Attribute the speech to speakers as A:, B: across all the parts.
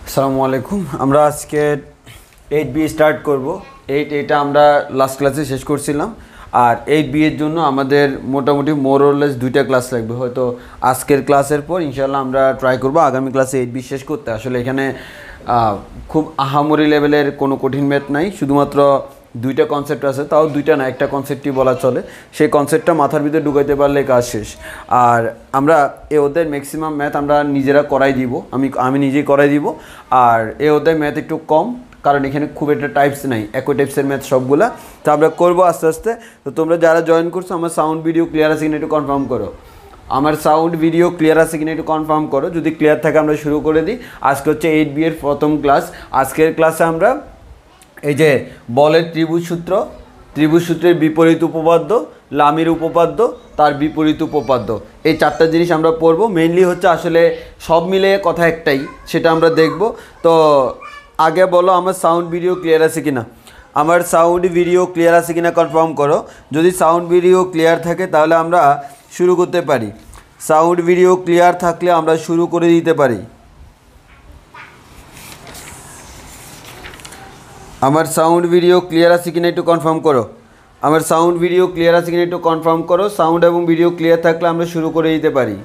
A: আসসালামু আলাইকুম। আমরা আজকে 8B স্টার্ট করব। এটা আমরা লাস্ট ক্লাসে শেষ করছিলাম, আর 8B এর জন্য আমাদের মোটামুটি মোর অর লেস 2টা ক্লাস লাগবে। হয়তো আজকের ক্লাসের পর ইনশাআল্লাহ আমরা ট্রাই করব আগামী ক্লাসে 8B শেষ করতে। আসলে এখানে খুব আহামরি লেভেলের কোনো কঠিন ম্যাথ নাই, শুধুমাত্র 2টা কনসেপ্ট আছে, তাও 2টা না, একটা কনসেপ্টই বলা চলে। সেই কনসেপ্টটা মাথার ভিতরে ঢুকাইতে পারলে কাজ শেষ। আর আমরা ওদের ম্যাক্সিমাম ম্যাথ আমরা নিজেরা করাই দিব, আমি নিজেই করাই দিব। আর ওদের ম্যাথ একটু কম, কারণ এখানে খুব একটা টাইপস নাই, একই টাইপসের ম্যাথ সবগুলা। তো আমরা করবো আস্তে আস্তে। তো তোমরা যারা জয়েন করছো, আমার সাউন্ড ভিডিও ক্লিয়ার আছে কিনা একটু কনফার্ম করো। আমার সাউন্ড ভিডিও ক্লিয়ার আছে কিনা একটু কনফার্ম করো। যদি ক্লিয়ার থাকে আমরা শুরু করে দিই। আজকে হচ্ছে 8B এর প্রথম ক্লাস। আজকের ক্লাসে আমরা এই যে বলের ত্রিভুজ সূত্রের বিপরীত উপপাদ্য, লামির উপপাদ্য, তার বিপরীত উপপাদ্য, এই 4টা জিনিস আমরা পড়বো। মেইনলি হচ্ছে আসলে সব মিলে কথা একটাই, সেটা আমরা দেখব। তো আগে বলো আমার সাউন্ড ভিডিও ক্লিয়ার আছে কিনা। আমার সাউন্ড ভিডিও ক্লিয়ার আছে কিনা কনফার্ম করো। যদি সাউন্ড ভিডিও ক্লিয়ার থাকে তাহলে আমরা শুরু করতে পারি। সাউন্ড ভিডিও ক্লিয়ার থাকলে আমরা শুরু করে দিতে পারি। আমার সাউন্ড ভিডিও ক্লিয়ার আছে কিনা একটু কনফার্ম করো। আমার সাউন্ড ভিডিও ক্লিয়ার আছে কিনা একটু কনফার্ম করো। সাউন্ড এবং ভিডিও ক্লিয়ার থাকলে আমরা শুরু করে দিতে পারি।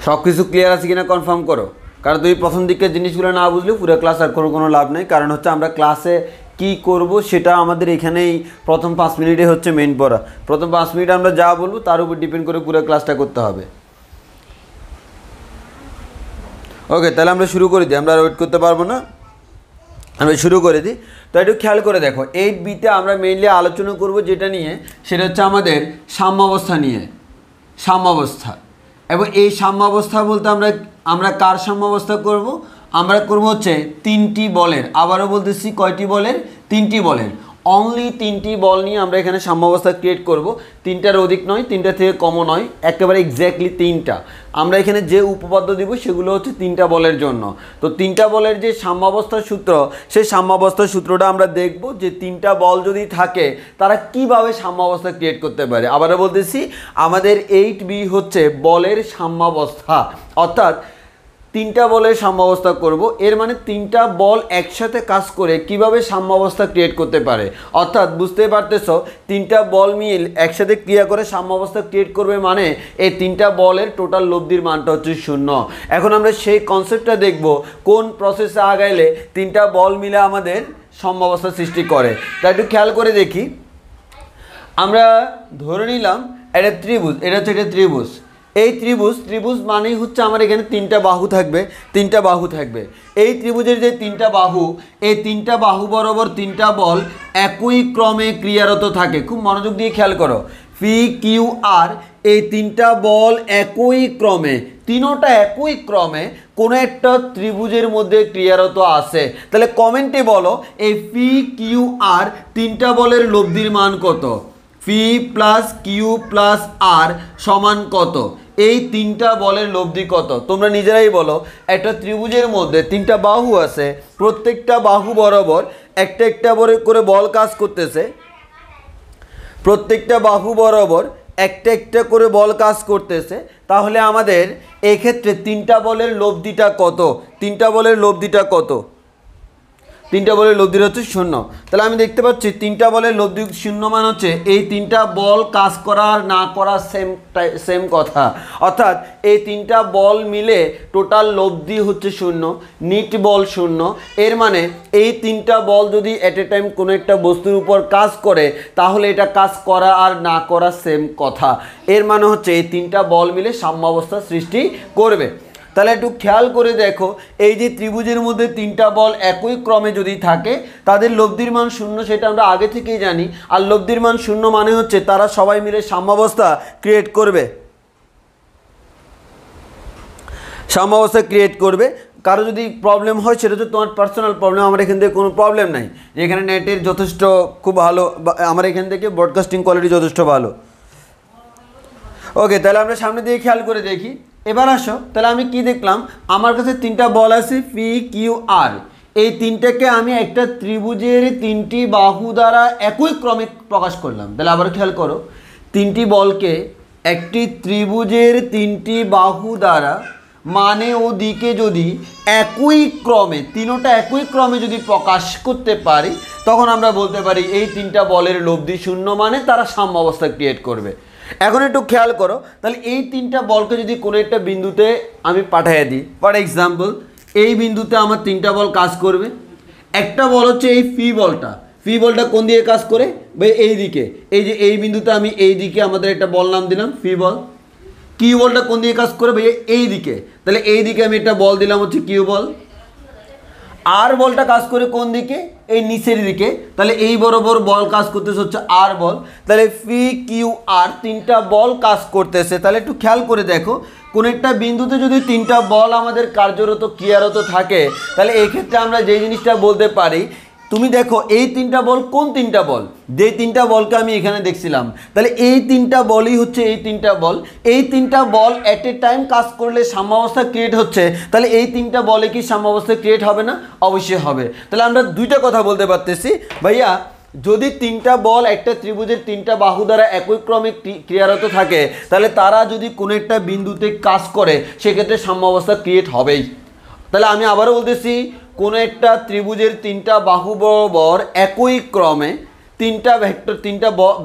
A: সব কিছু ক্লিয়ার আছে কিনা কনফার্ম করো, কারণ তুমি প্রথম দিকের জিনিসগুলো না বুঝলে পুরো ক্লাস আর কোনো লাভ নেই। কারণ হচ্ছে আমরা ক্লাসে কি করব সেটা আমাদের এখানেই প্রথম 5 মিনিটে হচ্ছে মেইন পড়া। প্রথম 5 মিনিট আমরা যা বলবো তার উপর ডিপেন্ড করে পুরো ক্লাসটা করতে হবে। ওকে, তাহলে আমরা শুরু করে দিই, আমরা আর ওয়েট করতে পারবো না, আমরা শুরু করে দিই। তো একটু খেয়াল করে দেখো, 8Bতে আমরা মেইনলি আলোচনা করব যেটা নিয়ে, সেটা হচ্ছে আমাদের সাম্যাবস্থা নিয়ে। সাম্যাবস্থা, এবং এই সাম্যাবস্থা বলতে আমরা কার সাম্যাবস্থা করব? আমরা করব হচ্ছে 3টি বলের। আবারও বলতেছি, কয়টি বলের? 3টি বলের। অনলি 3টি বল নিয়ে আমরা এখানে সাম্যাবস্থা ক্রিয়েট করব। 3টার অধিক নয়, 3টা থেকে কমও নয়, একেবারে এক্স্যাক্টলি 3টা। আমরা এখানে যে উপপাদ্য দিব সেগুলো হচ্ছে 3টা বলের জন্য। তো 3টা বলের যে সাম্যাবস্থার সূত্র, সেই সাম্যাবস্থার সূত্রটা আমরা দেখব যে 3টা বল যদি থাকে তারা কিভাবে সাম্যাবস্থা ক্রিয়েট করতে পারে। আবারও বলতেছি, আমাদের 8B হচ্ছে বলের সাম্যাবস্থা, অর্থাৎ 3টা বলের সাম্যাবস্থা করব। এর মানে 3টা বল একসাথে কাজ করে কিভাবে সাম্যাবস্থা ক্রিয়েট করতে পারে। অর্থাৎ বুঝতে পারতেছো, 3টা বল মিল একসাথে ক্রিয়া করে সাম্যাবস্থা ক্রিয়েট করবে, মানে এই 3টা বলের টোটাল লব্ধির মানটা হচ্ছে 0। এখন আমরা সেই কনসেপ্টটা দেখব, কোন প্রসেসে আগাইলে 3টা বল মিলে আমাদের সাম্যাবস্থা সৃষ্টি করে। তা একটু খেয়াল করে দেখি। আমরা ধরে নিলাম এটা ত্রিভুজ, এটা হচ্ছে এটা ত্রিভুজ। এই ত্রিভুজ মানেই হচ্ছে আমার এখানে 3টা বাহু থাকবে, 3টা বাহু থাকবে। এই ত্রিভুজের যে 3টা বাহু, এই 3টা বাহু বরাবর 3টা বল একই ক্রমে ক্রিয়ারত থাকে। খুব মনোযোগ দিয়ে খেয়াল করো, পি কিউ আর, এই 3টা বল একই ক্রমে, 3টা একই ক্রমে কোনো একটা ত্রিভুজের মধ্যে ক্রিয়ারত আছে। তাহলে কমেন্টে বলো, এই পি কিউ আর 3টা বলের লব্ধির মান কত? পি প্লাস কিউ প্লাস আর সমান কত? এই 3টা বলের লব্ধি কত? তোমরা নিজেরাই বলো। একটা ত্রিভুজের মধ্যে 3টা বাহু আছে, প্রত্যেকটা বাহু বরাবর একটা একটা করে বল কাজ করতেছে। প্রত্যেকটা বাহু বরাবর একটা একটা করে বল কাজ করতেছে। তাহলে আমাদের এক্ষেত্রে 3টা বলের লব্ধিটা কত? 3টা বলের লব্ধিটা কত? 3টা বলের লব্ধির হচ্ছে 0। তাহলে আমি দেখতে পাচ্ছি 3টা বলের লব্ধি 0 মান হচ্ছে এই 3টা বল কাজ করা আর না করা সেম কথা। অর্থাৎ এই 3টা বল মিলে টোটাল লব্ধি হচ্ছে 0, নিট বল 0। এর মানে এই 3টা বল যদি এট এ টাইম কোনো একটা বস্তুর উপর কাজ করে, তাহলে এটা কাজ করা আর না করা সেম কথা। এর মানে হচ্ছে এই 3টা বল মিলে সাম্যাবস্থা সৃষ্টি করবে। তাহলে একটু খেয়াল করে দেখো, এই যে ত্রিভুজের মধ্যে 3টা বল একই ক্রমে যদি থাকে, তাদের লব্ধির মান 0, সেটা আমরা আগে থেকেই জানি। আর লব্ধির মান 0 মানে হচ্ছে তারা সবাই মিলে সাম্যাবস্থা ক্রিয়েট করবে। সাম্যাবস্থা ক্রিয়েট করবে। কারো যদি প্রবলেম হয় সেটা তো তোমার পার্সোনাল প্রবলেম, আমার এখান থেকে কোনো প্রবলেম নাই, এখানে নেটের যথেষ্ট খুব ভালো, আমার এখান থেকে ব্রডকাস্টিং কোয়ালিটি যথেষ্ট ভালো। ওকে, তাহলে আমরা সামনে দিয়ে খেয়াল করে দেখি। এবার আসো, তাহলে আমি কি দেখলাম, আমার কাছে তিনটা বল আছে পি কিউ আর, এই তিনটাকে আমি একটা ত্রিভুজের তিনটি বাহু দ্বারা একই ক্রমে প্রকাশ করলাম। তাহলে আবার খেয়াল করো, তিনটি বলকে একটি ত্রিভুজের তিনটি বাহু দ্বারা মানে ও দিকে যদি একই ক্রমে, তিনোটা একই ক্রমে যদি প্রকাশ করতে পারি, তখন আমরা বলতে পারি এই তিনটা বলের লব্ধি শূন্য, মানে তারা সাম্যাবস্থা ক্রিয়েট করবে। এখন একটু খেয়াল করো, তাহলে এই তিনটা বলকে যদি কোনো একটা বিন্দুতে আমি পাঠিয়ে দিই, ফর এক্সাম্পল এই বিন্দুতে আমার তিনটা বল কাজ করবে। একটা বল হচ্ছে এই ফি বলটা, ফি বলটা কোন দিকে কাজ করে ভাই, এই দিকে, এই যে এই বিন্দুতে আমি এই দিকে আমাদের একটা বল নাম দিলাম ফি বল। কিউ বলটা কোন দিকে কাজ করে ভাই, এই দিকে, তাহলে এই দিকে আমি একটা বল দিলাম হচ্ছে কিউ বল। আর বলটা কাজ করে কোন দিকে, এই নিচের দিকে, তাহলে এই বরাবর বল কাজ করতেছে হচ্ছে আর বল। তাহলে পি কিউ আর তিনটা বল কাজ করতেছে। তাহলে একটু খেয়াল করে দেখো, কোন একটা বিন্দুতে যদি তিনটা বল আমাদের কার্যরত ক্রিয়ারত থাকে, তাহলে এই ক্ষেত্রে আমরা যে জিনিসটা বলতে পারি, তুমি দেখো এই তিনটা বল কোন তিনটা বল, যে তিনটা বলকে আমি এখানে দেখছিলাম, তাহলে এই তিনটা বলই হচ্ছে এই তিনটা বল। এই তিনটা বল এট এ টাইম কাজ করলে সাম্যাবস্থা ক্রিয়েট হচ্ছে, তাহলে এই তিনটা বলে কি সাম্যাবস্থা ক্রিয়েট হবে না? অবশ্যই হবে। তাহলে আমরা দুইটা কথা বলতে পারতেছি, ভাইয়া যদি তিনটা বল একটা ত্রিভুজের তিনটা বাহু দ্বারা একই ক্রমে ক্রিয়ারত থাকে, তাহলে তারা যদি কোনো একটা বিন্দুতে কাজ করে, সেক্ষেত্রে সাম্যাবস্থা ক্রিয়েট হবেই। তাহলে আমি আবারও বলতেছি, কোনো একটা ত্রিভুজের তিনটা বাহু বরাবর একই ক্রমে তিনটা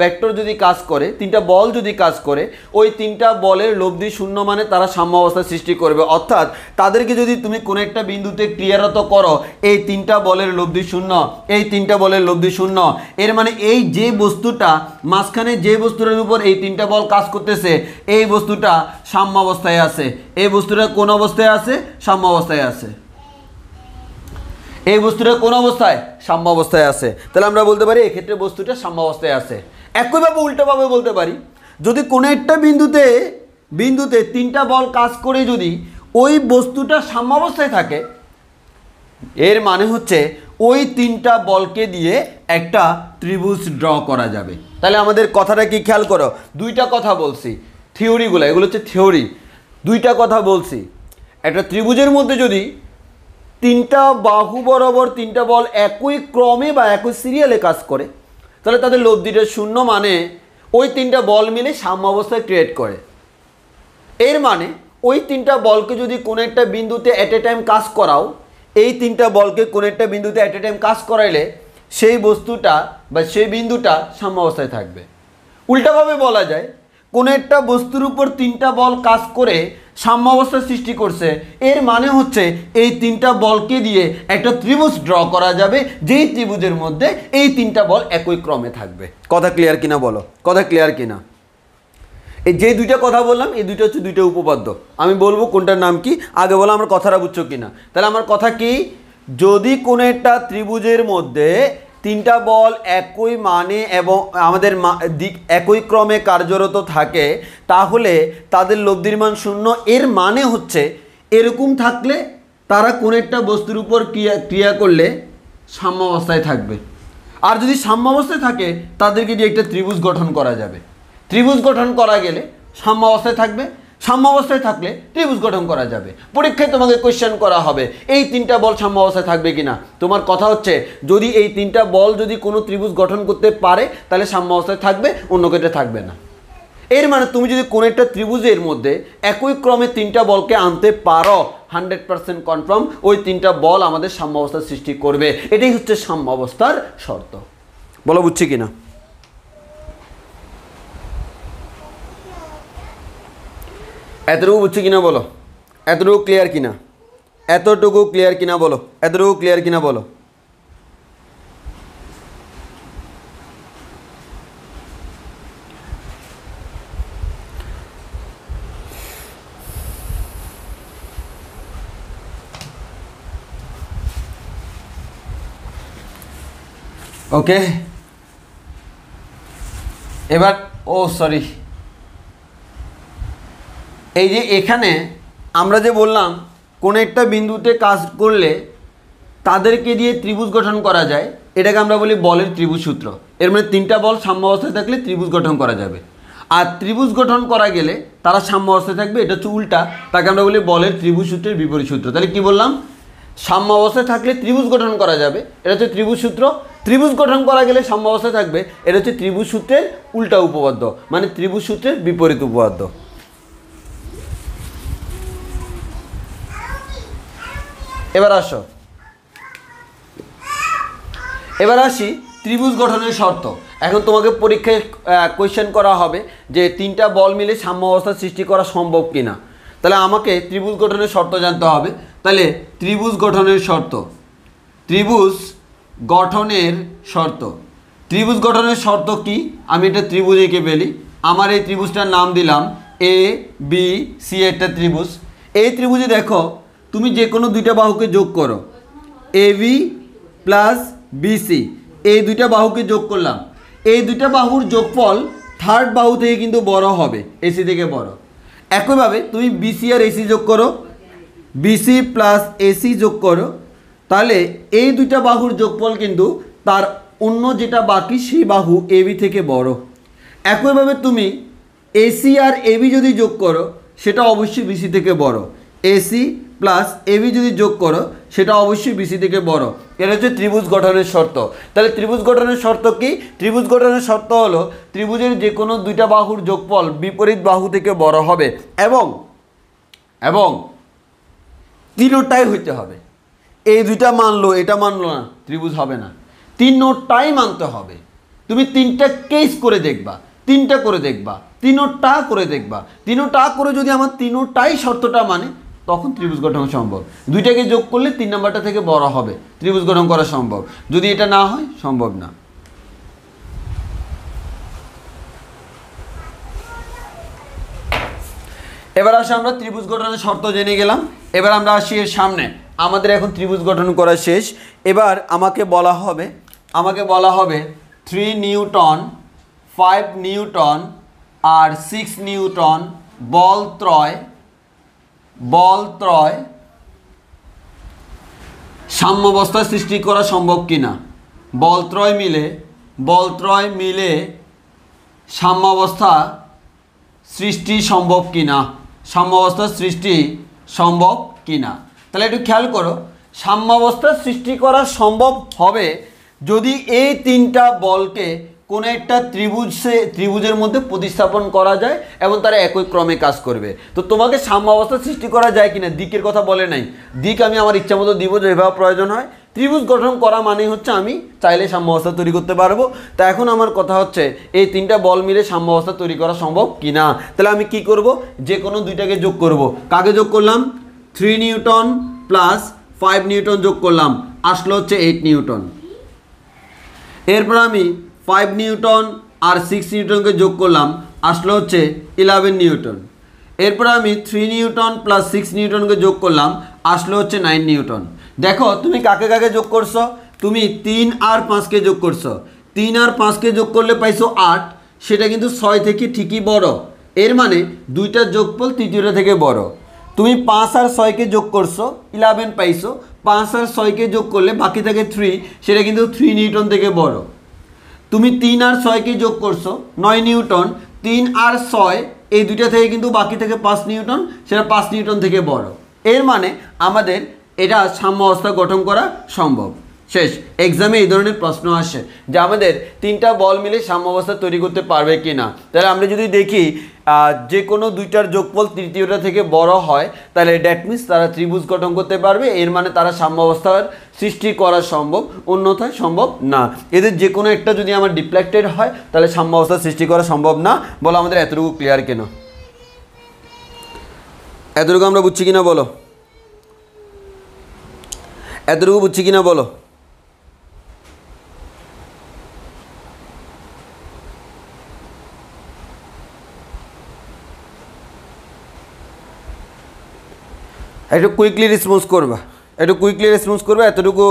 A: ভেক্টর যদি কাজ করে, তিনটা বল যদি কাজ করে, ওই তিনটা বলের লব্ধি শূন্য, মানে তারা সাম্যাবস্থা সৃষ্টি করবে। অর্থাৎ তাদেরকে যদি তুমি কোনো একটা বিন্দুতে ক্রিয়ারত করো, এই তিনটা বলের লব্ধি শূন্য, এই তিনটা বলের লব্ধি শূন্য, এর মানে এই যে বস্তুটা মাঝখানে, যে বস্তুটার উপর এই তিনটা বল কাজ করতেছে, এই বস্তুটা সাম্যাবস্থায় আছে। এই বস্তুটা কোন অবস্থায় আছে? সাম্যাবস্থায় আছে। এই বস্তুটা কোন অবস্থায়? সাম্যাবস্থায় আছে। তাহলে আমরা বলতে পারি এক্ষেত্রে বস্তুটা সাম্যাবস্থায় আছে। একইভাবে উল্টোভাবে বলতে পারি, যদি কোনো একটা বিন্দুতে তিনটা বল কাজ করে যদি ওই বস্তুটা সাম্যাবস্থায় থাকে, এর মানে হচ্ছে ওই তিনটা বলকে দিয়ে একটা ত্রিভুজ ড্র করা যাবে। তাহলে আমাদের কথাটা কি খেয়াল করো, দুইটা কথা বলছি, থিওরিগুলো এগুলো হচ্ছে থিওরি। দুইটা কথা বলছি, একটা ত্রিভুজের মধ্যে যদি তিনটা বাহু বরাবর তিনটা বল একই ক্রমে বা একই সিরিয়ালে কাজ করে, তাহলে তাদের লব্ধিটা শূন্য, মানে ওই তিনটা বল মিলে সাম্যাবস্থা ক্রিয়েট করে। এর মানে ওই তিনটা বলকে যদি কোনো একটা বিন্দুতে অ্যাট এ টাইম কাজ করাও, এই তিনটা বলকে কোনো একটা বিন্দুতে অ্যাট এ টাইম কাজ করাইলে সেই বস্তুটা বা সেই বিন্দুটা সাম্যাবস্থায় থাকবে। উল্টাভাবে বলা যায়, কোনো একটা বস্তুর উপর তিনটা বল কাজ করে সাম্যাবস্থা সৃষ্টি করছে, এর মানে হচ্ছে এই তিনটা বলকে দিয়ে একটা ত্রিভুজ ড্র করা যাবে, যেই ত্রিভুজের মধ্যে এই তিনটা বল একই ক্রমে থাকবে। কথা ক্লিয়ার কিনা বলো, কথা ক্লিয়ার কিনা? এই যে দুইটা কথা বললাম, এই দুইটা হচ্ছে দুইটা উপপাদ্য। আমি বলবো কোনটার নাম কি, আগে বলো আমার কথাটা বুঝছো কিনা। তাহলে আমার কথা কি, যদি কোনো একটা ত্রিভুজের মধ্যে তিনটা বল একই মানে এবং আমাদের দিক একই ক্রমে কার্যরত থাকে, তাহলে তাদের লব্ধির মান শূন্য। এর মানে হচ্ছে এরকম থাকলে তারা কোনো একটা বস্তুর উপর ক্রিয়া করলে সাম্যাবস্থায় থাকবে। আর যদি সাম্যাবস্থায় থাকে, তাদেরকে দিয়ে একটা ত্রিভুজ গঠন করা যাবে। ত্রিভুজ গঠন করা গেলে সাম্যাবস্থায় থাকবে, সাম্যাবস্থায় থাকলে ত্রিভুজ গঠন করা যাবে। পরীক্ষায় তোমাকে কোয়েশ্চেন করা হবে এই তিনটা বল সাম্যাবস্থায় থাকবে কিনা। তোমার কথা হচ্ছে যদি এই তিনটা বল যদি কোনো ত্রিভুজ গঠন করতে পারে, তাহলে সাম্যাবস্থায় থাকবে, অন্য ক্ষেত্রে থাকবে না। এর মানে তুমি যদি কোনো একটা ত্রিভুজের মধ্যে একই ক্রমে তিনটা বলকে আনতে পারো, 100% কনফার্ম ওই তিনটা বল আমাদের সাম্যাবস্থার সৃষ্টি করবে। এটাই হচ্ছে সাম্যাবস্থার শর্ত। বলো বুঝছি কিনা? এতটুকু বুঝছি কিনা বলো, এতটুকু ক্লিয়ার কিনা, এতটুকু ক্লিয়ার কিনা বলো, এতটুকু ক্লিয়ার কিনা বলো। ওকে, এবার সরি, এই যে এখানে আমরা যে বললাম কোনো একটা বিন্দুতে কাজ করলে তাদেরকে দিয়ে ত্রিভুজ গঠন করা যায়, এটাকে আমরা বলি বলের ত্রিভুজ সূত্র। এর মানে তিনটা বল সাম্য অবস্থায় থাকলে ত্রিভুজ গঠন করা যাবে। আর ত্রিভুজ গঠন করা গেলে তারা সাম্য অবস্থায় থাকবে, এটা হচ্ছে উল্টা, তাকে আমরা বলি বলের ত্রিভুজ সূত্রের বিপরীত সূত্র। তাহলে কি বললাম? সাম্য অবস্থায় থাকলে ত্রিভুজ গঠন করা যাবে, এটা হচ্ছে ত্রিভুজ সূত্র। ত্রিভুজ গঠন করা গেলে সাম্য অবস্থায় থাকবে, এটা হচ্ছে ত্রিভুজ সূত্রের উল্টা উপপাদ্য, মানে ত্রিভুজ সূত্রের বিপরীত উপপাদ্য। এবার আসি ত্রিভুজ গঠনের শর্ত। এখন তোমাকে পরীক্ষায় কোয়েশ্চেন করা হবে যে তিনটা বল মিলে সাম্য অবস্থা সৃষ্টি করা সম্ভব কিনা। তাহলে আমাকে ত্রিভুজ গঠনের শর্ত জানতে হবে। তাহলে ত্রিভুজ গঠনের শর্ত, ত্রিভুজ গঠনের শর্ত, ত্রিভুজ গঠনের শর্ত কি? আমি এটা ত্রিভুজ এঁকে ফেলি। আমার এই ত্রিভুজটার নাম দিলাম এ বি সি, একটা ত্রিভুজ। এই ত্রিভুজে দেখো তুমি যে কোনো দুইটা বাহুকে যোগ করো, এ বি প্লাস বিসি, এই দুইটা বাহুকে যোগ করলাম। এই দুইটা বাহুর যোগফল থার্ড বাহু থেকে কিন্তু বড় হবে, এসি থেকে বড়। একইভাবে তুমি বিসি আর এসি যোগ করো, বিসি প্লাস এসি যোগ করো, তাহলে এই দুইটা বাহুর যোগফল কিন্তু তার অন্য যেটা বাকি সেই বাহু এবি থেকে বড়। একইভাবে তুমি এসি আর এবি যদি যোগ করো সেটা অবশ্যই বিসি থেকে বড়। এসি প্লাস এবি যদি যোগ করো সেটা অবশ্যই বিসি থেকে বড়। এটা হচ্ছে ত্রিভুজ গঠনের শর্ত। তাহলে ত্রিভুজ গঠনের শর্ত কি? ত্রিভুজ গঠনের শর্ত হলো ত্রিভুজের যে কোনো দুইটা বাহুর যোগফল বিপরীত বাহু থেকে বড় হবে এবং এবং তিনটাই হইতে হবে। এই দুইটা মানলো এটা মানলো না, ত্রিভুজ হবে না, তিনটাই মানতে হবে। তুমি তিনটা কেস করে দেখবা, তিনটা করে দেখবা, তিনটা করে দেখবা, তিনটা করে যদি আমার তিনটাই শর্তটা মানে তখন ত্রিভুজ গঠন সম্ভব। দুইটাকে যোগ করলে তিন নাম্বারটা থেকে বড় হবে, ত্রিভুজ গঠন করা সম্ভব। যদি এটা না হয় সম্ভব না। এবার আসি আমরা ত্রিভুজ গঠনের শর্ত জেনে গেলাম। এবার আমরা আসি এর সামনে, আমাদের এখন ত্রিভুজ গঠন করা শেষ। এবার আমাকে বলা হবে 3 নিউটন, 5 নিউটন আর 6 নিউটন বল ত্রয় সাম্যাবস্থা সৃষ্টি করা সম্ভব কিনা। বল ত্রয় মিলে সাম্যাবস্থা সৃষ্টি সম্ভব কিনা, সাম্যাবস্থা সৃষ্টি সম্ভব কিনা। তাহলে একটু খেয়াল করো, সাম্যাবস্থা সৃষ্টি করা সম্ভব হবে যদি এই তিনটা বলকে কোনো একটা ত্রিভুজের মধ্যে প্রতিস্থাপন করা যায় এবং তারা একই ক্রমে কাজ করবে। তো তোমাকে সাম্যাবস্থা সৃষ্টি করা যায় কিনা, দিকের কথা বলে নাই, দিক আমি আমার ইচ্ছা মতো দিব যেভাবে প্রয়োজন হয়। ত্রিভুজ গঠন করা মানে হচ্ছে আমি চাইলে সাম্যাবস্থা তৈরি করতে পারবো। তা এখন আমার কথা হচ্ছে এই তিনটা বল মিলে সাম্যাবস্থা তৈরি করা সম্ভব কিনা। তাহলে আমি কি করব, যে কোনো দুইটাকে যোগ করব। কাকে যোগ করলাম? 3 নিউটন প্লাস 5 নিউটন যোগ করলাম, আসলো হচ্ছে 8 নিউটন। এরপর আমি 5 নিউটন আর 6 নিউটনকে যোগ করলাম, আসলো হচ্ছে 11 নিউটন। এরপর আমি 3 নিউটন প্লাস 6 নিউটনকে যোগ করলাম, আসলো হচ্ছে 9 নিউটন। দেখো তুমি কাকে কাকে যোগ করছো, তুমি 3 আর 5কে যোগ করছো। 3 আর 5কে যোগ করলে পাইছো 8, সেটা কিন্তু 6 থেকে ঠিকই বড়। এর মানে দুইটার যোগফল তৃতীয়টা থেকে বড়। তুমি 5 আর 6কে যোগ করছো, 11 পাইছো। 5 আর 6কে যোগ করলে বাকি থাকে 3, সেটা কিন্তু 3 নিউটন থেকে বড়। তুমি 3 আর 6কে যোগ করছো, 9 নিউটন। 3 আর 6 এই দুইটা থেকে কিন্তু বাকি থেকে 5 নিউটন, সেটা 5 নিউটন থেকে বড়। এর মানে আমাদের এটা সাম্যাবস্থা গঠন করা সম্ভব। শেষ। এক্সামে এই ধরনের প্রশ্ন আসে যে আমাদের তিনটা বল মিলে সাম্যাবস্থা তৈরি করতে পারবে কি না। তাহলে আমরা যদি দেখি যে কোনো দুইটার যোগফল তৃতীয়টা থেকে বড় হয়, তাহলে দ্যাট মিনস তারা ত্রিভুজ গঠন করতে পারবে। এর মানে তারা সাম্যাবস্থার সৃষ্টি করা সম্ভব, অন্যথায় সম্ভব না। এদের যে কোনো একটা যদি আমার ডিফ্লেক্টেড হয় তাহলে সাম্যাবস্থা সৃষ্টি করা সম্ভব না। বলো আমাদের এতটুকু ক্লিয়ার কেন? এতটুকু আমরা বুঝছি কিনা বলো? এতটুকু বুঝছি কিনা বলো? একটু কুইকলি রেসপন্স করবা, এতটুকু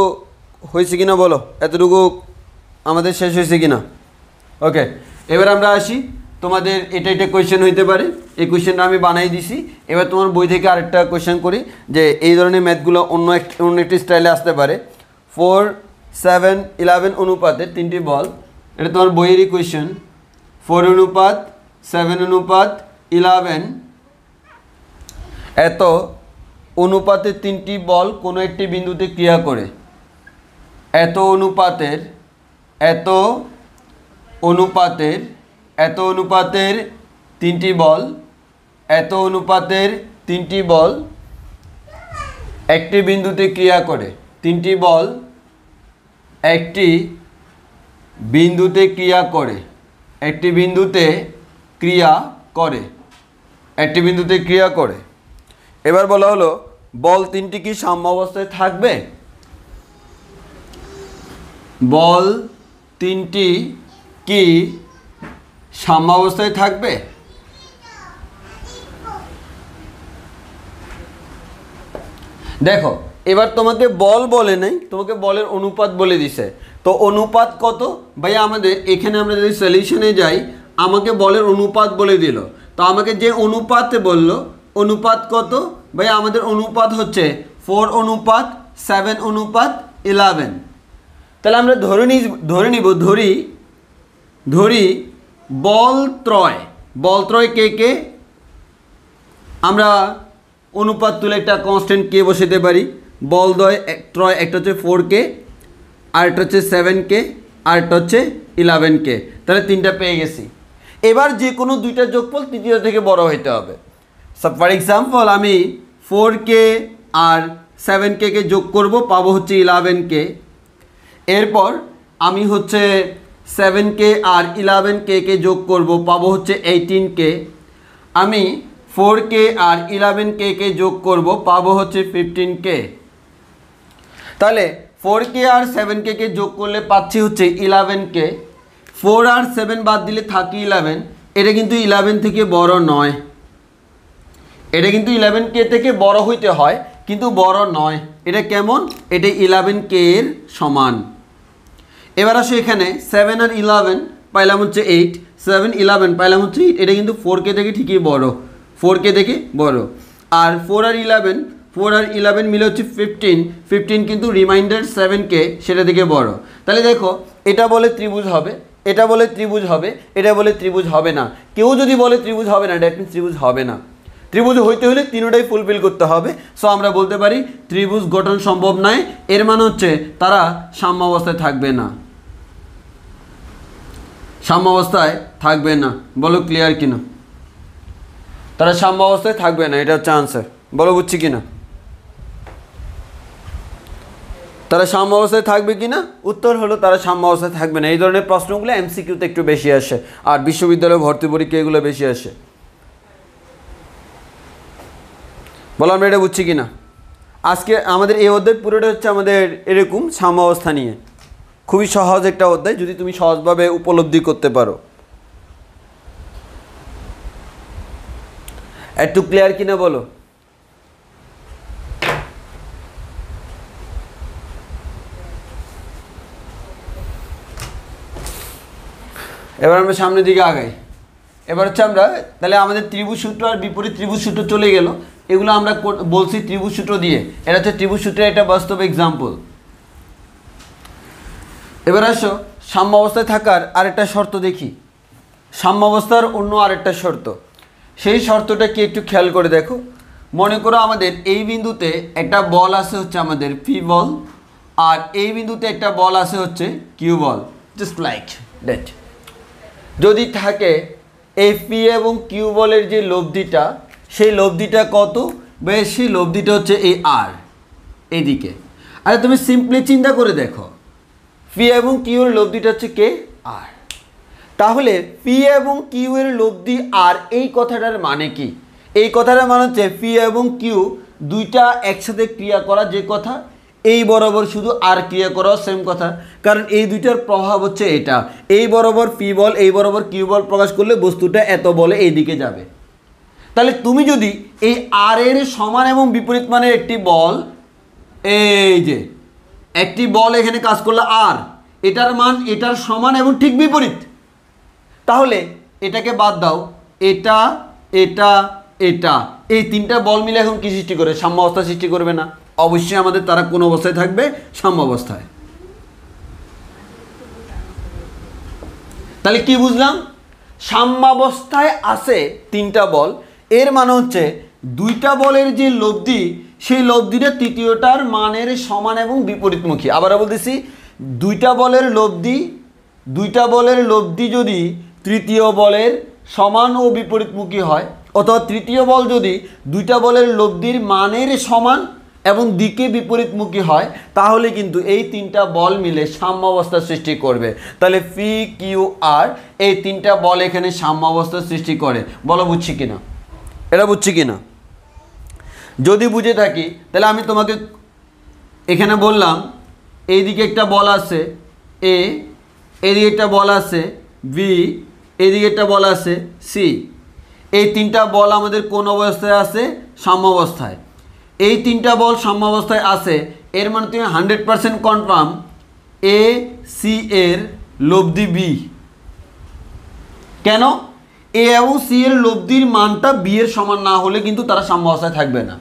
A: হয়েছে কিনা বলো, এতটুকু আমাদের শেষ হয়েছে কিনা। ওকে, এবার আমরা আসি তোমাদের এটা এটা কোয়েশ্চেন হইতে পারে, এই কোয়েশ্চেনটা আমি বানাই দিছি। এবার তোমার বই থেকে আরেকটা কোয়েশ্চেন করি যে এই ধরনের ম্যাথগুলো অন্য একটি স্টাইলে আসতে পারে। 4, 7, 11 অনুপাতের 3টি বল, এটা তোমার বইয়েরই কোয়েশ্চেন। 4 অনুপাত 7 অনুপাত 11 এত অনুপাতের 3টি বল কোনো একটি বিন্দুতে ক্রিয়া করে। এত অনুপাতের 3টি বল, এত অনুপাতের 3টি বল একটি বিন্দুতে ক্রিয়া করে। 3টি বল একটি বিন্দুতে ক্রিয়া করে, একটি বিন্দুতে ক্রিয়া করে, একটি বিন্দুতে ক্রিয়া করে। এবার বলা হলো বল 3টি কি সাম্য অবস্থায় থাকবে? বল 3টি কি সাম্য অবস্থায় থাকবে? দেখো এবার তোমাকে বল বলে নাই, তোমাকে বলের অনুপাত বলে দিছে। তো অনুপাত কত ভাইয়া? আমাদের এখানে আমরা যদি সলিউশনে যাই, আমাকে বলের অনুপাত বলে দিল। তো আমাকে যে অনুপাতে বললো, অনুপাত কত ভাইয়া? আমাদের অনুপাত হচ্ছে 4 অনুপাত 7 অনুপাত 11। তাহলে আমরা ধরি বলত্রয় কে কে? আমরা অনুপাত তুলে একটা কনস্ট্যান্ট কে বসাতে পারি। বলত্রয় একটা হচ্ছে 4K, আরেকটা হচ্ছে 7K, আরেকটা হচ্ছে 11K। তাহলে 3টা পেয়ে গেছি। এবার যে কোনো দুইটা যোগফল তৃতীয় থেকে বড় হইতে হবে। ফর এক্সাম্পল আমি 4K আর 7K কে যোগ করব, পাবো হচ্ছে 11K। এরপর আমি হচ্ছে 7K আর 11K কে যোগ করব, পাবো হচ্ছে 18K। আমি 4K আর 11K কে যোগ করব, পাবো হচ্ছে 15K। তাহলে 4K আর 7K কে যোগ করলে পাচ্ছি হচ্ছে 11K। 4 আর 7 বাদ দিলে থাকি 11। এটা কিন্তু 11 থেকে বড় নয়, এটা কিন্তু 11K থেকে বড় হইতে হয়, কিন্তু বড় নয়। এটা কেমন? এটা 11K এর সমান। এবার আসো এখানে 7 আর 11 পাইলাম হচ্ছে 8, 7 11 পাইলাম হচ্ছে 8। এটা কিন্তু 4K থেকে ঠিকই বড়, 4K থেকে বড়। আর 4 আর 11 মিলে হচ্ছে 15 কিন্তু রিমাইন্ডার 7K সেটা থেকে বড়। তাহলে দেখো এটা বলে ত্রিভুজ হবে, এটা বলে ত্রিভুজ হবে, এটা বলে ত্রিভুজ হবে না। কেউ যদি বলে ত্রিভুজ হবে না, দ্যাট মিনস ত্রিভুজ হবে না। ত্রিভুজ হইতে হলে তিনটাই ফুলফিল করতে হবে। সো আমরা বলতে পারি ত্রিভুজ গঠন সম্ভব নয়। এর মানে হচ্ছে তারা সাম্য অবস্থায় থাকবে না, সাম্য অবস্থায় থাকবে না। বলো ক্লিয়ার কিনা? তারা সাম্য অবস্থায় থাকবে না, এটা হচ্ছে আনসার। বলো বুঝছি কিনা? তারা সাম্য অবস্থায় থাকবে কিনা? উত্তর হলো তারা সাম্য অবস্থায় থাকবে না। এই ধরনের প্রশ্নগুলো MCQতে একটু বেশি আসে, আর বিশ্ববিদ্যালয়ে ভর্তি পরীক্ষা এগুলো বেশি আসে। বলো আমরা এটা বুঝছি কিনা? আজকে আমাদের এই অধ্যায় পুরোটা হচ্ছে আমাদের এরকম সাম্য অবস্থা নিয়ে। খুবই সহজ একটা অধ্যায়, যদি তুমি সহজভাবে উপলব্ধি করতে পারো। একটু ক্লিয়ার কিনা বলো? এবার আমরা সামনের দিকে আগাই। এবার হচ্ছে আমরা তাহলে আমাদের ত্রিভুজ সূত্র আর বিপরীত ত্রিভুজ সূত্র চলে গেল। এগুলো আমরা বলছি ত্রিভুজ সূত্র দিয়ে। এটা হচ্ছে ত্রিভুজ সূত্রের একটা বাস্তব এক্সাম্পল। এবার আসো সাম্য অবস্থায় থাকার আরেকটা শর্ত দেখি। সাম্য অবস্থার অন্য আরেকটা শর্ত, সেই শর্তটা কি একটু খেয়াল করে দেখো। মনে করো আমাদের এই বিন্দুতে একটা বল আছে হচ্ছে আমাদের পি বল, আর এই বিন্দুতে একটা বল আছে হচ্ছে কিউ বল, জাস্ট লাইক দ্যাট। যদি থাকে এই পি এবং কিউ বলের যে লব্ধিটা, সেই লব্ধিটা কত? বেশ, সেই লব্ধিটা হচ্ছে এই আর এইদিকে। আরে তুমি সিম্পলি চিন্তা করে দেখো, পি এবং কিউ এর লব্ধিটা হচ্ছে কে? আর। তাহলে পি এবং কিউ এর লব্ধি আর, এই কথাটার মানে কি? এই কথাটার মানে হচ্ছে পি এবং কিউ দুইটা একসাথে ক্রিয়া করা, যে কথা এই বরাবর শুধু আর ক্রিয়া করা সেম কথা। কারণ এই দুইটার প্রভাব হচ্ছে এটা, এই বরাবর পি বল, এই বরাবর কিউ বল প্রকাশ করলে বস্তুটা এত বলে এই দিকে যাবে। তাহলে তুমি যদি এই আর এর সমান এবং বিপরীত মানের একটি বল, এই যে একটি বল এখানে কাজ করলে আর, এটার মান এটার সমান এবং ঠিক বিপরীত, তাহলে এটাকে বাদ দাও, এটা এটা এটা, এই তিনটা বল মিলে এখন কি সৃষ্টি করে? সাম্য অবস্থা সৃষ্টি করবে না? অবশ্যই আমাদের তারা কোন অবস্থায় থাকবে? সাম্য অবস্থায়। তাহলে কি বুঝলাম? সাম্যাবস্থায় আছে তিনটা বল, এর মানে হচ্ছে দুইটা বলের যে লব্ধি, সেই লব্ধিটা তৃতীয়টার মানের সমান এবং বিপরীতমুখী। আবার বলতেছি, দুইটা বলের লব্ধি যদি তৃতীয় বলের সমান ও বিপরীতমুখী হয়, অথবা তৃতীয় বল যদি দুইটা বলের লব্ধির মানের সমান এবং দিকে বিপরীতমুখী হয়, তাহলে কিন্তু এই তিনটা বল মিলে সাম্য অবস্থা সৃষ্টি করবে। তাহলে পি কিউ আর এই তিনটা বল এখানে সাম্য অবস্থা সৃষ্টি করে। বলো বুঝছি কিনা? এটা বুঝছি কিনা? যদি বুঝে থাকি তাহলে আমি তোমাকে এখানে বললাম, এইদিকে একটা বল আছে এ, এদিকে একটা বল আছে বি, এদিকে একটা বল আছে সি। এই তিনটা বল আমাদের কোন অবস্থায় আছে? সাম্য অবস্থায়। এই তিনটা বল সাম্য অবস্থায় আছে, এর মানে তুমি 100% কনফার্ম এ সি এর লব্ধি বি। কেন? এ এবং সি এর লব্ধির মানটা বি এর সমান না হলে কিন্তু তারা সাম্য অবস্থায় থাকবে না।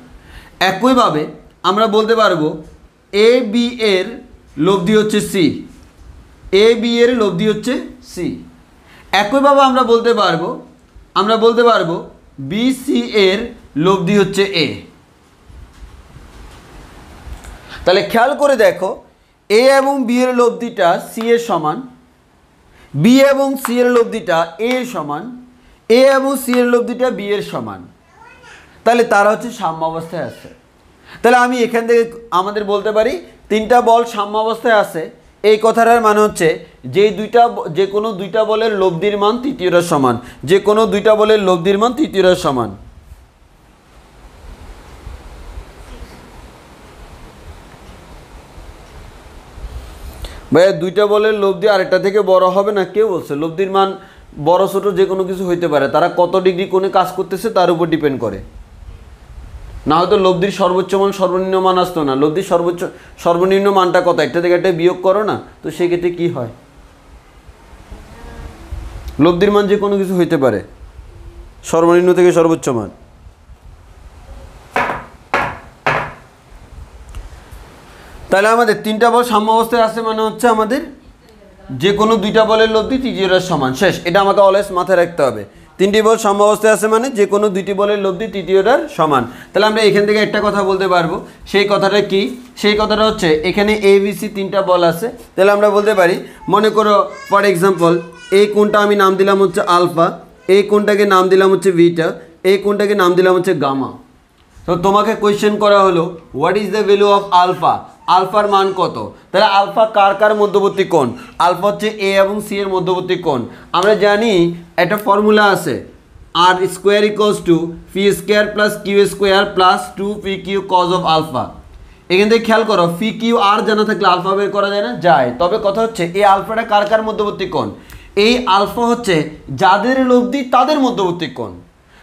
A: একইভাবে আমরা বলতে পারবো এ বি এর লব্ধি হচ্ছে সি, এ বি এর লব্ধি হচ্ছে সি। একইভাবে আমরা বলতে পারবো বি সি এর লব্ধি হচ্ছে এ। তাহলে খেয়াল করে দেখো, এ এবং বি এর লব্ধিটা সি এর সমান, বি এবং সি এর লব্ধিটা এ এর সমান, এ এবং সি এর লব্ধিটা বি এর সমান। তাহলে তারা হচ্ছে সাম্য অবস্থায় আছে। তাহলে আমি এখান থেকে আমাদের বলতে পারি তিনটা বল সাম্য অবস্থায় আছে। এই কথাটার মানে হচ্ছে যে কোনো দুইটা বলের লব্ধির মান তৃতীয়টার সমান, যে কোনো দুইটা বলের লব্ধির মান তৃতীয়টার সমান। ভাইয়া দুইটা বলের লব্ধি আরেকটা থেকে বড় হবে না? কেউ বলছে? লব্ধির মান বড় ছোট যে কোনো কিছু হইতে পারে, তারা কত ডিগ্রি কোণে কাজ করতেছে তার উপর ডিপেন্ড করে। না হয়তো লব্ধির সর্বোচ্চ মান সর্বনিম্ন মান আসতো না। লব্ধির সর্বনিম্ন মানটা কত? একটা থেকে একটা বিয়োগ করো না, তো সেক্ষেত্রে কি হয়? লব্ধির মান যে কোনো কিছু হইতে পারে, সর্বনিম্ন থেকে সর্বোচ্চ মান। তাহলে আমাদের তিনটা বল সাম্য অবস্থায় আছে মানে হচ্ছে আমাদের যে কোনো দুইটা বলের লব্ধি তৃতীয়টার সমান। শেষ। এটা আমাকে অলওয়েজ মাথায় রাখতে হবে। তিনটি বল সাম্য অবস্থায় আছে মানে যে কোনো দুইটি বলের লব্ধি তৃতীয়টার সমান। তাহলে আমরা এখান থেকে একটা কথা বলতে পারবো। সেই কথাটা কি? সেই কথাটা হচ্ছে এখানে এ বি সি তিনটা বল আছে। তাহলে আমরা বলতে পারি, মনে করো ফর এক্সাম্পল, এই কোণটা আমি নাম দিলাম হচ্ছে আলফা, এই কোণটাকে নাম দিলাম হচ্ছে বিটা, এই কোণটাকে নাম দিলাম হচ্ছে গামা। তো তোমাকে কোয়েশ্চেন করা হলো what is the value of alpha? আলফার মান কত? তাহলে আলফা কার কার মধ্যবর্তী কোণ? আলফা হচ্ছে এ এবং সি এর মধ্যবর্তী কোণ। আমরা জানি একটা ফর্মুলা আছে, R square equals to P square plus Q square plus 2 P Q cos of alpha. এখান থেকে খেয়াল করো, পি কিউ আর জানা থাকলে আলফা বের করা যায় না? যায়। তবে কথা হচ্ছে এই আলফাটা কার কার মধ্যবর্তী কোণ? এই আলফা হচ্ছে যাদের লব্ধি তাদের মধ্যবর্তী কোণ।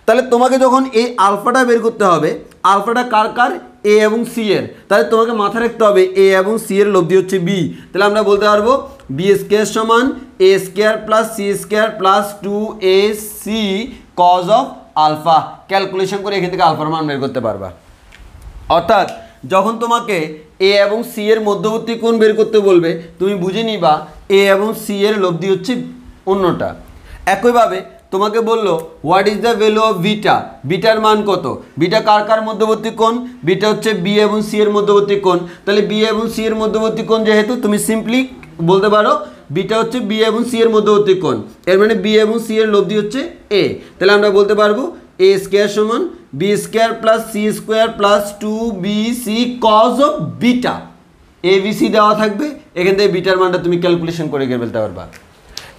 A: তাহলে তোমাকে যখন এই আলফাটা বের করতে হবে, আলফাটা কার কার? এ এবং সি এর। তাহলে তোমাকে মাথায় রাখতে হবে এ এবং সি এর লব্ধি হচ্ছে বি। তাহলে আমরা বলতে পারবো বি স্কোয়ার সমান A square plus C square plus 2ac cos of alpha. Calculation করে এখান থেকে আলফার মান বের করতে পারবা। অর্থাৎ যখন তোমাকে এ এবং সি এর মধ্যবর্তী কোণ বের করতে বলবে, তুমি বুঝে নিবা এ এবং সি এর লব্ধি হচ্ছে অন্যটা। একইভাবে তোমাকে বললো what is the value of beta? Bitter মান কত? বিটা কার কার মধ্যবর্তী কোণ? বিটা হচ্ছে বি এবং সি এর মধ্যবর্তী কোণ। তাহলে বি এবং সি এর মধ্যবর্তী কোণ যেহেতু, তুমি সিম্পলি বলতে পারো বিটা হচ্ছে বি এবং সি এর মধ্যবর্তী কোণ। এর মানে বি এবং সি এর লব্ধি হচ্ছে এ। তাহলে আমরা বলতে পারবো এ স্কোয়ার সমান B square plus C square plus 2bc cos of beta. A B C দেওয়া থাকবে, এখান থেকে বিটার মানটা তুমি ক্যালকুলেশন করে গিয়ে ফেলতে পারবা।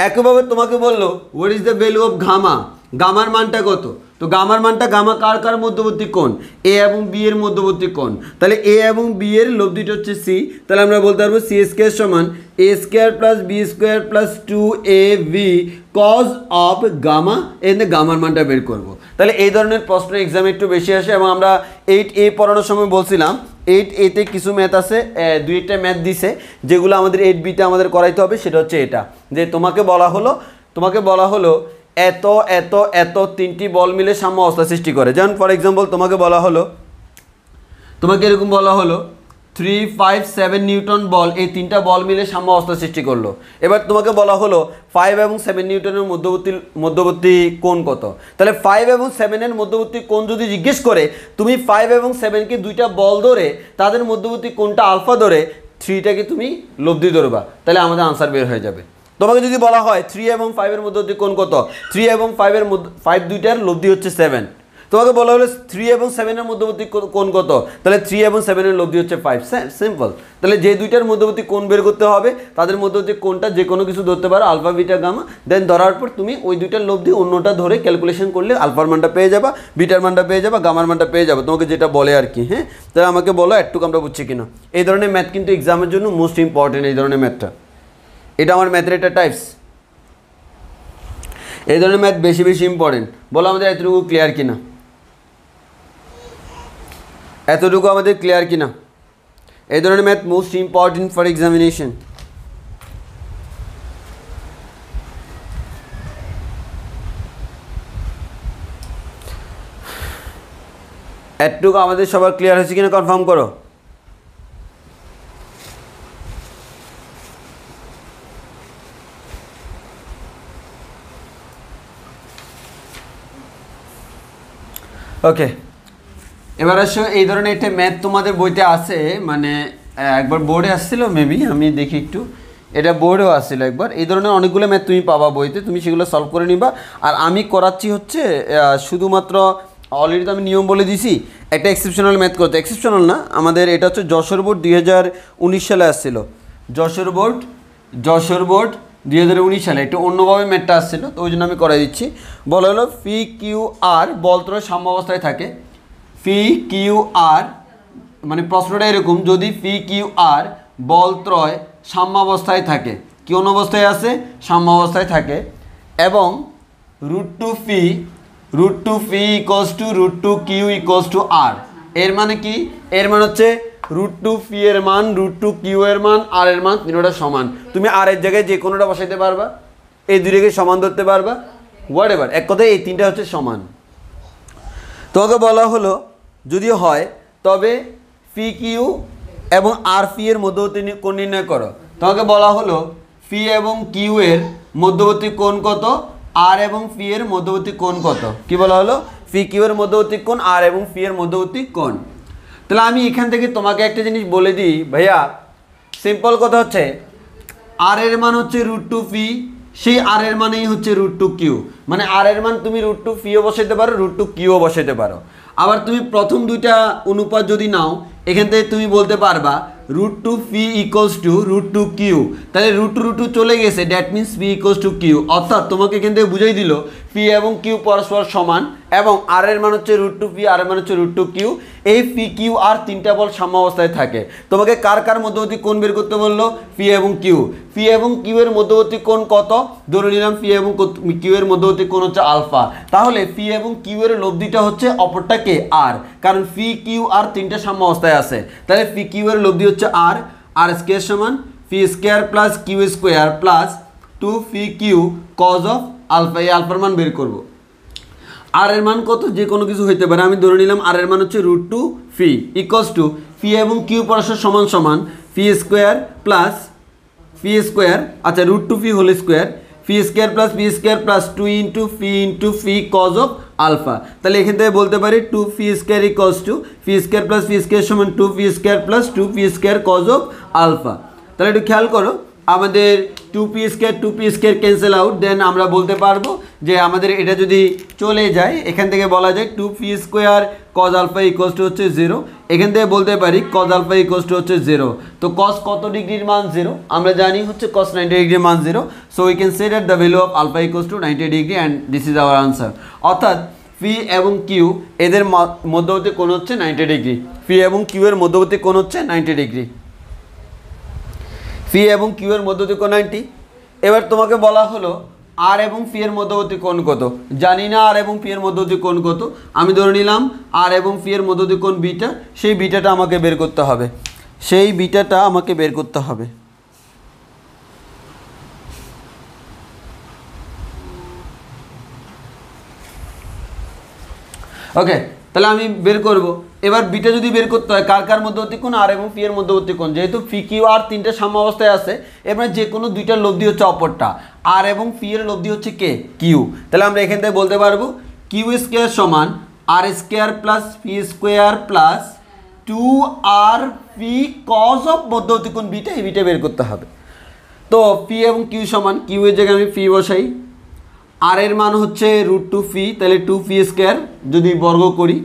A: একইভাবে তোমাকে বললো what is the value of gamma? গামার মানটা কত? তো গামার মানটা, গামা কার কার মধ্যবর্তী কোণ? এ এবং বি এর মধ্যবর্তী কোণ। তাহলে এ এবং বি এর লব্ধিটা হচ্ছে সি। তাহলে আমরা বলতে পারবো সি স্কোয়ার সমান A square plus B square plus 2ab cos of gamma. এখানে গামার মানটা বের করব। তাহলে এই ধরনের প্রশ্ন এক্সামে একটু বেশি আসে, এবং আমরা 8A পড়ানোর সময় বলছিলাম 8A-তে কিছু ম্যাথ আছে, 2-1টা ম্যাথ দিছে যেগুলো আমাদের 8B-তে আমাদের করাইতে হবে। সেটা হচ্ছে এটা, যে তোমাকে বলা হলো এত এত এত তিনটি বল মিলে সাম্য অবস্থা সৃষ্টি করে। যেমন ফর এক্সাম্পল তোমাকে এরকম বলা হলো 3, 5, 7 নিউটন বল, এই তিনটা বল মিলে সাম্য অবস্থা সৃষ্টি করলো। এবার তোমাকে বলা হলো 5 এবং 7 নিউটনের মধ্যবর্তী কোণ কত। তাহলে 5 এবং 7-এর মধ্যবর্তী কোণ যদি জিজ্ঞেস করে, তুমি 5 এবং 7-কে দুইটা বল ধরে তাদের মধ্যবর্তী কোণটা আলফা ধরে 3টাকে তুমি লব্ধি ধরবা, তাহলে আমাদের আনসার বের হয়ে যাবে। তোমাকে যদি বলা হয় 3 এবং 5-এর মধ্যবর্তী কোণ কত, 3 এবং 5 দুইটার লব্ধি হচ্ছে 7। তোমাকে বলা হলো 3 এবং 7-এর মধ্যবর্তী কোণ কত, তাহলে 3 এবং 7-এর লব্ধি হচ্ছে 5। সিম্পল। তাহলে যে দুইটার মধ্যবর্তী কোণ বের করতে হবে তাদের মধ্যবর্তী কোণটা যে কোনো কিছু ধরতে পারো, আলফা বিটা গামা, দেন ধরার পর তুমি ওই দুইটার লব্ধি অন্যটা ধরে ক্যালকুলেশন করলে আলফার মানটা পেয়ে যাবা, বিটার মানটা পেয়ে যাবা, গামার মানটা পেয়ে যাবে, তোমাকে যেটা বলে আর কি। হ্যাঁ, তাহলে আমাকে বলো একটুকু আমরা বুঝছি কিনা। এই ধরনের ম্যাথ কিন্তু এক্সামের জন্য মোস্ট ইম্পর্টেন্ট। এই ধরনের ম্যাথটা, এটা আমার ম্যাথের একটা টাইপস। এই ধরনের ম্যাথ বেশি বেশি ইম্পর্টেন্ট। বলো আমাদের এতটুকু ক্লিয়ার কিনা, এতটুকু আমাদের ক্লিয়ার কিনা। এই ধরনের math most important for examination. এতটুকু আমাদের সবার ক্লিয়ার হয়েছে কিনা কনফার্ম করো। ওকে, এবার আসো এই ধরনের একটা ম্যাথ তোমাদের বইতে আছে, মানে একবার বোর্ডে আসছিল মেবি, আমি দেখি একটু, এটা বোর্ডেও আসছিল একবার। এই ধরনের অনেকগুলো ম্যাথ তুমি পাবা বইতে, তুমি সেগুলো সলভ করে নিবা। আর আমি করাচ্ছি হচ্ছে শুধুমাত্র, অলরেডি তো আমি নিয়ম বলে দিছি, একটা এক্সেপশনাল ম্যাথ করতে। এক্সেপশনাল না, আমাদের এটা হচ্ছে যশোর বোর্ড 2019 সালে আসছিল। যশোর বোর্ড 2019 সালে একটু অন্যভাবে ম্যাথটা আসছিল, তো ওই জন্য আমি করাই দিচ্ছি। বলা হলো ফি কিউ আর বলত্রয় সাম্য অবস্থায় থাকে। ফি কিউ আর, মানে প্রশ্নটা এরকম, যদি ফি কিউ আর বলত্রয় সাম্যাবস্থায় থাকে, কোন অবস্থায় আছে, সাম্যাবস্থায় থাকে, এবং √2 P equals to √2 Q equals to R. এর মানে কি, এর মানে হচ্ছে √2 ফি এর মান, √2 কিউ এর মান, আর এর মান তিনটা সমান। তুমি আর এর জায়গায় যে কোনোটা বসাইতে পারবা, এই দুইটাকে সমান ধরতে পারবা, হোয়াট এভার, এক কথায় এই তিনটা হচ্ছে সমান। তোমাকে বলা হলো যদি হয় তবে ফি কিউ এবং আর ফি এর মধ্যবর্তী কোণ নির্ণয় করো। তোমাকে বলা হলো ফি এবং কিউ এর মধ্যবর্তী কোণ কত, আর এবং ফি এর মধ্যবর্তী কোণ কত। কি বলা হলো, ফি কিউ এর মধ্যবর্তী কোণ, আর এবং ফি এর মধ্যবর্তী কোণ। তাহলে আমি এখান থেকে তোমাকে একটা জিনিস বলে দিই ভাইয়া, সিম্পল কথা হচ্ছে আর এর মান হচ্ছে √2 ফি, সেই আর এর মানেই হচ্ছে √2 কিউ। মানে আর এর মান তুমি √2 ফিও বসাইতে পারো, √2 কিউও বসাইতে পারো। আবার তুমি প্রথম দুইটা অনুপাত যদি নাও, এখান থেকে তুমি বলতে পারবা √2 ফি ইকুয়ালস টু √2 কিউ। তাহলে √2 চলে গেছে, that means phi equals to Q. অর্থাৎ তোমাকে এখান থেকে বুঝাই দিল ফি এবং কিউ পরস্পর সমান, এবং আর এর মান হচ্ছে √2 ফি, আর এর মান হচ্ছে √2 কিউ। এই ফি কিউ আর তিনটা বল সাম্য অবস্থায় থাকে। তোমাকে কার কার মধ্যবর্তী কোণ বের করতে বললো, ফি এবং কিউ। ফি এবং কিউ এর মধ্যবর্তী কোণ কত, ধরে নিলাম ফি এবং কিউ এর মধ্যবর্তী কোণ হচ্ছে আলফা। তাহলে ফি এবং কিউ এর লব্ধিটা হচ্ছে অপরটাকে আর, কারণ ফি কিউ আর তিনটা সাম্য অবস্থায় আছে। তাহলে ফি কিউ এর লব্ধি হচ্ছে আর, আর স্কয়ার সমান P square plus Q square plus 2 P Q cos of alpha. এই আলফার মান বের করব। আর এর মান কত, যে কোনো কিছু হইতে পারে, আমি ধরে নিলাম আর এর মান হচ্ছে √2 ফি ইকুয়ালস টু ফি এবং কিউ পরস্পর সমান সমান P square plus P square, আচ্ছা √2 P whole square, P square plus 2 into P cos of alpha. তাহলে এখান থেকে বলতে পারি 2 P square equals to P square plus P square সমান 2 P square plus 2 P square cos of alpha. তাহলে একটু খেয়াল করো, আমাদের 2 P square cancel out, then আমরা বলতে পারবো যে আমাদের এটা যদি চলে যায়, এখান থেকে বলা যায় 2 P square cos alpha equals to হচ্ছে 0। এখান থেকে বলতে পারি কজ আলফা ইকুয়ালস টু হচ্ছে 0। তো কজ কত ডিগ্রির মান 0, আমরা জানি হচ্ছে কজ 90 ডিগ্রির মান 0। So we can say that the value of alpha equals to 90 degree and this is our answer. অর্থাৎ ফি এবং কিউ এদের মধ্যবর্তী কোণ হচ্ছে 90 ডিগ্রি। ফি এবং কিউ এর মধ্যবর্তী কোণ হচ্ছে 90 ডিগ্রি। ফি এবং কিউ এর মধ্যবর্তী কোণ 90। এবার তোমাকে বলা হলো আর এবং ফি এর মধ্যবর্তী কোণ কত, জানি না আর এবং ফি এর মধ্যবর্তী কোণ কত, আমি ধরে নিলাম আর এবং ফি এর মধ্যবর্তী কোণ বিটা, সেই বিটাটা আমাকে বের করতে হবে, ওকে, তাহলে আমি বের করব। এবার বিটা যদি বের করতে হয় কার কার মধ্যবর্তী কোণ, আর এবং পি এর মধ্যবর্তী কোণ, যেহেতু পি কিউ আর তিনটা সাম্য অবস্থায় আছে, এবার যে কোনো দুইটার লব্ধি হচ্ছে অপরটা, আর এবং পি এর লব্ধি হচ্ছে কে, কিউ। তাহলে আমরা এখান থেকে বলতে পারবো কিউ স্কোয়ার সমান R square plus P square plus 2r P cos of মধ্যবর্তী কোণ বিটা, এই বিটা বের করতে হবে। তো পি এবং কিউ সমান, কিউ এর জায়গায় আমি পি বসাই, আর এর মান হচ্ছে √2 পি, তাহলে 2 পি স্কোয়ার যদি বর্গ করি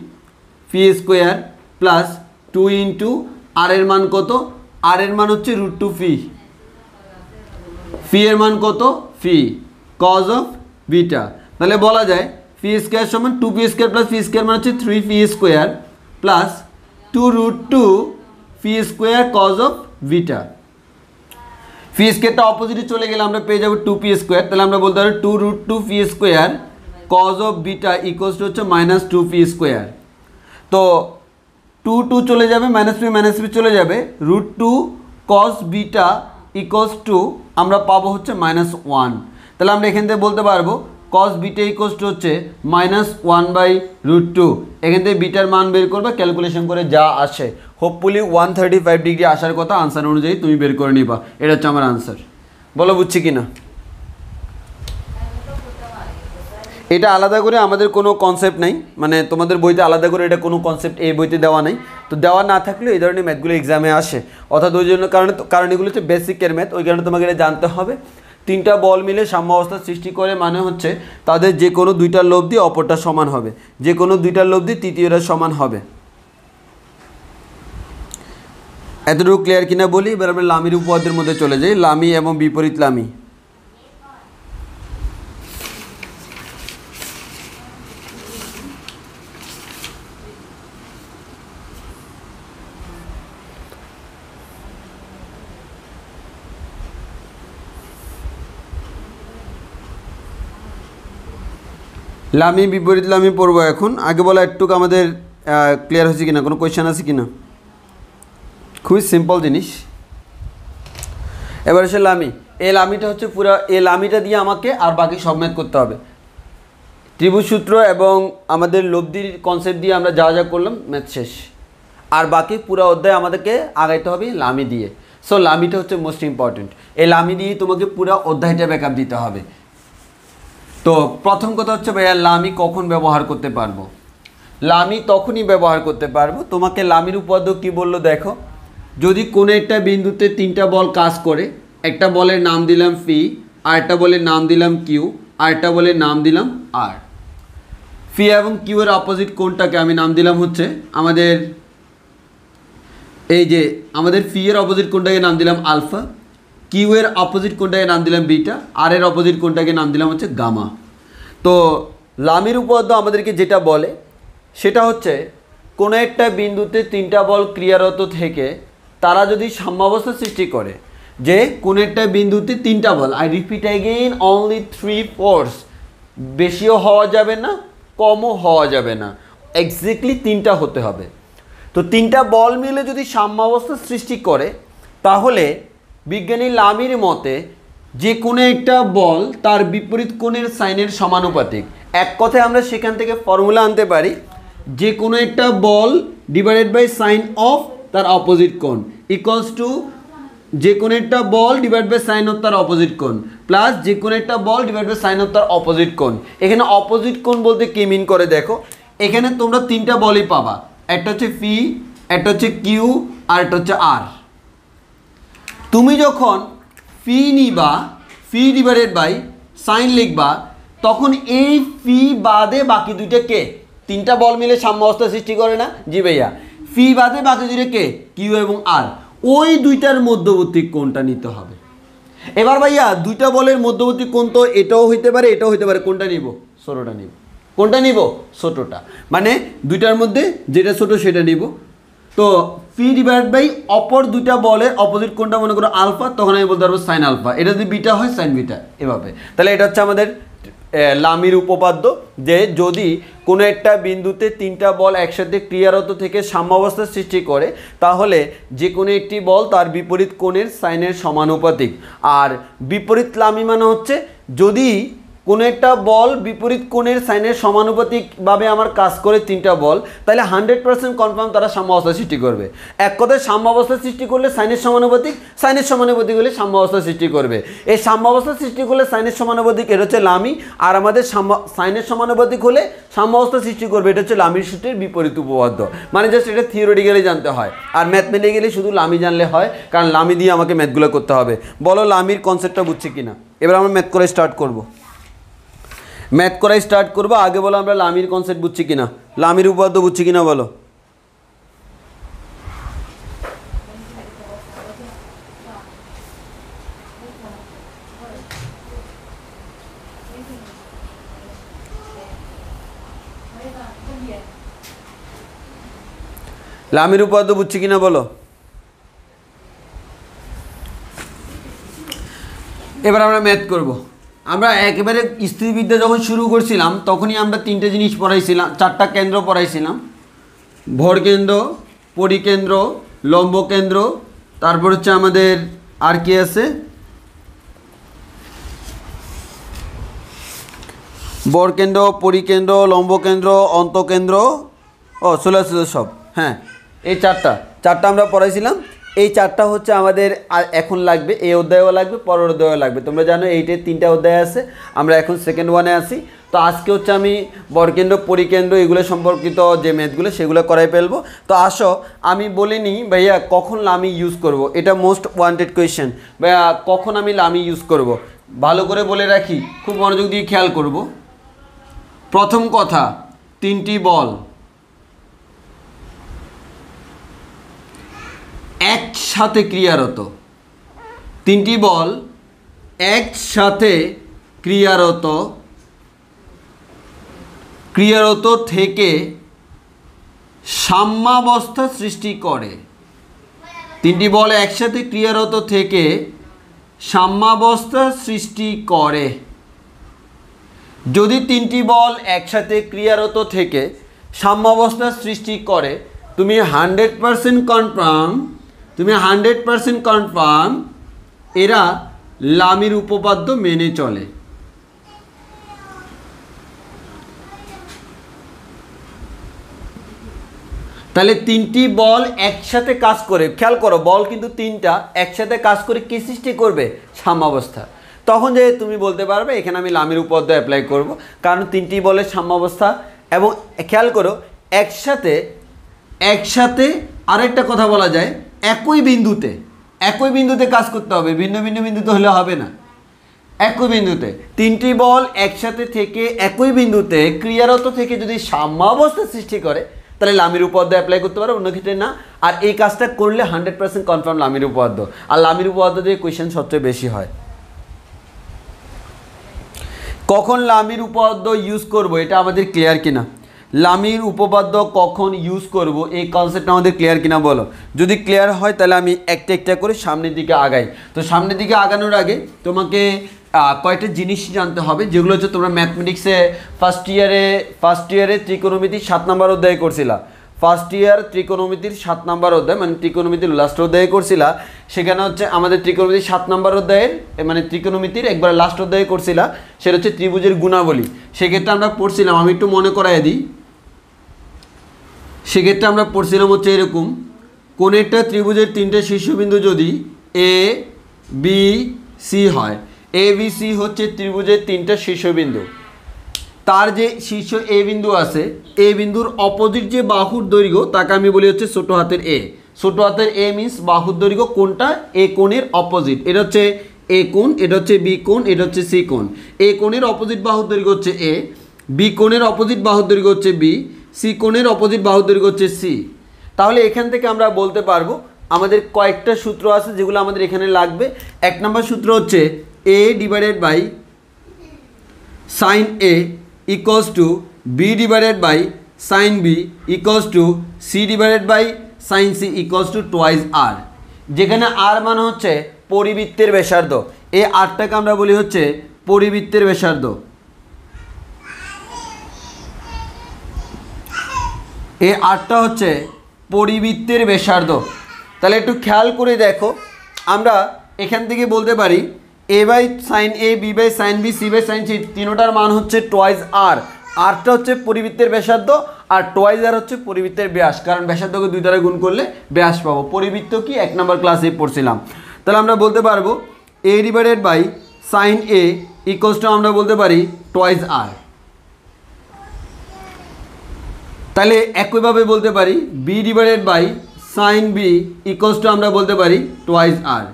A: পি স্কোয়ার প্লাস 2 ইন্টু আর এর মান কত, আর এর মান হচ্ছে √2 পি, পি এর মান কত পি কজ অফ বিটা। তাহলে বলা যায় পি স্কোয়ার সমান 2 P square plus P square মান হচ্ছে 3 P square plus 2√2 P square cos of beta. P স্কোয়ারটা অপোজিটে চলে গেলে আমরা পেয়ে যাবো 2 পি স্কোয়ার, তাহলে আমরা বলতে পারি 2√2 P square cos of beta equals to হচ্ছে -2 পি স্কোয়ার। তো 2 চলে যাবে, -p চলে যাবে, √2 কজ বিটা ইকুয়ালস টু আমরা পাবো হচ্ছে -1। তাহলে আমরা এখান থেকে বলতে পারবো কজ বিটা ইকুয়ালস টু হচ্ছে -1/√2। এখান থেকে বিটার মান বের করবে ক্যালকুলেশন করে যা আসে, হোপফুলি 135 ডিগ্রি আসার কথা আনসার অনুযায়ী তুমি বের করে নিবা। এটা হচ্ছে আমার আনসার। বলো বুঝছি কি না? এটা আলাদা করে আমাদের কোনো কনসেপ্ট নাই, মানে তোমাদের বইতে আলাদা করে এটা কোনো কনসেপ্ট এই বইতে দেওয়া নাই। তো দেওয়া না থাকলেও এই ধরনের ম্যাথগুলো এক্সামে আসে, অর্থাৎ ওই জন্য কারণ এগুলো হচ্ছে বেসিকের ম্যাথ, ওই কারণে তোমাকে এটা জানতে হবে। তিনটা বল মিলে সাম্য অবস্থা সৃষ্টি করে মানে হচ্ছে তাদের যে কোনো দুইটার লব্ধি অপরটা সমান হবে, যে কোনো দুইটার লব্ধি তৃতীয়টার সমান হবে। এতটুকু ক্লিয়ার কিনা বলি। এবার আমরা লামির উপপাদ্যের মধ্যে চলে যাই, লামি এবং বিপরীত লামি। লামি বিপরীত লামি পড়বো এখন। আগে বলা একটুকু আমাদের ক্লিয়ার হয়েছে কিনা, কোনো কোয়েশ্চেন আছে কিনা? খুবই সিম্পল জিনিস। এবার এসে লামি, এই লামিটা হচ্ছে পুরো, এই লামিটা দিয়ে আমাকে আর বাকি সব ম্যাথ করতে হবে। ত্রিভুজ সূত্র এবং আমাদের লব্ধির কনসেপ্ট দিয়ে আমরা যা যা করলাম ম্যাথ শেষ, আর বাকি পুরো অধ্যায় আমাদেরকে আগাইতে হবে লামি দিয়ে। সো লামিটা হচ্ছে মোস্ট ইম্পর্টেন্ট, এই লামি দিয়ে তোমাকে পুরো অধ্যায়টা ব্যাকআপ দিতে হবে। তো প্রথম কথা হচ্ছে ভাইয়া লামি কখন ব্যবহার করতে পারবো? লামি তখনই ব্যবহার করতে পারবো, তোমাকে লামির উপপাদ্য কি বললো দেখো, যদি কোনো একটা বিন্দুতে তিনটা বল কাজ করে, একটা বলের নাম দিলাম পি, আরেকটা বলের নাম দিলাম কিউ, আরেকটা বলের নাম দিলাম আর। পি এবং কিউ এর অপোজিট কোণটাকে আমি নাম দিলাম হচ্ছে আমাদের, এই যে আমাদের পি এর অপোজিট কোণটাকে নাম দিলাম আলফা, কিউ এর অপোজিট কোণটাকে নাম দিলাম বিটা, আর এর অপোজিট কোণটাকে নাম দিলাম হচ্ছে গামা। তো লামির উপপাদ্য আমাদেরকে যেটা বলে সেটা হচ্ছে কোনো একটা বিন্দুতে তিনটা বল ক্রিয়ারত থেকে তারা যদি সাম্যাবস্থা সৃষ্টি করে, যে কোনো একটা বিন্দুতে তিনটা বল, I repeat again only 3 force, বেশিও হওয়া যাবে না কমও হওয়া যাবে না, এক্স্যাক্টলি তিনটা হতে হবে। তো তিনটা বল মিলে যদি সাম্যাবস্থা সৃষ্টি করে তাহলে বিজ্ঞানী লামির মতে যে কোনো একটা বল তার বিপরীত কোণের সাইনের সমানুপাতিক। এক কথায় আমরা সেখান থেকে ফর্মুলা আনতে পারি, যে কোনো একটা বল ডিভাইডেড বাই সাইন অফ তার অপোজিট কোণ ইকুয়ালস টু যে কোনো একটা বল ডিভাইড বাই সাইন অফ তার অপোজিট কোণ প্লাস যে কোনো একটা বল ডিভাইড বাই সাইন অফ তার অপোজিট কোণ। এখানে অপোজিট কোণ বলতে কি মিন করে দেখো, এখানে তোমরা তিনটা বলই পাবা, একটা হচ্ছে পি, একটা হচ্ছে কিউ, আর একটা হচ্ছে আর। তুমি যখন পি নিবা, পি ডিভাইডেড বাই সাইন লিখবা, তখন এই পি বাদে বাকি দুইটা কে? তিনটা বল মিলে সাম্যাবস্থা সৃষ্টি করে না? জি ভাইয়া। পি বাদে বাকি দুইটা কে? কিউ এবং আর। ওই দুইটার মধ্যবর্তী কোণটা নিতে হবে। এবার ভাইয়া দুইটা বলের মধ্যবর্তী কোণ তো এটাও হইতে পারে এটাও হইতে পারে, কোনটা নিব? ছোটটা নিব। কোনটা নিব? ছোটটা। মানে দুইটার মধ্যে যেটা ছোট সেটা নিব। তো পি ডিভাইড বাই অপর দুইটা বলের অপোজিট কোণটা মনে করো আলফা, তখন আমি বলতে পারবো সাইন আলফা। এটা যদি বিটা হয় সাইন বিটা, এভাবে। তাহলে এটা হচ্ছে আমাদের লামির উপপাদ্য, যে যদি কোনো একটা বিন্দুতে তিনটা বল একসাথে ক্রিয়ারত থেকে সাম্যাবস্থা সৃষ্টি করে তাহলে যে কোনো একটি বল তার বিপরীত কোণের সাইনের সমানুপাতিক। আর বিপরীত লামি মানে হচ্ছে যদি কোনো একটা বল বিপরীত কোণের সাইনের সমানুপাতিকভাবে আমার কাজ করে তিনটা বল, তাহলে 100% কনফার্ম তারা সাম্য অবস্থা সৃষ্টি করবে। এক কথায় সাম্য অবস্থা সৃষ্টি করলে সাইনের সমানুপাতিক হলে সাম্য অবস্থা সৃষ্টি করবে। এই সাম্য অবস্থা সৃষ্টি করলে সাইনের সমানুপাতিক, এটা হচ্ছে লামি, আর আমাদের সাইনের সমানুপাতিক হলে সাম্য অবস্থা সৃষ্টি করবে, এটা হচ্ছে লামির সূত্রের বিপরীত উপপাদ্য। মানে জাস্ট এটা থিওরিটিক্যালি জানতে হয়, আর ম্যাথমেটিক্যালি শুধু লামি জানলে হয়, কারণ লামি দিয়ে আমাকে ম্যাথগুলো করতে হবে। বলো লামির কনসেপ্টটা বুঝছি কিনা। এবার আমরা ম্যাথ করা স্টার্ট করব। আগে বলো আমরা লামির কনসেপ্ট বুঝছি কিনা, লামির উপপাদ্য বুঝছি কিনা বলো। লামির উপপাদ্য বুঝছি কিনা বলো। এবার আমরা ম্যাথ করব। আমরা একেবারে স্থিতিবিদ্যা যখন শুরু করছিলাম তখনই আমরা তিনটে জিনিস পড়াইছিলাম, চারটা কেন্দ্র পড়াইছিলাম, ভরকেন্দ্র, পরিকেন্দ্র, লম্ব কেন্দ্র, তারপর হচ্ছে আমাদের আর কি আছে, ভরকেন্দ্র, পরিকেন্দ্র, লম্ব কেন্দ্র, অন্তকেন্দ্র, চলে আসছে সব। হ্যাঁ, এই চারটা আমরা পড়াইছিলাম। এই চারটা হচ্ছে আমাদের এখন লাগবে, এই অধ্যায়ও লাগবে, পরের অধ্যায়ও লাগবে। তোমরা জানো এইটার 3টা অধ্যায় আছে, আমরা এখন সেকেন্ড ওয়ানে আসি। তো আজকে হচ্ছে আমি বরকেন্দ্র, পরিকেন্দ্র এগুলো সম্পর্কিত যে ম্যাথগুলো সেগুলো করাই ফেলবো। তো আসো আমি বলিনি ভাইয়া কখন লামি ইউজ করব, এটা মোস্ট ওয়ান্টেড কোয়েশ্চেন। ভাইয়া কখন আমি লামি ইউজ করব, ভালো করে বলে রাখি, খুব মনোযোগ দিয়ে খেয়াল করব। প্রথম কথা, 3টি বল একসাথে ক্রিয়ারত, 3টি বল একসাথে ক্রিয়ারত থেকে সাম্যাবস্থা সৃষ্টি করে। 3টি বল একসাথে ক্রিয়ারত থেকে সাম্যাবস্থা সৃষ্টি করে। যদি 3টি বল একসাথে ক্রিয়ারত থেকে সাম্যাবস্থা সৃষ্টি করে, তুমি 100% কনফার্ম এরা লামির উপপাদ্য মেনে চলে। তাহলে 3টি বল একসাথে কাজ করে, খেয়াল করো বল কিন্তু 3টা একসাথে কাজ করে কি সৃষ্টি করবে, সাম্যাবস্থা। তখন যে তুমি বলতে পারবে এখানে আমি লামির উপপাদ্য অ্যাপ্লাই করব, কারণ 3টি বলের সাম্যাবস্থা। এবং খেয়াল করো একসাথে আরেকটা কথা বলা যায়, একই বিন্দুতে কাজ করতে হবে, ভিন্ন ভিন্ন বিন্দুতে হলে হবে না। একই বিন্দুতে 3টি বল একসাথে থেকে একই বিন্দুতে ক্রিয়ারত থেকে যদি সাম্যাবস্থা সৃষ্টি করে, তাহলে লামির উপপাদ্য অ্যাপ্লাই করতে পারো, অন্য ক্ষেত্রে না। আর এই কাজটা করলে 100% কনফার্ম লামির উপপাদ্য। আর লামির উপপাদ্য দিয়ে কোয়েশ্চেন সবচেয়ে বেশি হয়। কখন লামির উপপাদ্য ইউজ করব এটা আমাদের ক্লিয়ার কিনা, লামির উপপাদ্য কখন ইউজ করব এই কনসেপ্ট আমাদের ক্লিয়ার কিনা বলো। যদি ক্লিয়ার হয় তাহলে আমি একটা একটা করে সামনের দিকে আগাই। তো সামনের দিকে আগানোর আগে তোমাকে কয়েকটা জিনিস জানতে হবে, যেগুলো হচ্ছে তোমরা ম্যাথমেটিক্সে ফার্স্ট ইয়ারে ত্রিকোণমিতির 7 নম্বর অধ্যায় করছিলা। ফার্স্ট ইয়ার ত্রিকোণমিতির 7 নম্বর অধ্যায়, মানে ত্রিকোণমিতির লাস্ট অধ্যায় করছিলা। সেখানে হচ্ছে আমাদের ত্রিকোণমিতির 7 নম্বর অধ্যায়ের, মানে ত্রিকোণমিতির একবার লাস্ট অধ্যায় করছিলা, সেটা হচ্ছে ত্রিভুজের গুণাবলী। সেক্ষেত্রে আমরা পড়ছিলাম, আমি একটু মনে করাই দিই, সেক্ষেত্রে আমরা পড়ছিলাম হচ্ছে এরকম, কোন একটা ত্রিভুজের 3টে শীর্ষবিন্দু যদি এ বি সি হয়, এ বি সি হচ্ছে ত্রিভুজের 3টা শীর্ষবিন্দু। তার যে শীর্ষ এ বিন্দু আছে, এ বিন্দুর অপোজিট যে বাহুর দৈর্ঘ্য তাকে আমি বলি হচ্ছে ছোট হাতের এ। ছোট হাতের এ মিনস বাহুর দৈর্ঘ্য কোনটা, এ কোণের অপোজিট। এটা হচ্ছে এ কোণ, এটা হচ্ছে বি কোণ, এটা হচ্ছে সি কোণ। এ কোণের অপোজিট বাহুর দৈর্ঘ্য হচ্ছে এ, বি কোণের অপোজিট বাহুর দৈর্ঘ্য হচ্ছে বি, সি কোণের অপোজিট বাহুর দৈর্ঘ্য হচ্ছে সি। তাহলে এখান থেকে আমরা বলতে পারবো আমাদের কয়েকটা সূত্র আছে যেগুলো আমাদের এখানে লাগবে। 1 নম্বর সূত্র হচ্ছে a divided by sine A equals to B divided by sine B equals to C divided by sine C equals to twice R, যেখানে আর মানে হচ্ছে পরিবৃত্তের ব্যাসার্ধ। এই আরটাকে আমরা বলি হচ্ছে পরিবৃত্তের ব্যাসার্ধ। এই আরটা হচ্ছে পরিবৃত্তের ব্যাসার্ধ। তাহলে একটু খেয়াল করে দেখো, আমরা এখান থেকে বলতে পারি A by sine A, B by sine B, C by sine C, তিনোটার মান হচ্ছে টোয়াইজ আর। আরটা হচ্ছে পরিবৃত্তের ব্যাসার্ধ, আর টোয়াইজ আর হচ্ছে পরিবৃত্তের ব্যাস, কারণ ব্যাসার্ধকে 2 দ্বারা গুণ করলে ব্যাস পাবো। পরিবৃত্ত কি 1 নম্বর ক্লাসে পড়ছিলাম। তাহলে আমরা বলতে পারবো A divided by sine A equals to আমরা বলতে পারি টোয়াইজ আর। তাহলে একইভাবে বলতে পারি B divided by sine B equals to আমরা বলতে পারি টোয়াইজ আর।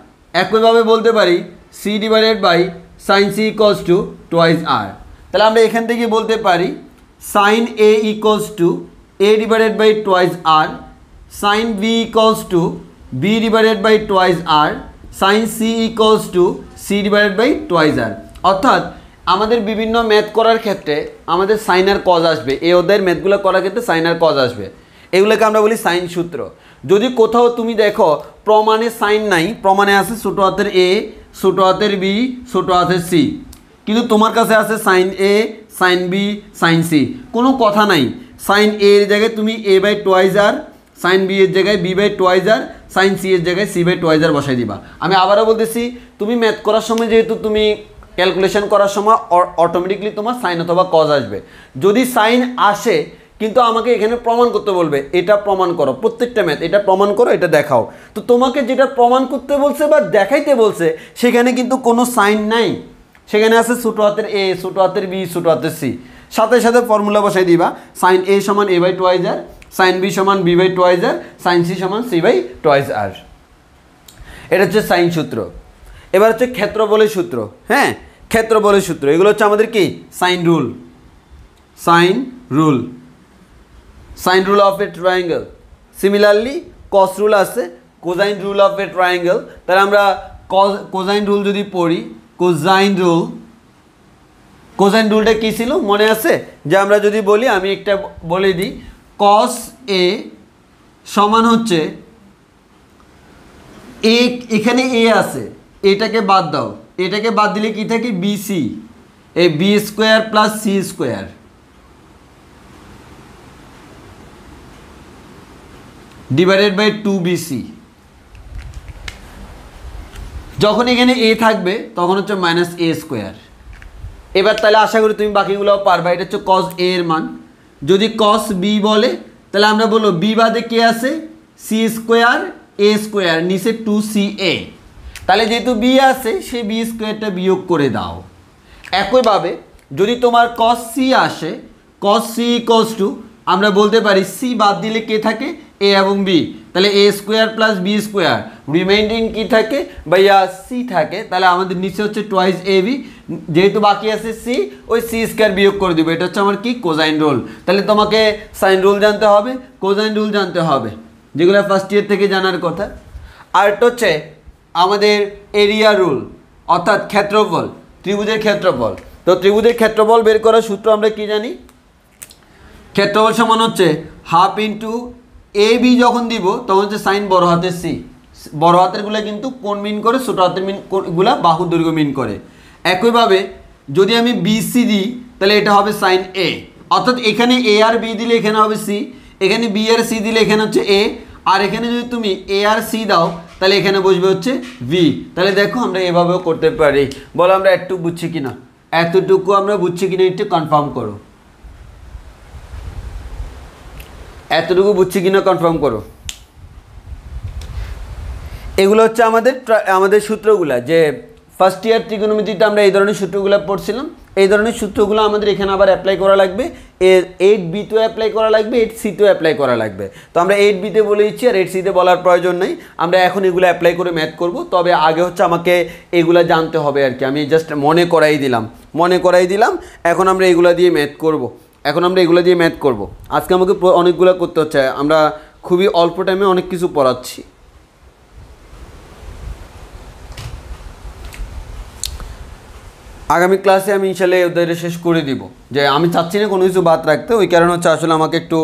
A: একইভাবে বলতে পারি C divided by sine C equals to twice R. তাহলে আমরা এখান থেকে বলতে পারি sine A equals to A divided by twice R, sine B equals to B divided by twice R, sine C equals to C divided by twice R. অর্থাৎ আমাদের বিভিন্ন math করার ক্ষেত্রে আমাদের সাইন আর কজ আসবে, এই অধ্যায়ের ম্যাথগুলো করার ক্ষেত্রে সাইন আর কজ আসবে, এগুলোকে আমরা বলি সাইন সূত্র। যদি কোথাও তুমি দেখো প্রমাণে সাইন নাই, প্রমাণে আছে ছোটো হাতের এ, ছোটো হাতের বি, ছোটো হাতের সি, কিন্তু তোমার কাছে আছে sine A, sine B, sine C, কোনো কথা নাই। সাইন এ এর জায়গায় তুমি A by twice R, sine B এর জায়গায় B by twice R, sine C এর জায়গায় সি বাই টোয়াইজ আর বসাই দিবা। আমি আবারও বলতেছি, তুমি ম্যাথ করার সময় যেহেতু তুমি ক্যালকুলেশন করার সময় অটোমেটিকলি তোমার সাইন অথবা কজ আসবে। যদি সাইন আসে কিন্তু আমাকে এখানে প্রমাণ করতে বলবে, এটা প্রমাণ করো, প্রত্যেকটা ম্যাথ এটা প্রমাণ করো, এটা দেখাও। তো তোমাকে যেটা প্রমাণ করতে বলছে বা দেখাইতে বলছে সেখানে কিন্তু কোনো সাইন নাই, সেখানে আছে ছোটো হাতের এ, ছোটো হাতের বি, ছোটো হাতের সি, সাথে সাথে ফর্মুলা বসাই দিবা। সাইন এ সমান A by twice R, sine B সমান B by twice R, sine C সমান সি বাই টোয়াইজ আর। এটা হচ্ছে সাইন সূত্র। এবার হচ্ছে ক্ষেত্রফলের সূত্র। হ্যাঁ, ক্ষেত্রফলের সূত্র, এগুলো হচ্ছে আমাদের কি sine rule, sine rule, sine rule of a triangle. Similarly cos rule আছে, cosine rule of a triangle. তাহলে আমরা কোজাইন রুল যদি পড়ি, কোজাইন রুল, কোজাইন রুলটা কী ছিল মনে আছে? যে আমরা যদি বলি, আমি একটা বলে দিই, কস এ সমান হচ্ছে এ, এখানে এ আছে, এটাকে বাদ দাও, এটাকে বাদ দিলে কি থাকে বিসি, এই B square plus C square divided by 2bc। যখন এখানে এ থাকবে তখন হচ্ছে মাইনাস এ স্কোয়ার। এবার তাহলে আশা করি তুমি বাকিগুলো পারবা। এটা হচ্ছে কস এ এর মান। যদি কস বি বলে তাহলে আমরা বলবো বি বাদে কে আছে, সি স্কোয়ার এ স্কোয়ার, নিচে 2ca। তাহলে যেহেতু বি আছে সেই বি স্কোয়ারটা বিয়োগ করে দাও। একইভাবে যদি তোমার কস সি আসে, কস সি ইকুয়ালস টু আমরা বলতে পারি সি বাদ দিলে কে থাকে, এ এবং বি, তাহলে A square plus B square, reminding কি থাকে ভাইয়া সি থাকে। তাহলে আমাদের নিচে হচ্ছে টোয়াইজ এ বি, যেহেতু বাকি আছে সি, ওই সি স্কোয়ার বিয়োগ করে দিব। এটা হচ্ছে আমার কি কোজাইন রুল। তাহলে তোমাকে সাইন রুল জানতে হবে, কোজাইন রুল জানতে হবে, যেগুলো ফার্স্ট ইয়ার থেকে জানার কথা। আর এটা হচ্ছে আমাদের এরিয়া রুল, অর্থাৎ ক্ষেত্রফল, ত্রিভুজের ক্ষেত্রফল। তো ত্রিভুজের ক্ষেত্রফল বের করার সূত্র আমরা কি জানি, ক্ষেত্রফল সমান হচ্ছে হাফ ইন্টু এ বি। যখন দিব তখন হচ্ছে সাইন বড় হাতের সি, বড় হাতেরগুলো কিন্তু কোণ মিন করে, ছোটো হাতের গুলা বাহু দৈর্ঘ্য মিন করে। একইভাবে যদি আমি বিসি দিই তাহলে এটা হবে সাইন এ, অর্থাৎ এখানে এ আর বি দিলে এখানে হবে সি, এখানে বি আর সি দিলে এখানে হচ্ছে এ, আর এখানে যদি তুমি এ আর সি দাও তাহলে এখানে বসবে হচ্ছে ভি। তাহলে দেখো আমরা এভাবেও করতে পারি। বলো আমরা একটু বুঝছি কিনা, এতটুকু আমরা বুঝছি কিনা একটু কনফার্ম করো, এতটুকু বুঝছি কিনা কনফার্ম করো। এগুলো হচ্ছে আমাদের সূত্রগুলা, যে ফার্স্ট ইয়ার ত্রিকোণমিতিতে আমরা এই ধরনের সূত্রগুলো পড়ছিলাম। এই ধরনের সূত্রগুলো আমাদের এখানে আবার অ্যাপ্লাই করা লাগবে, 8b-তেও অ্যাপ্লাই করা লাগবে, 8c-তেও অ্যাপ্লাই করা লাগবে। তো আমরা 8b-তে বলে দিচ্ছি, আর 8c-তে বলার প্রয়োজন নেই। আমরা এখন এগুলো অ্যাপ্লাই করে ম্যাথ করব, তবে আগে হচ্ছে আমাকে এগুলো জানতে হবে আর কি। আমি জাস্ট মনে করাই দিলাম। এখন আমরা এগুলো দিয়ে ম্যাথ করব। আজকে আমাকে অনেকগুলো করতে হচ্ছে, আমরা খুবই অল্প টাইমে অনেক কিছু পড়াচ্ছি। আগামী ক্লাসে আমি ইনশাল্লাহ ওদের শেষ করে দিব। যে আমি চাচ্ছি না কোনো কিছু বাদ রাখতে, ওই কারণে হচ্ছে আসলে আমাকে একটু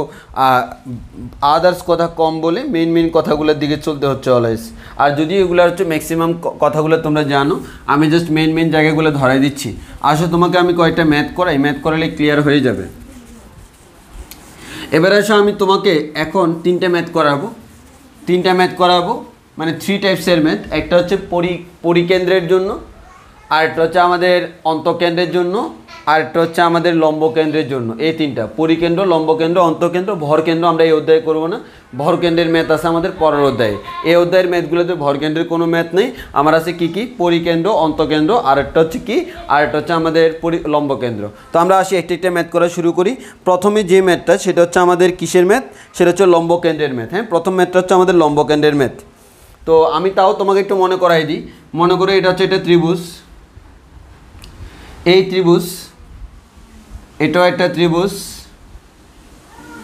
A: আদার্স কথা কম বলে মেইন কথাগুলোর দিকে চলতে হচ্ছে অলওয়েজ। আর যদি এগুলো হচ্ছে ম্যাক্সিমাম কথাগুলো তোমরা জানো, আমি জাস্ট মেইন জায়গাগুলো ধরাই দিচ্ছি। আসলে তোমাকে আমি কয়েকটা ম্যাথ করালে ক্লিয়ার হয়ে যাবে। এবার আসো আমি তোমাকে এখন তিনটা ম্যাথ করাবো, মানে 3 টাইপসের ম্যাথ। একটা হচ্ছে পরিকেন্দ্রের জন্য, আরেকটা হচ্ছে আমাদের অন্তঃকেন্দ্রের জন্য, আরেকটা হচ্ছে আমাদের লম্বকেন্দ্রের জন্য। এই তিনটা, পরিকেন্দ্র, লম্বকেন্দ্র, অন্তঃকেন্দ্র। ভরকেন্দ্র আমরা এই অধ্যায়ে করবো না, ভরকেন্দ্রের ম্যাথ আছে আমাদের পরের অধ্যায়ে। এই অধ্যায়ের ম্যাথগুলোতে ভরকেন্দ্রের কোনো ম্যাথ নেই। আমার আছে কি কি, পরিকেন্দ্র, অন্তঃকেন্দ্র, আরেকটা হচ্ছে কি, আরেকটা হচ্ছে আমাদের লম্বকেন্দ্র। তো আমরা আসি একটা একটা ম্যাথ করা শুরু করি। প্রথমে যে ম্যাথটা সেটা হচ্ছে আমাদের কিসের ম্যাথ, সেটা হচ্ছে লম্বকেন্দ্রের ম্যাথ। হ্যাঁ, প্রথম ম্যাথটা হচ্ছে আমাদের লম্বকেন্দ্রের ম্যাথ। তো আমি তাও তোমাকে একটু মনে করাই দিই। মনে করো এটা হচ্ছে, এটা ত্রিভুজ, এই ত্রিভুজ, এটাও একটা ত্রিভুজ,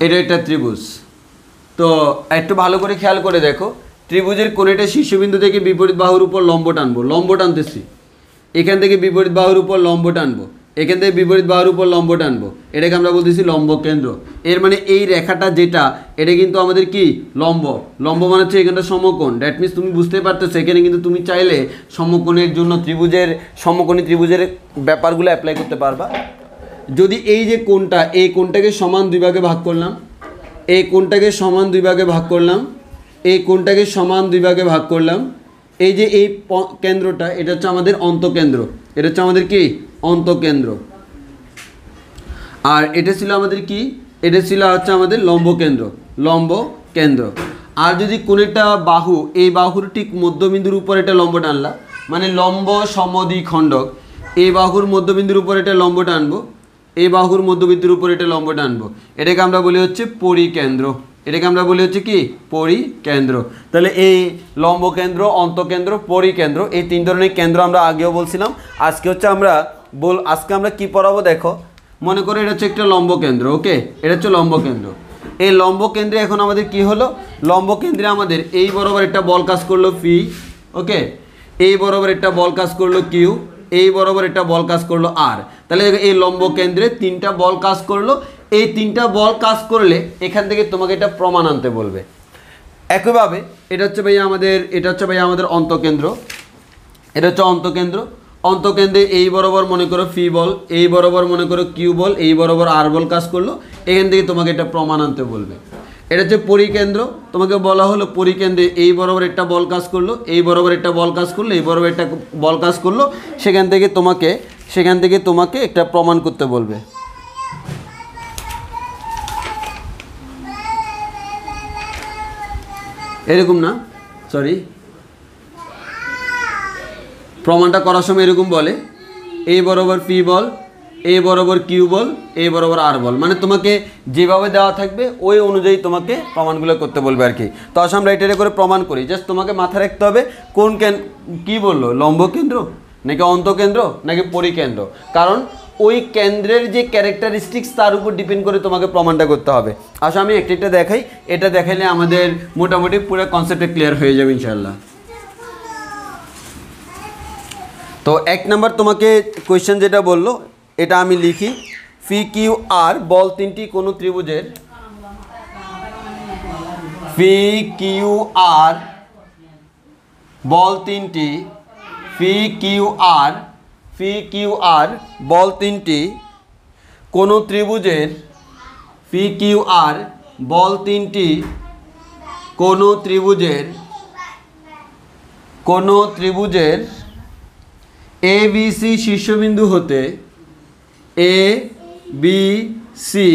A: এটা একটা ত্রিভুজ। তো একটু ভালো করে খেয়াল করে দেখো, ত্রিভুজের কোণেটা শীর্ষবিন্দু থেকে বিপরীত বাহুর উপর লম্ব টানবো, লম্ব টানতেছি, এখান থেকে বিপরীত বাহুর উপর লম্ব টানবো, এখান থেকে বিপরীত বাহুর উপর লম্ব টানবো, এটাকে আমরা বলতেছি লম্ব কেন্দ্র। এর মানে এই রেখাটা যেটা, এটা কিন্তু আমাদের কি লম্ব, লম্ব মানে হচ্ছে এখানটা সমকোণ। দ্যাট মিনস তুমি বুঝতে পারতেছো, এখানে কিন্তু তুমি চাইলে সমকোণের জন্য ত্রিভুজের, সমকোণী ত্রিভুজের ব্যাপারগুলো অ্যাপ্লাই করতে পারবা। যদি এই যে কোণটা, এই কোণটাকে সমান দুই ভাগে ভাগ করলাম, এই কোণটাকে সমান দুই ভাগে ভাগ করলাম, এই কোণটাকে সমান দুই ভাগে ভাগ করলাম, এই যে এই কেন্দ্রটা, এটা হচ্ছে আমাদের অন্তঃকেন্দ্র, এটা হচ্ছে আমাদের কি অন্তঃকেন্দ্র। আর এটা ছিল আমাদের কি, এটা ছিল হচ্ছে আমাদের লম্ব কেন্দ্র, লম্ব কেন্দ্র। আর যদি কোণেরটা বাহু, এই বাহুর ঠিক মধ্যবিন্দুর উপর এটা লম্ব টানলা, মানে লম্ব সমদ্বিখণ্ডক, এই বাহুর মধ্যবিন্দুর উপর এটা লম্ব টানবো, এই বাহুর মধ্যবিন্দুর উপর এটা লম্ব টানবো, এটাকে আমরা বলি হচ্ছে পরিকেন্দ্র, এটাকে আমরা বলি হচ্ছে কি পরিকেন্দ্র। তাহলে এই লম্বকেন্দ্র, অন্তঃকেন্দ্র, পরিকেন্দ্র, এই তিন ধরনের কেন্দ্র আমরা আগেও বলছিলাম। আজকে হচ্ছে আজকে আমরা কি পড়াবো দেখো। মনে করো এটা হচ্ছে একটা লম্বকেন্দ্র, ওকে, এটা হচ্ছে লম্বকেন্দ্র। এই লম্বকেন্দ্রে এখন আমাদের কি হলো, লম্বকেন্দ্রে আমাদের এই বরাবর একটা বল কাজ করলো পি, ওকে, এই বরাবর একটা বল কাজ করলো কিউ, এই বরাবর একটা বল কাজ করলো আর। তাহলে এই লম্ব কেন্দ্রে তিনটা বল কাজ করলো। এই তিনটা বল কাজ করলে এখান থেকে তোমাকে এটা প্রমাণ আনতে বলবে। একইভাবে এটা হচ্ছে ভাই আমাদের অন্তঃকেন্দ্র, এটা হচ্ছে অন্তঃকেন্দ্র। অন্তঃকেন্দ্রে এই বরাবর মনে করো পি বল, এই বরাবর মনে করো কিউ বল, এই বরাবর আর বল কাজ করলো, এখান থেকে তোমাকে এটা প্রমাণ আনতে বলবে। এটা হচ্ছে পরিকেন্দ্র, তোমাকে বলা হলো পরিকেন্দ্রে এই বরাবর একটা বল কাজ করলো, এই বরাবর একটা বল কাজ করলো, এই বরাবর একটা বল কাজ করলো, সেখান থেকে তোমাকে একটা প্রমাণ করতে বলবে। এরকম না, সরি, প্রমাণটা করার সময় এরকম বলে, এই বরাবর পি বল, এই বরাবর কিউ বল, এই বরাবর আর বল, মানে তোমাকে যেভাবে দেওয়া থাকবে ওই অনুযায়ী তোমাকে প্রমাণগুলো করতে বলবে আর কি। তো আসলে আমরা এটা করে প্রমাণ করি। জাস্ট তোমাকে মাথায় রাখতে হবে কোন কি বললো, লম্বকেন্দ্র নাকি অন্তঃকেন্দ্র নাকি পরিকেন্দ্র, কারণ ওই কেন্দ্রের যে ক্যারেক্টারিস্টিক্স তার উপর ডিপেন্ড করে তোমাকে প্রমাণটা করতে হবে। আসলে আমি একটা দেখাই, এটা দেখাইলে আমাদের মোটামুটি পুরো কনসেপ্টে ক্লিয়ার হয়ে যাবে ইনশাআল্লাহ। তো এক নাম্বার তোমাকে কোয়েশ্চেন যেটা বললো এটা আমি লিখি, পি কিউ আর বল তিনটি কোনো ত্রিভুজের, পি কিউ আর বল তিনটি, পি কিউ আর বল তিনটি কোনো ত্রিভুজের, পি কিউ আর বল তিনটি কোনো ত্রিভুজের এ বি সি শীর্ষবিন্দু হতে, এ বি সি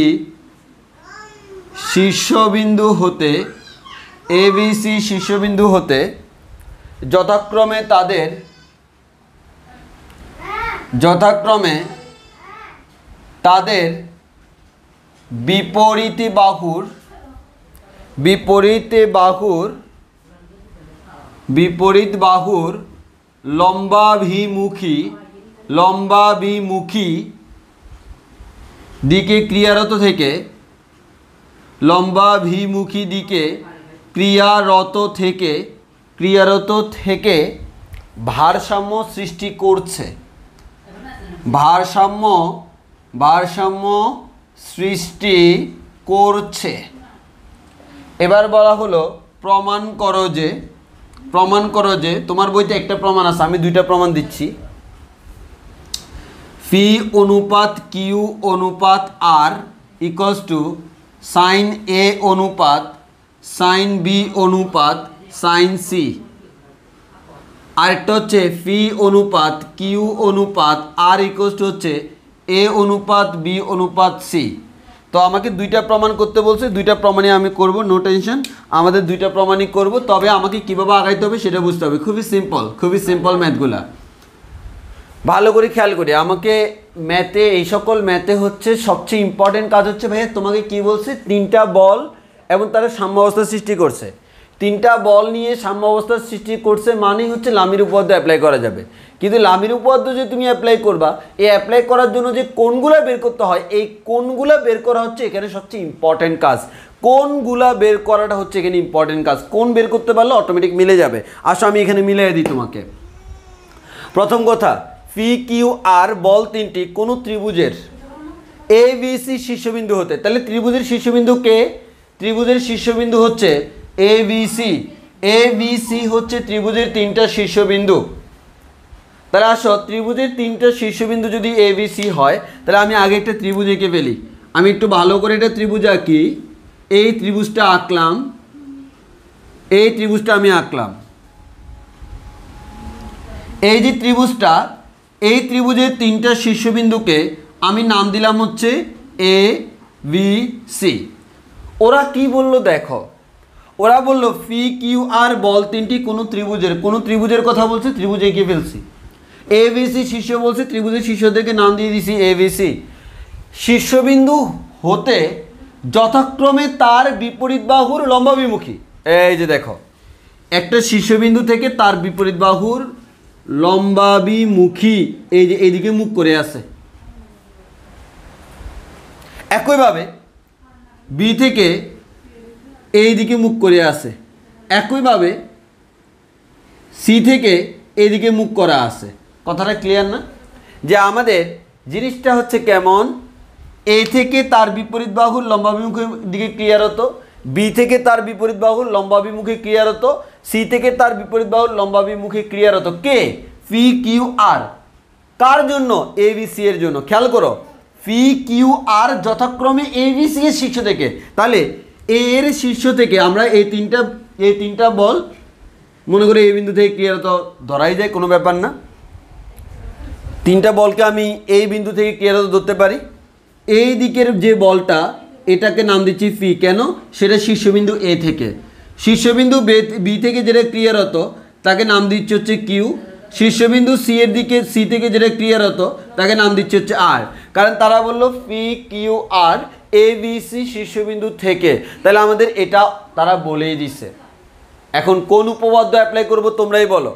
A: শীর্ষবিন্দু হতে, এ বি সি শীর্ষবিন্দু হতে যথাক্রমে তাদের বিপরীত বাহুর লম্বাভিমুখী দিকে ক্রিয়ারত থেকে ভারসাম্য সৃষ্টি করছে, এবার বলা হলো প্রমাণ করো যে তোমার বইতে একটা প্রমাণ আছে, আমি দুইটা প্রমাণ দিচ্ছি। পি অনুপাত কিউ অনুপাত আর ইকুয়ালস টু সাইন এ অনুপাত সাইন বি অনুপাত সাইন সি। আরেকটা হচ্ছে ফি অনুপাত কিউ অনুপাত আর ইকুয়ালস টু হচ্ছে এ অনুপাত বি অনুপাত সি। তো আমাকে দুইটা প্রমাণ করতে বলছে, দুইটা প্রমাণই আমি করব, নো টেনশন। আমাদের দুইটা প্রমাণই করব, তবে আমাকে কীভাবে আগাইতে হবে সেটা বুঝতে হবে। খুবই সিম্পল ম্যাথগুলা। ভালো করে খেয়াল করি, আমাকে ম্যাথে এই সকল ম্যাথে হচ্ছে সবচেয়ে ইম্পর্টেন্ট কাজ হচ্ছে ভাইয়া তোমাকে কি বলছে, তিনটা বল এবং তারা সাম্যাবস্থা সৃষ্টি করছে। তিনটা বল নিয়ে সাম্যাবস্থা সৃষ্টি করছে মানেই হচ্ছে লামির উপপাদ্য অ্যাপ্লাই করা যাবে। কিন্তু লামির উপপাদ্য যে তুমি অ্যাপ্লাই করবা, এই অ্যাপ্লাই করার জন্য যে কোণগুলো বের করতে হয়, এই কোণগুলো বের করা হচ্ছে এখানে সবচেয়ে ইম্পর্টেন্ট কাজ। কোণগুলা বের করাটা হচ্ছে এখানে ইম্পর্টেন্ট কাজ। কোণ বের করতে পারলে অটোমেটিক মিলে যাবে। আসো আমি এখানে মিলিয়ে দিই তোমাকে। প্রথম কথা, পি কিউ আর বল তিনটি কোনো ত্রিভুজের এ বি সি শীর্ষবিন্দু হতে, তাহলে ত্রিভুজের শীর্ষবিন্দু কে? ত্রিভুজের শীর্ষবিন্দু হচ্ছে এ বি সি। এ বি সি হচ্ছে ত্রিভুজের তিনটা শীর্ষবিন্দু। তাহলে আসো, ত্রিভুজের তিনটা শীর্ষবিন্দু যদি এ বি সি হয়, তাহলে আমি আগে একটা ত্রিভুজ এঁকে ফেলি। আমি একটু ভালো করে এটা ত্রিভুজ আঁকি। এই ত্রিভুজটা আঁকলাম, এই ত্রিভুজটা আমি আঁকলাম। এই যে ত্রিভুজটা, এই ত্রিভুজের তিনটা শীর্ষবিন্দুকে আমি নাম দিলাম হচ্ছে এ বি সি। ওরা কি বললো দেখো, ওরা বললো পি কিউ আর বল তিনটি কোনো ত্রিভুজের কথা বলছে, ত্রিভুজ এঁকে ফেলছি। এ বি সি শীর্ষ বলছে, ত্রিভুজের শীর্ষদেরকে নাম দিয়ে দিছি এ বি সি। শীর্ষবিন্দু হতে যথাক্রমে তার বিপরীত বাহুর লম্বাভিমুখী। এই যে দেখো, একটা শীর্ষবিন্দু থেকে তার বিপরীত বাহুর লম্বাভিমুখী, এই যে এইদিকে মুখ করে আছে। একইভাবে বি থেকে এইদিকে মুখ করে আছে। একইভাবে সি থেকে এইদিকে মুখ করা আছে। কথাটা ক্লিয়ার না? যে আমাদের জিনিসটা হচ্ছে কেমন, এ থেকে তার বিপরীত বাহুর লম্বাভিমুখের দিকে ক্লিয়ার হতো, বি থেকে তার বিপরীত বাহুর লম্বাভিমুখে ক্লিয়ার হতো, সি থেকে তার বিপরীত বাহুর লম্বাভিমুখে ক্লিয়ার হতো। কে? P Q R. কার জন্য? এ বি সি এর জন্য। খেয়াল করো, পি কিউ আর যথাক্রমে এ বি সি এর শীর্ষ থেকে। তাহলে এর শীর্ষ থেকে আমরা এই তিনটা বল মনে করে এই বিন্দু থেকে ক্লিয়ার হতো, ধরাই যায়, কোনো ব্যাপার না। তিনটা বলকে আমি এই বিন্দু থেকে ক্লিয়ার হতো ধরতে পারি। এই দিকের যে বলটা, এটাকে নাম দিচ্ছি পি। কেন? সেটা শীর্ষবিন্দু এ থেকে। শীর্ষবিন্দু বি থেকে যেটা ক্লিয়ার হতো তাকে নাম দিচ্ছে হচ্ছে কিউ। শীর্ষবিন্দু সি এর দিকে, সি থেকে যেটা ক্লিয়ার হতো তাকে নাম দিচ্ছে হচ্ছে আর। কারণ তারা বললো পি কিউ আর এ বি সি শীর্ষবিন্দু থেকে, তাহলে আমাদের এটা তারা বলেই দিছে। এখন কোন উপপাদ্য অ্যাপ্লাই করব তোমরাই বলো।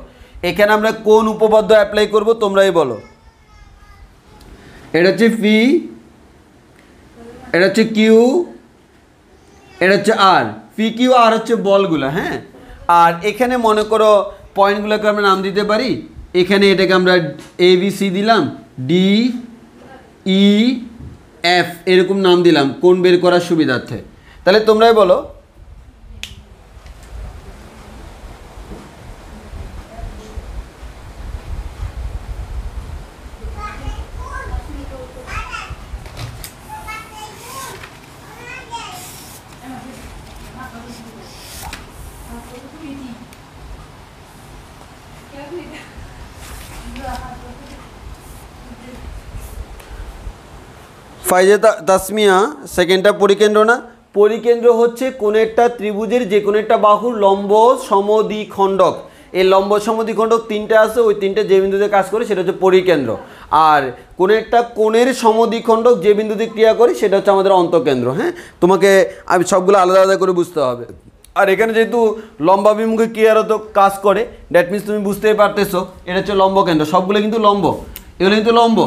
A: এখানে আমরা কোন উপপাদ্য অ্যাপ্লাই করব তোমরাই বলো। এটা হচ্ছে পি, এটা হচ্ছে কিউ, এটা হচ্ছে আর। পি কিউ আর হচ্ছে বলগুলো, হ্যাঁ। আর এখানে মনে করো পয়েন্টগুলোকে আমরা নাম দিতে পারি। এখানে এটাকে আমরা এ বি সি দিলাম, ডি ই এফ এরকম নাম দিলাম কোণ বের করার সুবিধার্থে। তাহলে তোমরাই বলো। ফাইজে তাসমিয়া সেকেন্ডটা পরিকেন্দ্র না? পরিকেন্দ্র হচ্ছে কোনো একটা ত্রিভুজের যে কোনো একটা বাহুর লম্ব সমদ্বিখণ্ডক। এই লম্ব সমদ্বিখণ্ডক তিনটা আছে, ওই তিনটা যে বিন্দুতে কাজ করে সেটা হচ্ছে পরিকেন্দ্র। আর কোনো একটা কোণের সমদ্বিখণ্ডক যে বিন্দুতে ক্রিয়া করে সেটা হচ্ছে আমাদের অন্তঃকেন্দ্র। হ্যাঁ, তোমাকে আমি সবগুলো আলাদা আলাদা করে বুঝতে হবে। আর এখানে যেহেতু লম্বাভিমুখে ক্রিয়ারত কাজ করে, দ্যাট মিনস তুমি বুঝতেই পারতেছো এটা হচ্ছে লম্বকেন্দ্র। সবগুলো কিন্তু লম্ব, এগুলো কিন্তু লম্ব।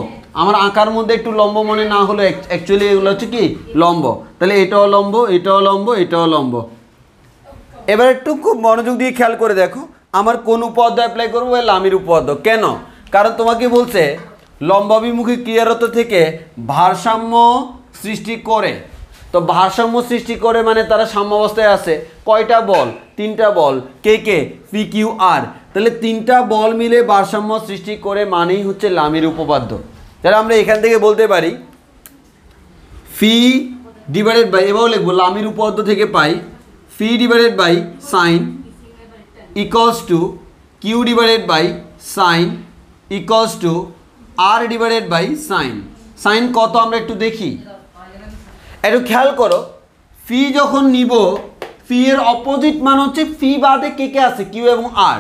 A: আমার আঁকার মধ্যে একটু লম্ব মনে না হলো, অ্যাকচুয়ালি এগুলো হচ্ছে কি লম্ব। তাহলে এটাও লম্ব, এটাও লম্ব, এটাও লম্ব। এবার একটু খুব মনোযোগ দিয়ে খেয়াল করে দেখো, আমার কোন উপপাদ্য অ্যাপ্লাই করবো? লামির উপপাদ্য। কেন? কারণ তোমাকে বলছে লম্বাভিমুখী ক্রিয়ারত থেকে ভারসাম্য সৃষ্টি করে। তো ভারসাম্য সৃষ্টি করে মানে তারা সাম্যাবস্থায় আছে। কয়টা বল? তিনটা বল। কে কে? P Q R. তাহলে তিনটা বল মিলে ভারসাম্য সৃষ্টি করে মানেই হচ্ছে লামির উপপাদ্য। তাহলে আমরা এখান থেকে বলতে পারি ফি ডিভাইডেড বাই, এবারও লিখবো লামির উপপাদ্য থেকে পাই P divided by sine equals to Q divided by sine equals to R divided by sine. Sine কত আমরা একটু দেখি, একটু খেয়াল করো। ফি যখন নিব, ফি এর অপোজিট মান হচ্ছে ফি বাদে কে কে আছে, কিউ এবং আর।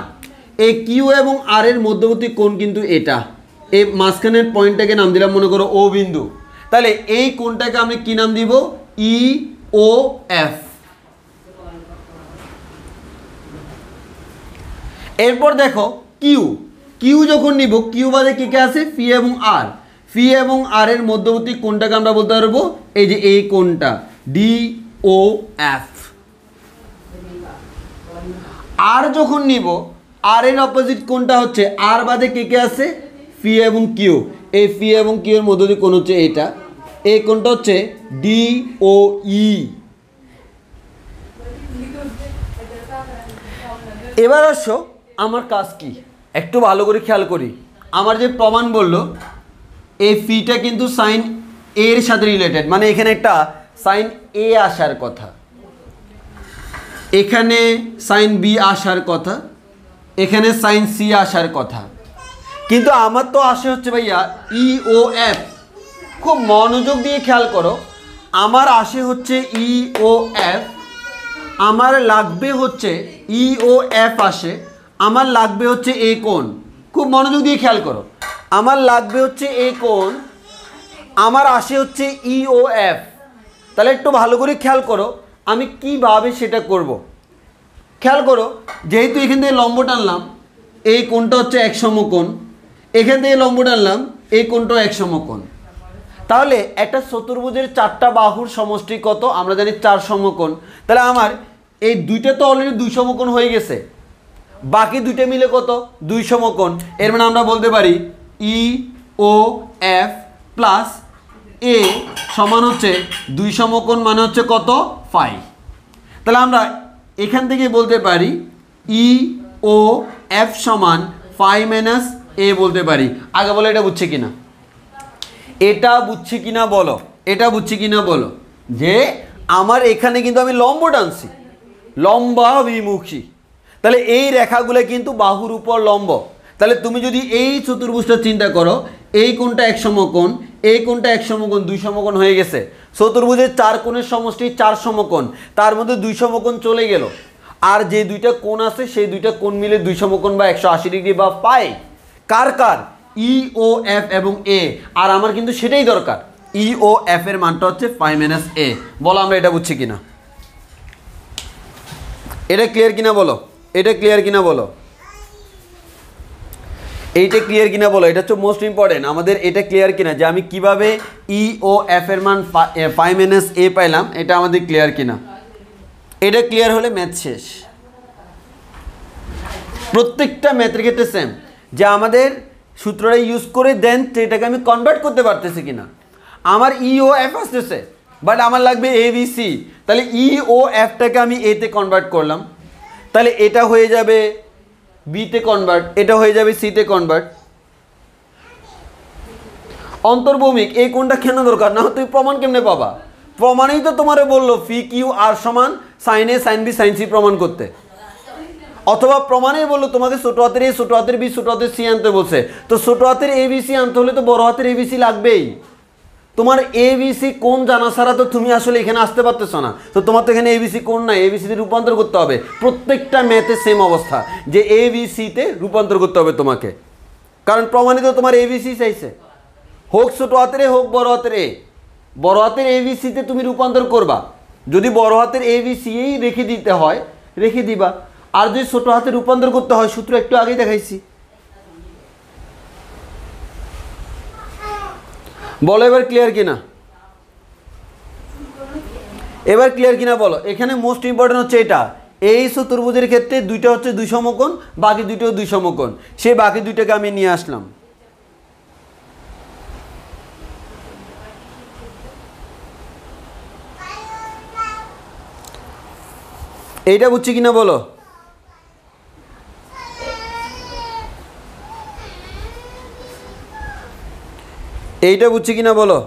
A: এই কিউ এবং আর এর মধ্যবর্তী কোণ কিন্তু এটা, এই মাঝখানের পয়েন্টটাকে নাম দিলাম মনে করো ও বিন্দু। তাহলে এই কোণটাকে আমি কি নাম দিব, ই ও এফ। এরপর দেখো কিউ, কিউ যখন নিব, কিউ বাদে কে কে আছে, ফি এবং আর। ফি এবং আর এর মধ্যবর্তী কোণটাকে আমরা বলতে পারবো এই যে এই কোণটা, ডি ও এফ। আর যখন নিব, আর এর অপোজিট কোণটা হচ্ছে আর বাদে কে কে আছে, ফি এবং কিউ। এই ফি এবং কিউ এর মধ্যবর্তী কোণ হচ্ছে এটা, এই কোণটা হচ্ছে ডি ও ই। এবার আসো আমার কাজ কি, একটু ভালো করে খেয়াল করি। আমার যে প্রমাণ বললো এই ফিটা কিন্তু সাইন এর সাথে রিলেটেড, মানে এখানে একটা সাইন এ আসার কথা, এখানে সাইন বি আসার কথা, এখানে সাইন সি আসার কথা, কিন্তু আমার তো আসে হচ্ছে ভাইয়া ই ও এফ। খুব মনোযোগ দিয়ে খেয়াল করো, আমার আসে হচ্ছে ই ও এফ, আমার লাগবে হচ্ছে ই ও এফ আসে, আমার লাগবে হচ্ছে এ কোণ। খুব মনোযোগ দিয়ে খেয়াল করো, আমার লাগবে হচ্ছে এ কোণ, আমার আসে হচ্ছে ই ও এফ। তাহলে একটু ভালো করে খেয়াল করো আমি কিভাবে সেটা করব। খেয়াল করো, যেহেতু এখান থেকে লম্ব টানলাম, এই কোণটা হচ্ছে এক সমকোণ, এখান থেকে লম্ব টানলাম, এই কোণটাও এক সমকোণ। তাহলে একটা চতুর্ভুজের চারটা বাহুর সমষ্টি কত, আমরা জানি 4 সমকোণ। তাহলে আমার এই দুইটা তো অলরেডি 2 সমকোণ হয়ে গেছে, বাকি দুইটা মিলে কত, 2 সমকোণ। এর মানে আমরা বলতে পারি ই ও এফ প্লাস এ সমান হচ্ছে 2 সমকোণ, মানে হচ্ছে কত, ফাই। তাহলে আমরা এখান থেকে বলতে পারি ই ও এফ সমান ফাই মাইনাস এ বলতে পারি। আগে বলো এটা বুঝছে কিনা, এটা বুঝছি কিনা বলো, এটা বুঝছি কিনা বলো। যে আমার এখানে কিন্তু আমি লম্ব টানছি, লম্বাভিমুখী, তাহলে এই রেখাগুলো কিন্তু বাহুর উপর লম্ব। তাহলে তুমি যদি এই চতুর্ভুজটা চিন্তা করো, এই কোণটা এক সমকোণ, এই কোণটা এক সমকোণ, 2 সমকোণ হয়ে গেছে। চতুর্ভুজের 4 কোণের সমষ্টি 4 সমকোণ, তার মধ্যে 2 সমকোণ চলে গেল, আর যে দুইটা কোণ আছে সেই দুইটা কোণ মিলে 2 সমকোণ বা 180 ডিগ্রি বা পাই। কার কার, ই ও এফ এবং এ। আর আমার কিন্তু সেটাই দরকার, ই ও এফ এর মানটা হচ্ছে ফাই মাইনাস এ। বলো আমরা এটা বুঝছি কিনা, এটা ক্লিয়ার কিনা বলো, এটা ক্লিয়ার কিনা বলো, এইটা ক্লিয়ার কিনা বলো। এটা হচ্ছে মোস্ট ইম্পর্টেন্ট আমাদের, এটা ক্লিয়ার কিনা যে আমি কিভাবে ই ও এফ এর মান ফাই মাইনাস এ পাইলাম, এটা আমাদের ক্লিয়ার কিনা। এটা ক্লিয়ার হলে ম্যাথ শেষ। প্রত্যেকটা ম্যাথের ক্ষেত্রে সেম, যে আমাদের সূত্রটা ইউজ করে দেন এটাকে আমি কনভার্ট করতে পারতেছি কিনা। আমার ই ও এফ আসতেছে, বাট আমার লাগবে এ বি সি। তাহলে ই ও এফটাকে আমি এতে কনভার্ট করলাম, তাহলে এটা হয়ে যাবে বিতে কনভার্ট, এটা হয়ে যাবে সিতে কনভার্ট। অন্তর্ভৌমিক এই কোনটা কেন দরকার, না তুমি প্রমাণ কেমনে পাবা? প্রমাণেই তো তোমারে বললো ফি কিউ আর সমান sign A sine B sine C প্রমাণ করতে, অথবা প্রমাণেই বললো তোমাকে ছোট হাতের এ ছোট হাতের বি ছোট হাতের সি আনতে বলছে। তো ছোট হাতের এ বি সি আনতে হলে তো বড় হাতের এ বি সি লাগবেই। তোমার এ বি সি কোন জানা ছাড়া তো তুমি আসলে এখানে আসতে পারতেছো না। তো তোমার তো এখানে এ বি সি কোন নাই, এ বি সিতে রূপান্তর করতে হবে। প্রত্যেকটা ম্যাথে সেম অবস্থা, যে এ বি সিতে রূপান্তর করতে হবে তোমাকে, কারণ প্রমাণিত তোমার এ বি সি চাইছে, হোক ছোট হাতের এ হোক বড় হাতের এ। বড় হাতের এ বি সিতে তুমি রূপান্তর করবা, যদি বড় হাতের এ বি সিই রেখে দিতে হয় রেখে দিবা, আর যদি ছোট হাতে রূপান্তর করতে হয় সূত্র একটু আগেই দেখাইছি। বলো এবার ক্লিয়ার কিনা, এবার ক্লিয়ার কিনা বলো। এখানে মোস্ট ইম্পর্টেন্ট হচ্ছে এটা, এই চতুর্ভুজের ক্ষেত্রে দুইটা হচ্ছে 2 সমকোণ, বাকি দুইটাও 2 সমকোণ, সেই বাকি দুইটাকে আমি নিয়ে আসলাম। এইটা বুঝছি কিনা বলো, এইটা বুঝছি কিনা বলো।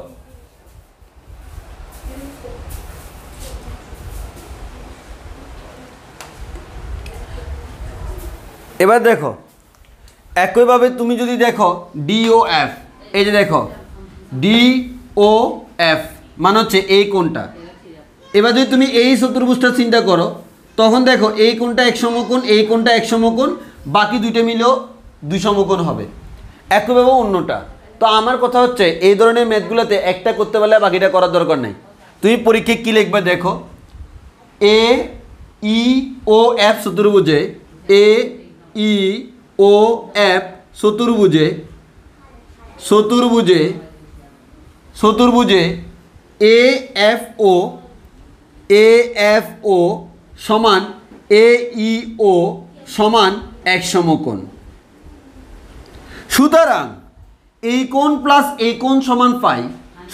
A: এবার দেখো একইভাবে তুমি যদি দেখো DOF, এই যে দেখো DOF মানে হচ্ছে এই কোণটা। এবার যদি তুমি এই চতুর্ভুজটা চিন্তা করো তখন দেখো এই কোণটা এক সমকোণ, এই কোণটা এক সমকোণ, বাকি দুইটা মিলেও দুই সমকোণ হবে। একইভাবে অন্যটা। তো আমার কথা হচ্ছে এই ধরনের ম্যাথগুলোতে একটা করতে পারলে বাকিটা করার দরকার নেই। তুমি পরীক্ষায় কী লিখবে দেখো, AEOF চতুর্ভুজে AEOF চতুর্ভুজে চতুর্ভুজে চতুর্ভুজে AFO সমান AEO সমান এক সমকোণ। সুতরাং এই কোণ প্লাস এই কোণ সমান পাই,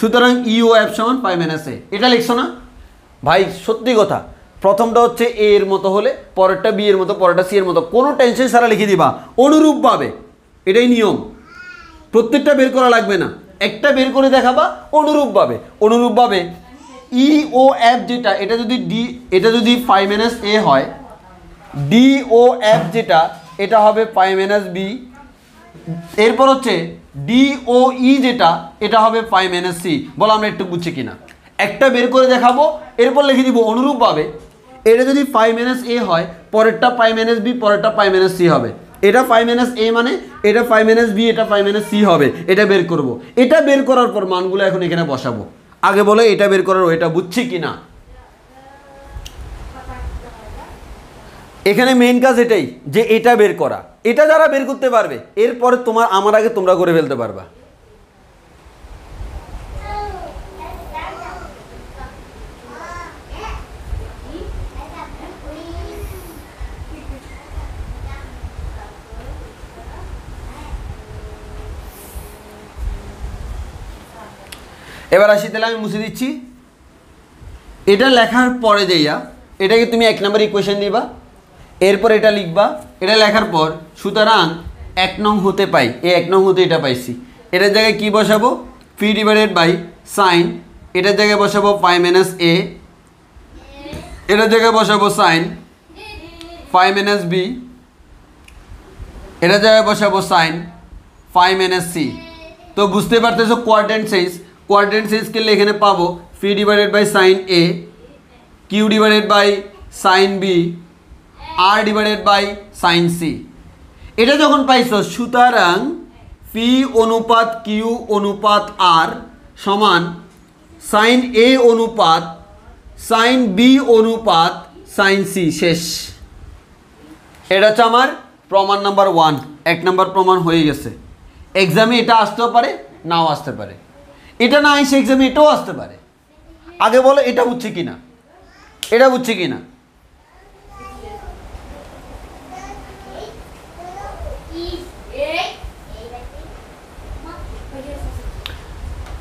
A: সুতরাং EOF সমান পাই মাইনাস এ। এটা লিখছো না ভাই? সত্যি কথা, প্রথমটা হচ্ছে এ এর মতো হলে পরেরটা বি এর মতো, পরেরটা সি এর মতো, কোনো টেনশন ছাড়া লিখে দিবা অনুরূপভাবে। এটাই নিয়ম, প্রত্যেকটা বের করা লাগবে না, একটা বের করে দেখাবা অনুরূপভাবে। অনুরূপভাবে EOF যেটা, এটা যদি পাই মাইনাস এ হয়, DOF যেটা এটা হবে পাই মাইনাস বি। এরপর হচ্ছে DOE যেটা এটা হবে পাই মাইনাস সি। বলো আমরা একটু বুঝছি কিনা? একটা বের করে দেখাবো, এরপর লিখে দিব অনুরূপভাবে। এটা যদি পাই মাইনাস এ হয়, পরেরটা পাই মাইনাস বি, পরেরটা পাই মাইনাস সি হবে। এটা পাই মাইনাস এ মানে এটা পাই মাইনাস বি, এটা পাই মাইনাস সি হবে। এটা বের করব। এটা বের করার পর মানগুলো এখন এখানে বসাবো। আগে বলো এটা বের করার এটা বুঝছি কিনা। এখানে মেইন কাজ এটাই যে এটা বের করা। এটা যারা বের করতে পারবে এরপরে তোমার আমার আগে তোমরা করে ফেলতে পারবা। এবার আসি, তাহলে আমি মুছে দিচ্ছি। এটা লেখার পরে দেইয়া এটাকে তুমি 1 নম্বর ইকুয়েশন দিবা, এরপর এটা লিখবা। এটা লেখার পর সুতরাং 1 নং হতে পাই, এই 1 নং হতে এটা পাইছি, এটার জায়গায় কি বসাবো? পি ডিভাইডেড বাই সাইন, এটার জায়গায় বসাবো পাই মাইনাস এ, এটার জায়গায় বসাবো সাইন পাই মাইনাস বি, এটার জায়গায় বসাবো সাইন পাই মাইনাস সি। তো বুঝতে পারতেছো কোয়াড্রেন্ট চেঞ্জ। কোয়াড্রেন্ট চেঞ্জ করলে এখানে পাবো P divided by sine A, Q divided by sine B, R divided by sine C. এটা যখন পাইছো, সুতরাং পি অনুপাত কিউ অনুপাত আর সমান সাইন এ অনুপাত সাইন বি অনুপাত সাইন সি। শেষ। এটা হচ্ছে আমার প্রমাণ নাম্বার 1। 1 নম্বর প্রমাণ হয়ে গেছে। এক্সামে এটা আসতেও পারে, নাও আসতে পারে। এটা না এসে এক্সামে এটাও আসতে পারে। আগে বলো এটা বুঝছে কিনা, এটা বুঝছে কিনা।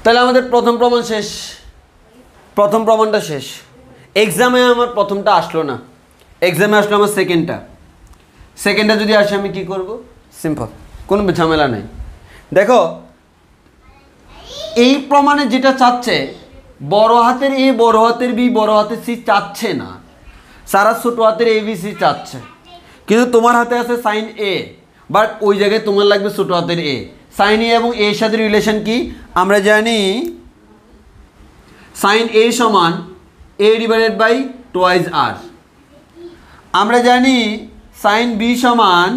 A: তাহলে আমাদের প্রথম প্রমাণ শেষ, প্রথম প্রমাণটা শেষ। এক্সামে আমার প্রথমটা আসলো না, এক্সামে আসলো আমার সেকেন্ডটা। সেকেন্ডটা যদি আসে আমি কি করব? সিম্পল, কোনো ঝামেলা নেই। দেখো এই প্রমাণে যেটা চাচ্ছে, বড় হাতের এ বড় হাতের বি বড় হাতের সি চাচ্ছে না, সারা ছোট হাতের এ বি সি চাচ্ছে। কিন্তু তোমার হাতে আছে সাইন এ, বাট ওই জায়গায় তোমার লাগবে ছোট হাতের এ। সাইন এ এবং এর সাথে রিলেশন কি আমরা জানি? সাইন এ সমান এ ডিভাইডেড বাই টোয়াইজ আর। আমরা জানি সাইন বি সমান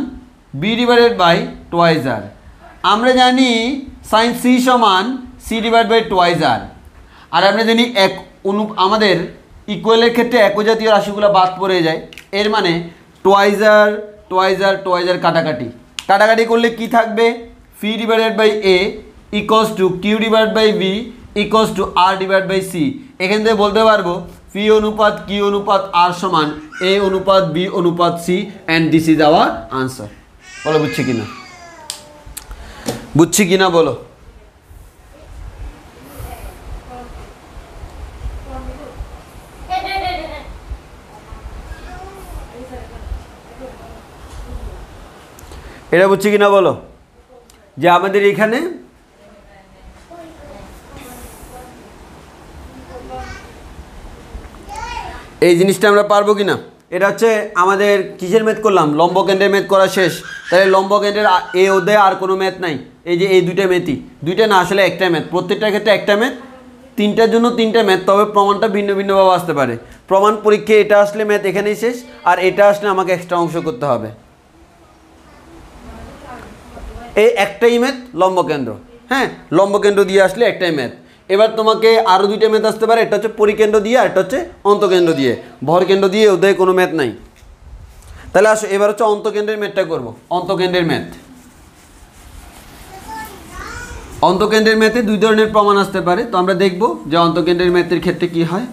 A: বি ডিভাইডেড বাই টোয়াইজ আর। আমরা জানি সাইন সি সমান সি ডিভাইড বাই টোয়াইজ আর। আর আমরা জানি আমাদের ইকুয়ালের ক্ষেত্রে একজাতীয় রাশিগুলো বাদ পড়ে যায়। এর মানে twice R twice R twice R কাটাকাটি, কাটাকাটি করলে কি থাকবে? P divided by A equals to Q divide by B equals to R divide by C. এখান থেকে বলতে পারবো পি অনুপাত কিউ অনুপাত আর সমান এ অনুপাত বি অনুপাত C, and this is our answer. বলো বুঝছি কিনা, বুঝছি কিনা বলো। এটা বুঝছি কিনা বলো, যে আমাদের এখানে এই জিনিসটা আমরা পারবো কিনা। এটা হচ্ছে আমাদের কিসের ম্যাথ করলাম, লম্বকেন্দ্রের ম্যাথ করা শেষ। তাহলে লম্বকেন্দ্রের এই অধ্যায়ে আর কোনো ম্যাথ নাই, এই যে এই দুইটা ম্যাথই, দুইটা না আসলে একটা ম্যাথ, প্রত্যেকটার ক্ষেত্রে একটা ম্যাথ, তিনটার জন্য তিনটা ম্যাথ, তবে প্রমাণটা ভিন্ন ভিন্নভাবে আসতে পারে। প্রমাণ পরীক্ষায় এটা আসলে ম্যাথ এখানেই শেষ, আর এটা আসলে আমাকে এক্সট্রা অংশ করতে হবে। এই একটাই ম্যাথ লম্বকেন্দ্র, হ্যাঁ লম্বকেন্দ্র দিয়ে আসলে একটাই ম্যাথ। এবার তোমাকে আরও দুইটা ম্যাথ আসতে পারে, একটা হচ্ছে পরিকেন্দ্র দিয়ে আর একটা হচ্ছে অন্তকেন্দ্র দিয়ে। ভরকেন্দ্র দিয়ে ওদের কোনো ম্যাথ নাই। তাহলে আসো এবার হচ্ছে অন্তকেন্দ্রের ম্যাথটা করব। অন্তকেন্দ্রের ম্যাথ, অন্তকেন্দ্রের ম্যাথে দুই ধরনের প্রমাণ আসতে পারে, তো আমরা দেখব যে অন্তকেন্দ্রের ম্যাথের ক্ষেত্রে কি হয়।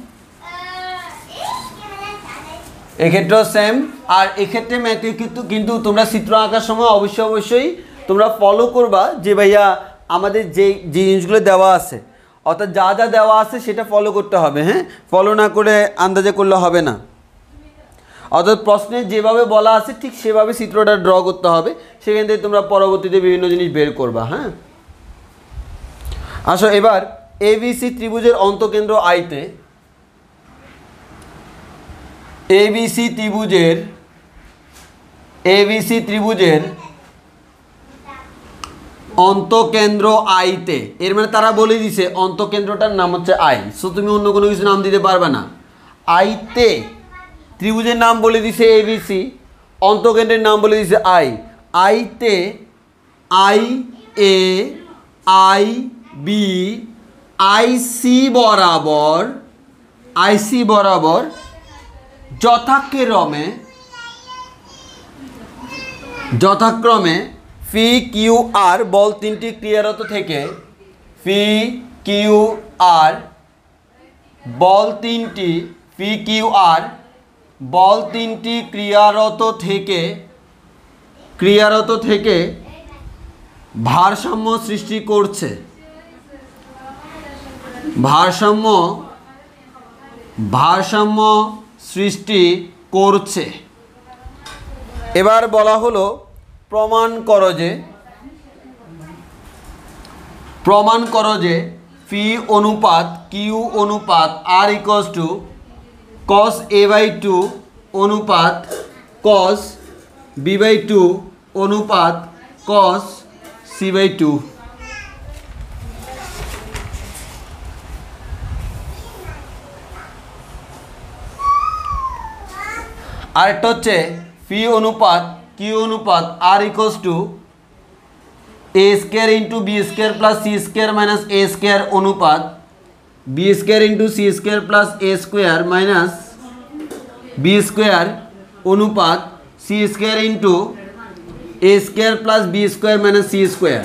A: এক্ষেত্রেও সেম, আর এক্ষেত্রে ম্যাথে কিন্তু তোমরা চিত্র আঁকার সময় অবশ্যই তোমরা ফলো করবা যে ভাইয়া আমাদের যে জিনিসগুলো দেওয়া আছে, অর্থাৎ যা যা দেওয়া আছে সেটা ফলো করতে হবে, হ্যাঁ ফলো না করে আন্দাজে করলে হবে না। অর্থাৎ প্রশ্নে যেভাবে বলা আছে ঠিক সেভাবে চিত্রটা ড্র করতে হবে, সেখান থেকে তোমরা পরবর্তীতে বিভিন্ন জিনিস বের করবা। হ্যাঁ আসো এবার এবিসি ত্রিভুজের অন্তকেন্দ্র আইতে, এবিসি ত্রিভুজের অন্তকেন্দ্র আইতে, এর মানে তারা বলে দিছে অন্তকেন্দ্রটার নাম হচ্ছে আই, সো তুমি অন্য কোনো কিছু নাম দিতে পারবে না। আইতে ত্রিভুজের নাম বলে দিছে এবিসি, অন্তকেন্দ্রের নাম বলে দিছে আই। আইতে আই এ আই বি আইসি বরাবর যথাক্রমে ফি কিউ আর বল তিনটি ক্রিয়ারত থেকে, ফি কিউ আর বল তিনটি ক্রিয়ারত থেকে ভারসাম্য সৃষ্টি করছে, ভারসাম্য সৃষ্টি করছে। এবার বলা হলো প্রমাণ করো যে ফি অনুপাত কিউ অনুপাত R equals to cos A by two অনুপাত কস বি বাই টু অনুপাত কস সি বাই টু। আরেকটা হচ্ছে ফি অনুপাত কিউ অনুপাত R equals to A square into B square plus C square minus A square অনুপাত B square into C square plus A square minus B square অনুপাত C square into A square plus B square minus C square.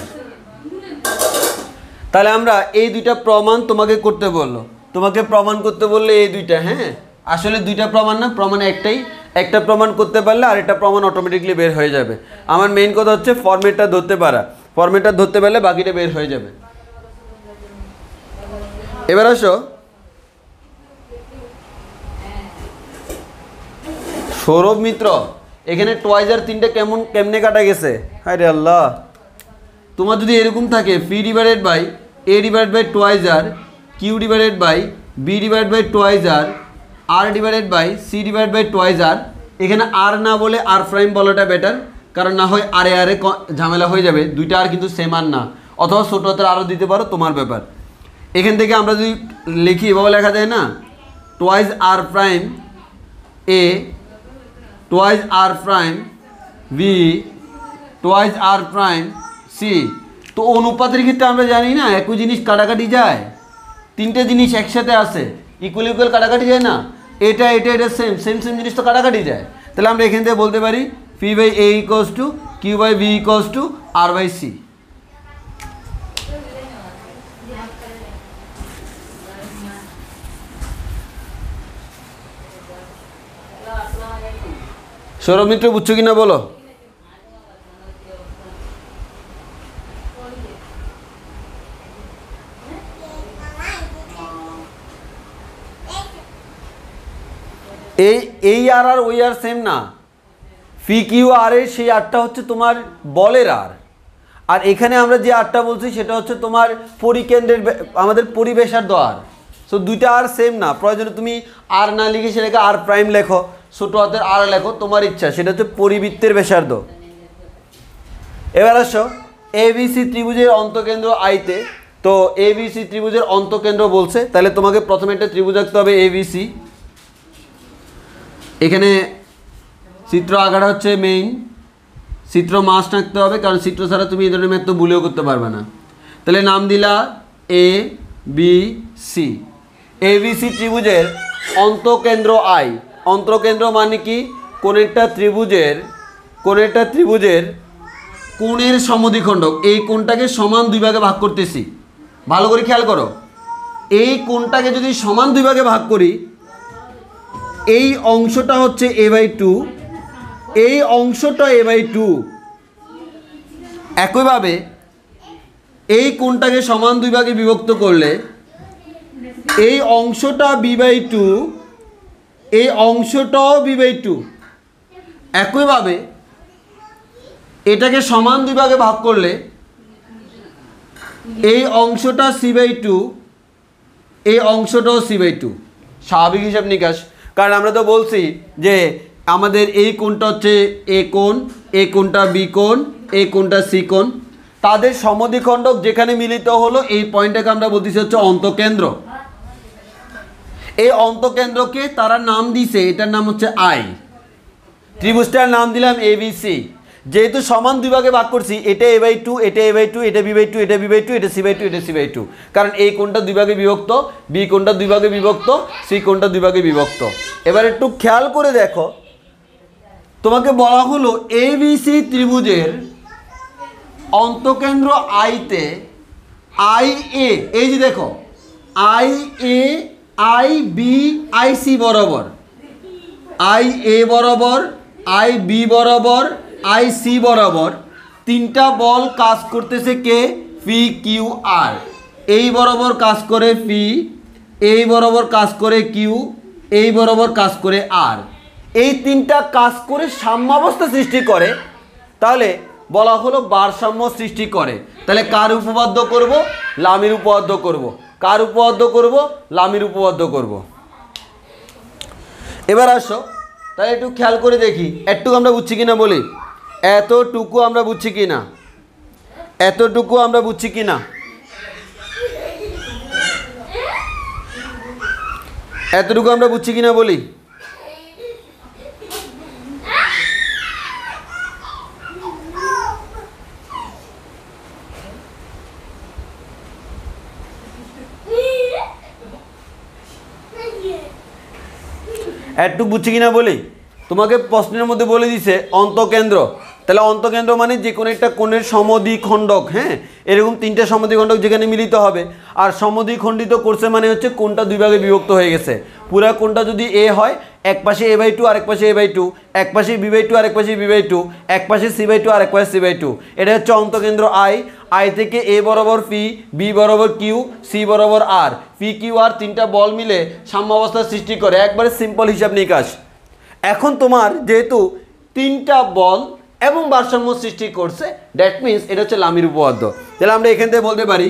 A: তাহলে আমরা এই দুইটা প্রমাণ তোমাকে করতে বললে এই দুইটা, হ্যাঁ আসলে দুইটা প্রমাণ না, প্রমাণ একটাই, একটা প্রমাণ করতে পারলে আরেকটা প্রমাণ অটোমেটিকলি বের হয়ে যাবে। আমার মেইন কথা হচ্ছে ফরম্যাটটা ধরতে পারলে বাকিটা বের হয়ে যাবে। এবার আসো সৌরভ মিত্র, এখানে টয়েজার তিনটে কেমনে কাটা গেছে, আরে আল্লাহ। তোমার যদি এরকম থাকে P divided by A divide by twice R, Q divided by B divide by twice R, R divided by C divide by twice R, এখানে আর না বলে আর প্রাইম বলাটা বেটার, কারণ না হয় আরে ঝামেলা হয়ে যাবে, দুইটা আর কিন্তু সেম আর না, অথবা ছোটো হাতের আরও দিতে পারো, তোমার ব্যাপার। এখান থেকে আমরা যদি লিখি এভাবে লেখা যায় না, টয়েজ আর প্রাইম এ টয়েজ আর প্রাইম বি টয়েজ আর প্রাইম সি। তো অনুপাতের ক্ষেত্রে আমরা জানি না একই জিনিস কাটাকাটি যায়, তিনটে জিনিস একসাথে আসে, ইকুয়াল কাটাকাটি যায় না, এটা সেম জিনিস তো কাটাকাটি যায়। তাহলে আমরা এখান থেকে বলতে পারি P by A equals to Q by B equals to R by C. Sourav Mitra বুঝছো কিনা বলো? এই আর ওই আর সেম না, ফি কিউ আর এর সেই আরটা হচ্ছে তোমার বলের আর এখানে আমরা যে আরটা বলছি সেটা হচ্ছে তোমার পরিকেন্দ্রের, আমাদের পরিবেশার দ্বার। সো দুইটা আর সেম না, প্রয়োজনে তুমি আর না লিখে সেটাকে আর প্রাইম লেখো, ছোট হাতের আর লেখো, তোমার ইচ্ছা, সেটা হচ্ছে পরিবৃত্তের ব্যাসার্ধ। এবার আসো এবিসি ত্রিভুজের অন্তকেন্দ্র আইতে। তো এবিসি ত্রিভুজের অন্তকেন্দ্র বলছে, তাহলে তোমাকে প্রথমে একটা ত্রিভুজ আঁকতে হবে এবিসি। এখানে চিত্র আঁকাটা হচ্ছে মেইন, চিত্র মাস্ট আঁকতে হবে, কারণ চিত্র ছাড়া তুমি এই ধরনের ম্যাথ তো ভুলেও করতে পারবে না। তাহলে নাম দিলা এ বি সি। এবিসি ত্রিভুজের অন্তকেন্দ্র আই। অন্তকেন্দ্র মানে কি? কোণেরটা ত্রিভুজের কোণের সমদ্বিখণ্ডক। এই কোণটাকে সমান দুই ভাগে ভাগ করতেছি, ভালো করে খেয়াল করো। এই কোণটাকে যদি সমান দুই ভাগে ভাগ করি, এই অংশটা হচ্ছে a/2, এই অংশটা a/2। একইভাবে এই কোণটাকে সমান দুই ভাগে বিভক্ত করলে এই অংশটা b/2, এই অংশটাও b/2। একইভাবে এটাকে সমান দুই ভাগে ভাগ করলে এই অংশটা c/2, এই অংশটাও c/2। স্বাভাবিক হিসাব নিকাশ, কারণ আমরা তো বলছি যে আমাদের এই কোণটা হচ্ছে এ কোণ, এই কোণটা বি কোণ, এই কোণটা সি কোণ। তাদের সমদ্বিখণ্ডক যেখানে মিলিত হলো, এই পয়েন্টটাকে আমরা বলতেছি হচ্ছে অন্তকেন্দ্র। এই অন্তকেন্দ্রকে তারা নাম দিছে, এটার নাম হচ্ছে আই। ত্রিভুজটার নাম দিলাম এবিসি। যেহেতু সমান দুই ভাগে ভাগ করছি, এটা a/2, এটা a/2, এটা b/2, এটা b/2, এটা c/2, এটা c/2, কারণ এই কোণটা দুই ভাগে বিভক্ত, বি কোণটা দুই ভাগে বিভক্ত, সি কোণটা দুই ভাগে বিভক্ত। এবার একটু খেয়াল করে দেখো, তোমাকে বলা হলো এবিসি ত্রিভুজের অন্তকেন্দ্র আইতে আই এ, এই যে দেখো I A, I B, I C বরাবর, আই এ বরাবর, আই বি বরাবর, আই সি বরাবর তিনটা বল কাজ করতেছে কে? P Q R. এই বরাবর কাজ করে পি, এই বরাবর কাজ করে কিউ, এই বরাবর কাজ করে আর। এই তিনটা কাজ করে সাম্যাবস্থা সৃষ্টি করে, তাহলে বলা হলো ভারসাম্য সৃষ্টি করে। তাহলে কার উপপাদ্য করব? লামির উপপাদ্য করব। কার উপপাদ্য করব? লামির উপপাদ্য করব। এবার আসো, তাহলে একটু খেয়াল করে দেখি এতটুকু আমরা বুঝছি কিনা বলি। এতটুকু আমরা বুঝছি কিনা? এতটুকু আমরা বুঝছি কিনা? এতটুকু আমরা বুঝছি কিনা বলি। একটু বুঝছি কিনা বলি। তোমাকে প্রশ্নের মধ্যে বলে দিছে অন্তকেন্দ্র, তাহলে অন্তকেন্দ্র মানে যে কোনো একটা কোণের সমদ্বিখণ্ডক। হ্যাঁ, এরকম তিনটা সমদ্বিখণ্ডক যেখানে মিলিত হবে। আর সমদ্বিখণ্ডিত করছে মানে হচ্ছে কোণটা দুই ভাগে বিভক্ত হয়ে গেছে। পুরা কোণটা যদি এ হয়, এক পাশে a/2, আরেক পাশে a/2, এক পাশে b/2, আরেক পাশে b/2, এক পাশে c/2, আরেক পাশে c/2। এটা হচ্ছে অন্তকেন্দ্র আই। আই থেকে এ বরাবর পি, বি বরাবর কিউ, সি বরাবর আর। পি কিউ আর তিনটা বল মিলে সাম্যাবস্থা সৃষ্টি করে। একবারে সিম্পল হিসাব নিকাশ। এখন তোমার যেহেতু তিনটা বল এবং ভারসাম্য সৃষ্টি করছে, দ্যাট মিনস এটা হচ্ছে লামির উপপাদ্য। তাহলে আমরা এখান থেকে বলতে পারি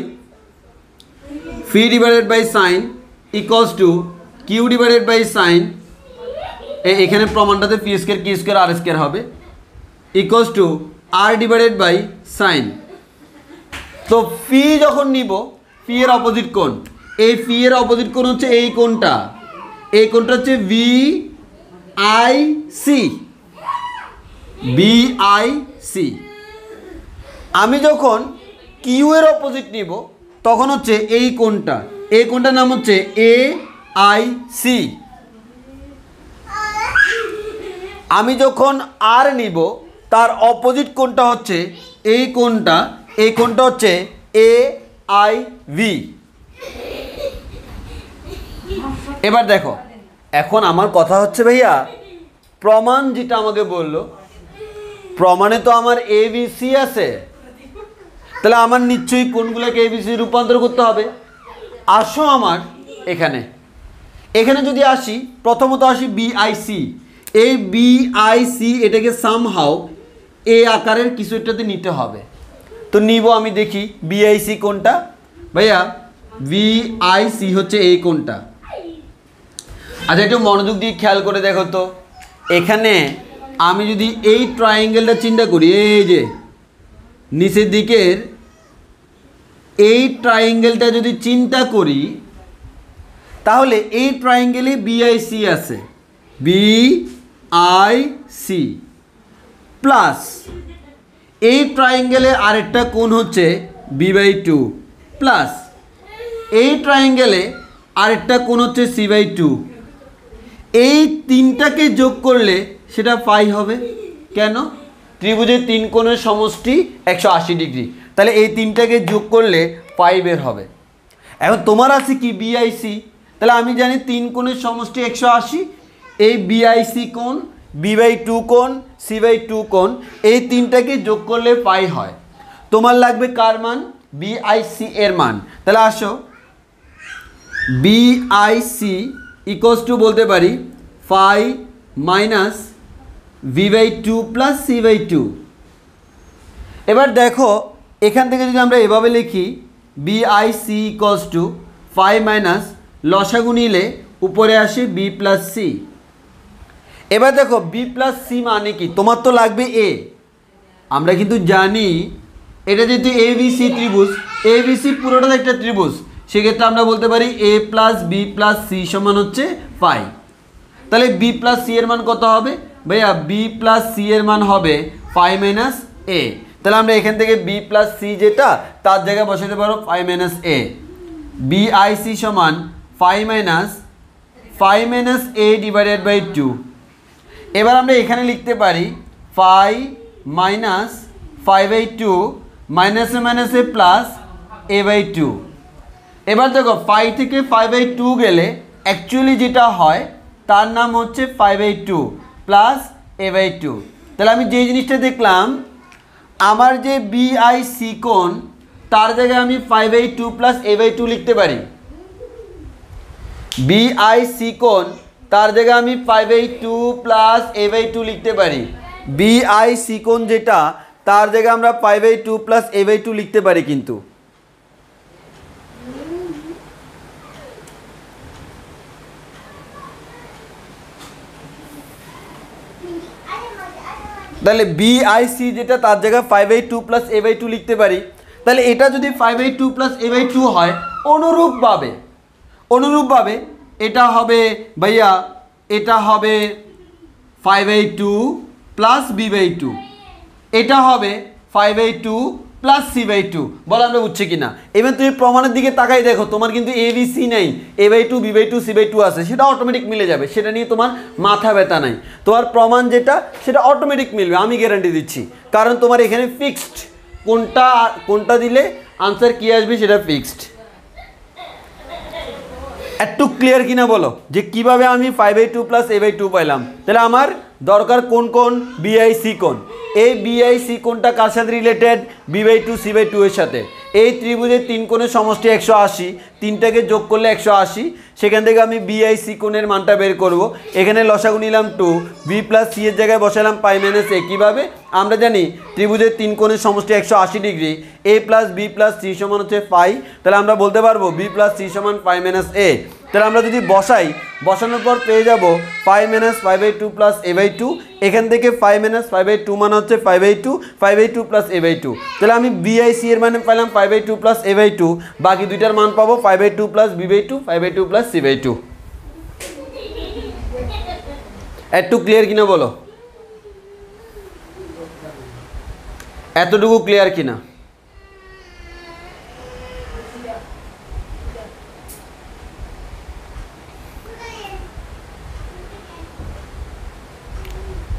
A: P divided by sine equals to Q divided by sine, এখানে প্রমাণটাতে P square Q square R square হবে, equals to R divided by sine. তো ফি যখন নিব, ফি এর অপোজিট কোণ, এই ফি এর অপোজিট কোণ হচ্ছে এই কোণটা, এই কোণটা হচ্ছে ভি আই সি, BIC। আমি যখন কিউ এর অপোজিট নিব তখন হচ্ছে এই কোণটা, এই কোণটার নাম হচ্ছে AIC। আমি যখন আর নিব তার অপোজিট কোণটা হচ্ছে এই কোণটা, এই কোণটা হচ্ছে AIV। এবার দেখো, এখন আমার কথা হচ্ছে ভাইয়া, প্রমাণ যেটা আমাকে বললো, প্রমাণে তো আমার ABC আছে, তাহলে আমার নিশ্চয়ই কোনগুলোকে ABC রূপান্তর করতে হবে। আসো আমার এখানে, এখানে যদি আসি, প্রথমত আসি BIC। এই BIC এটাকে সামহাও এ আকারের কিছু একটাতে নিতে হবে। তো নিব, আমি দেখি BIC কোনটা। ভাইয়া BIC হচ্ছে এই কোনটা। আচ্ছা, একটু মনোযোগ দিয়ে খেয়াল করে দেখো তো, এখানে আমি যদি এই ট্রায়াঙ্গেলটা চিন্তা করি, এই যে নিচের দিকের এই ট্রায়াঙ্গেলটা যদি চিন্তা করি, তাহলে এই ট্রায়াঙ্গেলে বিআইসি আছে, বিআইসি প্লাস এই ট্রায়াঙ্গেলে আরেকটা কোণ হচ্ছে বি/2 প্লাস এই ট্রায়াঙ্গেলে আরেকটা কোণ হচ্ছে সি/2। এই তিনটাকে যোগ করলে সেটা পাই হবে। কেন? ত্রিভুজের তিন কোণের সমষ্টি 180 ডিগ্রি, তাহলে এই তিনটাকে যোগ করলে পাই বের হবে। এখন তোমার আছে কি বিআইসি, তাহলে আমি জানি তিন কোণের সমষ্টি 180, এই বিআইসি কোণ, বি/2 কোণ, সি/2 কোণ, এই তিনটাকে যোগ করলে পাই হয়। তোমার লাগবে কার মান? বিআইসি এর মান। তাহলে আসো, বিআইসি ইকুয়ালস টু বলতে পারি পাই মাইনাস বি/2 প্লাস সি/2। এবার দেখো এখান থেকে যদি আমরা এভাবে লিখি, BIC equals to pi minus লসাগু নিলে উপরে আসে বি প্লাস সি। এবার দেখো বি প্লাস সি মানে কি, তোমার তো লাগবে এ। আমরা কিন্তু জানি এটা যেহেতু এবিসি ত্রিভুজ, এবিসি পুরোটা একটা ত্রিভুজ, সেক্ষেত্রে আমরা বলতে পারি এ প্লাস বি প্লাস সি সমান হচ্ছে পাই। তাহলে বি প্লাস সি এর মান কত হবে ভাইয়া? বি প্লাস সি এর মান হবে পাই মাইনাস এ। তাহলে আমরা এখান থেকে বি প্লাস সি যেটা, তার জায়গায় বসাতে পারো পাই মাইনাস এ। বিআইসি সমান পাই মাইনাস এ ডিভাইডেড বাই 2। এবার আমরা এখানে লিখতে পারি পাই মাইনাস 5/2 মাইনাসে মাইনাসে প্লাস a/2। এবার দেখো পাই থেকে 5/2 গেলে অ্যাকচুয়ালি যেটা হয় তার নাম হচ্ছে 5/2 প্লাস a/2। তাহলে আমি যে জিনিসটা দেখলাম, আমার যে বিআইসি কোণ, তার জায়গায় আমি 5/2 প্লাস a/2 লিখতে পারি। বিআইসি কোণ, তার জায়গায় আমি 5/2 প্লাস a/2 লিখতে পারি। বিআইসি কোণ যেটা, তার জায়গায় আমরা 5/2 প্লাস a/2 লিখতে পারি। কিন্তু তাহলে বিআইসি যেটা, তার জায়গায় 5/2 প্লাস a/2 লিখতে পারি। তাহলে এটা যদি 5/2 প্লাস a/2 হয়, অনুরূপভাবে এটা হবে ভাইয়া, এটা হবে 5/2 প্লাস b/2, এটা হবে 5/2 প্লাস c/2। বলো আমরা বুঝছি কিনা? এবার তুমি প্রমাণের দিকে তাকাই দেখো, তোমার কিন্তু এবিসি নেই, a/2 b/2 c/2 আছে, সেটা অটোমেটিক মিলে যাবে, সেটা নিয়ে তোমার মাথা ব্যথা নাই। তোমার প্রমাণ যেটা, সেটা অটোমেটিক মিলবে, আমি গ্যারান্টি দিচ্ছি। কারণ তোমার এখানে ফিক্সড, কোনটা দিলে আনসার কি আসবে সেটা ফিক্সড। একটু ক্লিয়ার কিনা বলো, যে কিভাবে আমি 5/2 প্লাস a/2 পাইলাম। তাহলে আমার দরকার কোন কোন? বিআইসি কোণ। এই বিআইসি কোণটা কার সাথে রিলেটেড? b/2 c/2 এর সাথে। এই ত্রিভুজের তিন কোণের সমষ্টি 180, তিনটাকে যোগ করলে 180, সেখান থেকে আমি বিআইসি কোণের মানটা বের করব। এখানে লসাগু নিলাম 2, বি প্লাস সি এর জায়গায় বসালাম পাই মাইনাস এ। কীভাবে? আমরা জানি ত্রিভুজের তিন কোণের সমষ্টি 180 ডিগ্রি, এ প্লাস বি প্লাস সি সমান হচ্ছে পাই। তাহলে আমরা বলতে পারবো বি প্লাস সি সমান পাই মাইনাস এ। তাহলে আমরা যদি বসানোর পর পেয়ে যাব পাই মাইনাস 5/2 প্লাস a/2। এখান থেকে 5 মাইনাস 5/2 মানে হচ্ছে 5/2 প্লাস a/2। তাহলে আমি বিআইসি এর মানে পেলাম 5/2 প্লাস a/2, বাকি দুইটার মান পাবো 5/2 প্লাস b/2, 5/2 প্লাস c/2। একটু ক্লিয়ার কিনা বলো, এতটুকু ক্লিয়ার কিনা?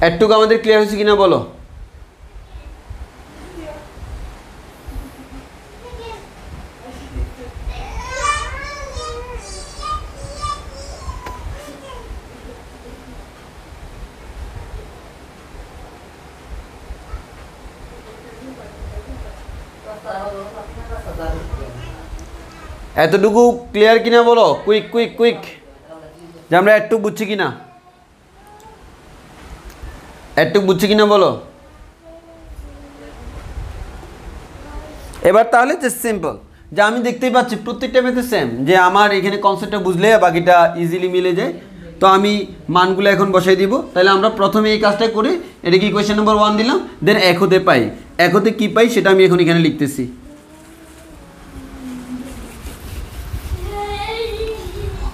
A: একটুকু আমাদের ক্লিয়ার হয়েছে কিনা বলো। এতটুকু ক্লিয়ার কিনা বলো, কুইক, যে আমরা একটু বুঝছি কিনা, বলো। এবার তাহলে যে সিম্পল, যে আমি দেখতেই পাচ্ছি প্রত্যেকটা ম্যাথে সেম, যে আমার এখানে কনসেপ্টটা বুঝলে বাকিটা ইজিলি মিলে যায়। তো আমি মানগুলো এখন বসাই দিব। তাহলে আমরা প্রথমে এই কাজটা করে এটাকে ইকুয়েশন নাম্বার 1 দিলাম, দেন এক হতে পাই, এক হতে কী পাই সেটা আমি এখন এখানে লিখতেছি।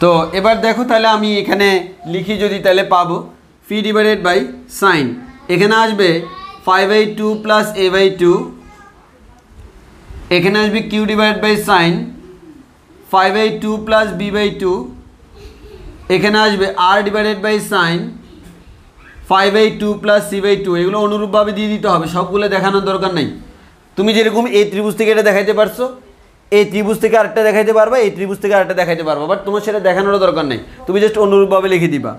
A: তো এবার দেখো তাহলে আমি এখানে লিখি যদি, তাহলে পাবো ফি ডিভাইডেড বাই সাইন, এখানে আসবে 5/2 প্লাস a/2, এখানে আসবে Q divided by sine 5/2 plus b/2, এখানে আসবে R divided by sine 5/2 plus c/2। এগুলো অনুরূপভাবে দিয়ে দিতে হবে, সবগুলো দেখানোর দরকার নেই। তুমি যেরকম এই ত্রিভুজ থেকে এটা দেখাইতে পারছো, এই ত্রিভুজ থেকে আরেকটা দেখাইতে পারবা, এই ত্রিভুজ থেকে আরেকটা দেখাইতে পারবা, বাট তোমার সেটা দেখানোরও দরকার নেই, তুমি জাস্ট অনুরূপভাবে লিখে দিবা।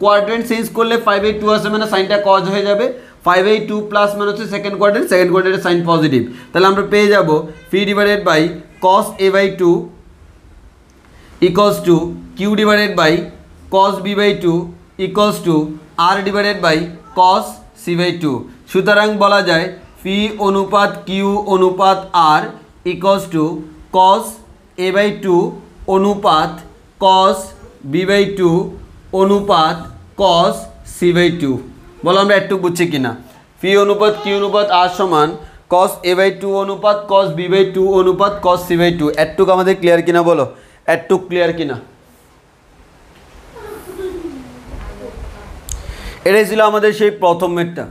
A: কোয়াড্রেন্ট চেঞ্জ করলে 5/2 আসে মানে সাইনটা কজ হয়ে যাবে, 5/2 প্লাস মানে হচ্ছে সেকেন্ড কোয়াড্রেন্টের সাইন পজিটিভ। তাহলে আমরা পেয়ে যাব P divided by cos a/2 equals to Q divided by cos b/2 equals to R divided by cos c/2। সুতরাং বলা যায় ফি অনুপাত কিউ অনুপাত R equals to cos a/2 অনুপাত কস b/2 অনুপাত কস c/2। বলো আমরা একটু বুঝছি কিনা? ফি অনুপাত কিউ অনুপাত আর সমান কস a/2 অনুপাত কস b/2 অনুপাত কস c/2। একটুক আমাদের ক্লিয়ার কিনা বলো, একটুক ক্লিয়ার কিনা? এটাই ছিল আমাদের সেই প্রথম মেটটা,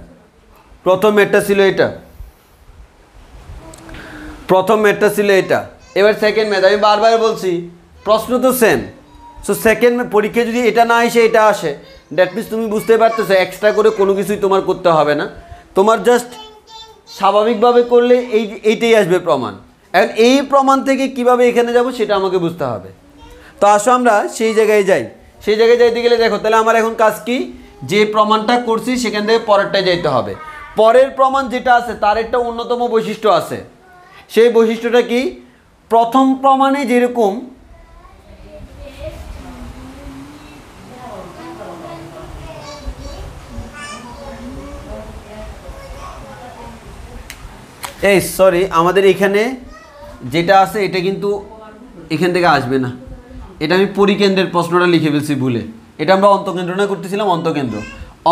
A: প্রথম মেটটা ছিল এটা, প্রথম মেটটা ছিল এটা। এবার সেকেন্ড মেথড, আমি বারবার বলছি প্রশ্ন তো সেম। সো সেকেন্ড পরীক্ষায় যদি এটা না এসে এটা আসে, দ্যাট মিনস তুমি বুঝতে পারতেছো এক্সট্রা করে কোনো কিছুই তোমার করতে হবে না, তোমার জাস্ট স্বাভাবিকভাবে করলে এইটাই আসবে প্রমাণ। এখন এই প্রমাণ থেকে কিভাবে এখানে যাব সেটা আমাকে বুঝতে হবে। তো আসো আমরা সেই জায়গায় যাই। সেই জায়গায় যাইতে গেলে দেখো তাহলে আমার এখন কাজ কি, যে প্রমাণটা করছি সেখান থেকে পরেরটায় যাইতে হবে। পরের প্রমাণ যেটা আছে তার একটা অন্যতম বৈশিষ্ট্য আছে। সেই বৈশিষ্ট্যটা কি, প্রথম প্রমাণে যেরকম এই সরি আমাদের এখানে যেটা আছে এটা কিন্তু এখান থেকে আসবে না, এটা আমি পরিকেন্দ্রের প্রশ্নটা লিখে ফেলছি ভুলে। এটা আমরা অন্তকেন্দ্র না করতেছিলাম, অন্তকেন্দ্র,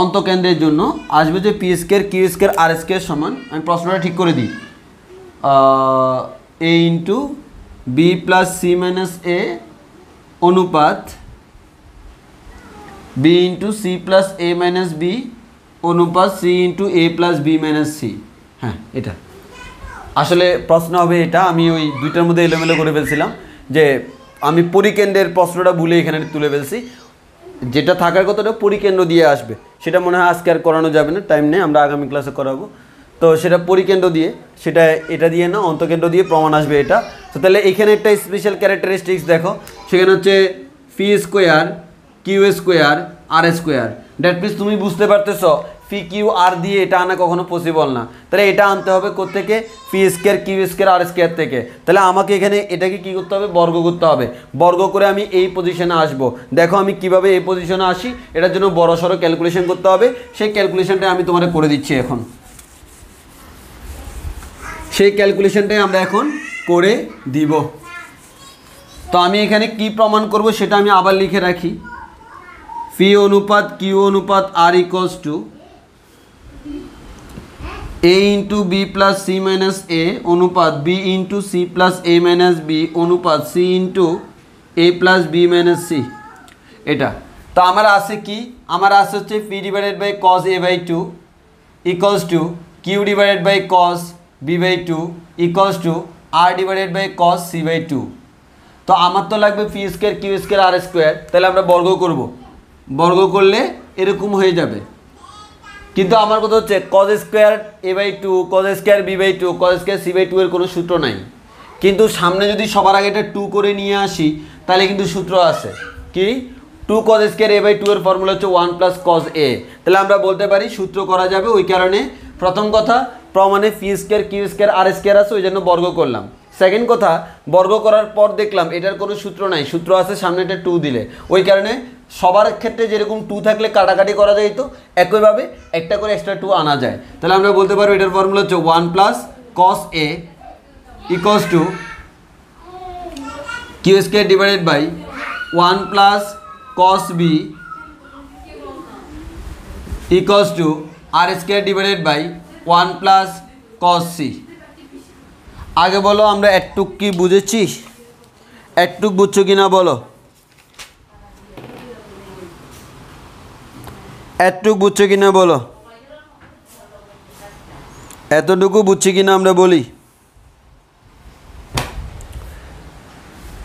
A: অন্তকেন্দ্রের জন্য আসবে যে P square Q square R square সমান, আমি প্রশ্নটা ঠিক করে দিই, A into B plus C minus A অনুপাত B into C plus A minus B অনুপাত C into A plus B minus C. হ্যাঁ, এটা আসলে প্রশ্ন হবে এটা। আমি ওই দুইটার মধ্যে এলোমেলো করে ফেলছিলাম, যে আমি পরিকেন্দ্রের প্রশ্নটা ভুলে এখানে তুলে ফেলছি। যেটা থাকার কথাটা পরিকেন্দ্র দিয়ে আসবে, সেটা মনে হয় আজকে আর করানো যাবে না, টাইম নেই, আমরা আগামী ক্লাসে করাবো। তো সেটা পরিকেন্দ্র দিয়ে, সেটা এটা দিয়ে না, অন্তকেন্দ্র দিয়ে প্রমাণ আসবে এটা। তো তাহলে এখানে একটা স্পেশাল ক্যারেক্টারিস্টিক্স দেখো, সেখানে হচ্ছে P square Q square R square. That means তুমি বুঝতে পারতেছ ফি কিউ আর দিয়ে এটা আনা কখনো পসিবল না, তাহলে এটা আনতে হবে কোত্থেকে, ফি square Q square R square থেকে। তাহলে আমাকে এখানে এটাকে কি করতে হবে, বর্গ করতে হবে। বর্গ করে আমি এই পজিশনে আসব। দেখো আমি কিভাবে এই পজিশনে আসি, এটার জন্য বড় সড়ো ক্যালকুলেশন করতে হবে, সেই ক্যালকুলেশনটা আমি তোমাদের করে দিচ্ছি এখন। সেই ক্যালকুলেশনটাই আমরা এখন করে দিব। তো আমি এখানে কি প্রমাণ করব সেটা আমি আবার লিখে রাখি, ফি অনুপাত কিউ অনুপাত R equals to A into B plus C minus A অনুপাত B into C plus A minus B অনুপাত C into A plus B minus C. এটা তো আমার আছে কি, আমার আছে হচ্ছে P divided by cos a/2 equals to Q divided by cos b/2 equals to R divided by cos c/2। তো আমার তো লাগবে P square Q square R square, তাহলে আমরা বর্গ করব, বর্গ করলে এরকম হয়ে যাবে। কিন্তু আমার কথা হচ্ছে cos square a/2 cos square b/2 cos square c/2 এর কোনো সূত্র নাই, কিন্তু সামনে যদি সবার আগে এটা 2 করে নিয়ে আসি তাহলে কিন্তু সূত্র আছে কি, 2 কজ স্কোয়ার a/2 এর ফর্মুলা হচ্ছে 1 প্লাস কজ a। তাহলে আমরা বলতে পারি সূত্র করা যাবে। ওই কারণে প্রথম কথা প্রমাণে P square Q square R square আছে, ওই জন্য বর্গ করলাম। সেকেন্ড কথা, বর্গ করার পর দেখলাম এটার কোনো সূত্র নাই, সূত্র আছে সামনে এটা 2 দিলে, ওই কারণে সবার ক্ষেত্রে যেরকম 2 থাকলে কাটাকাটি করা যায়, তো একইভাবে একটা করে এক্সট্রা 2 আনা যায়। তাহলে আমরা বলতে পারবো এটার ফর্মুলা হচ্ছে 1 plus cos A equals to Q square divided by 1 plus cos B equals to R square divided by 1 plus cos C. আগে বলো আমরা এটুক কি বুঝেছি? এটুক বুঝছো কিনা বলো? এটুক বুঝছো কিনা বলো? এতটুকু বুঝছি কিনা আমরা বলি?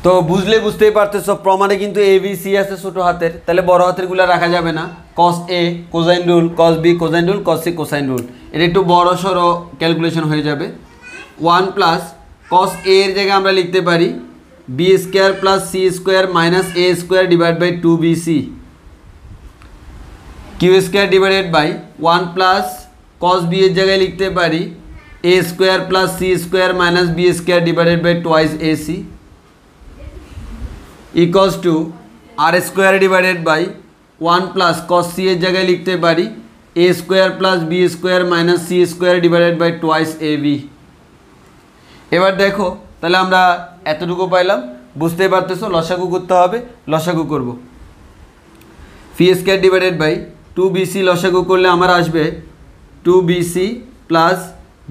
A: তো বুঝলে বুঝতেই পারতেছো প্রমাণে কিন্তু এ বি সি আছে ছোটো হাতের, তাহলে বড় হাতেরগুলো রাখা যাবে না। Cos A cosine rule, cos B cosine rule, cos C cosine rule, এটা একটু বড় সড়ো ক্যালকুলেশন হয়ে যাবে। 1 প্লাস কস এ এর জায়গায় আমরা লিখতে পারি B square plus C square minus A square divide by 2bc, Q square divided by 1 plus cos B এর জায়গায় লিখতে পারি A square plus C square minus B square divided by twice AC equals to R square divided by 1 plus cos C এর জায়গায় লিখতে পারি A square plus B square minus C square divided by twice A B. এবার দেখো তাহলে আমরা এতটুকু পাইলাম, বুঝতেই পারতেছো লসাগু করতে হবে, লসাগু করব। ফি স্কোয়ার ডিভাইডেড বাই 2bc লসাগু করলে আমার আসবে 2bc plus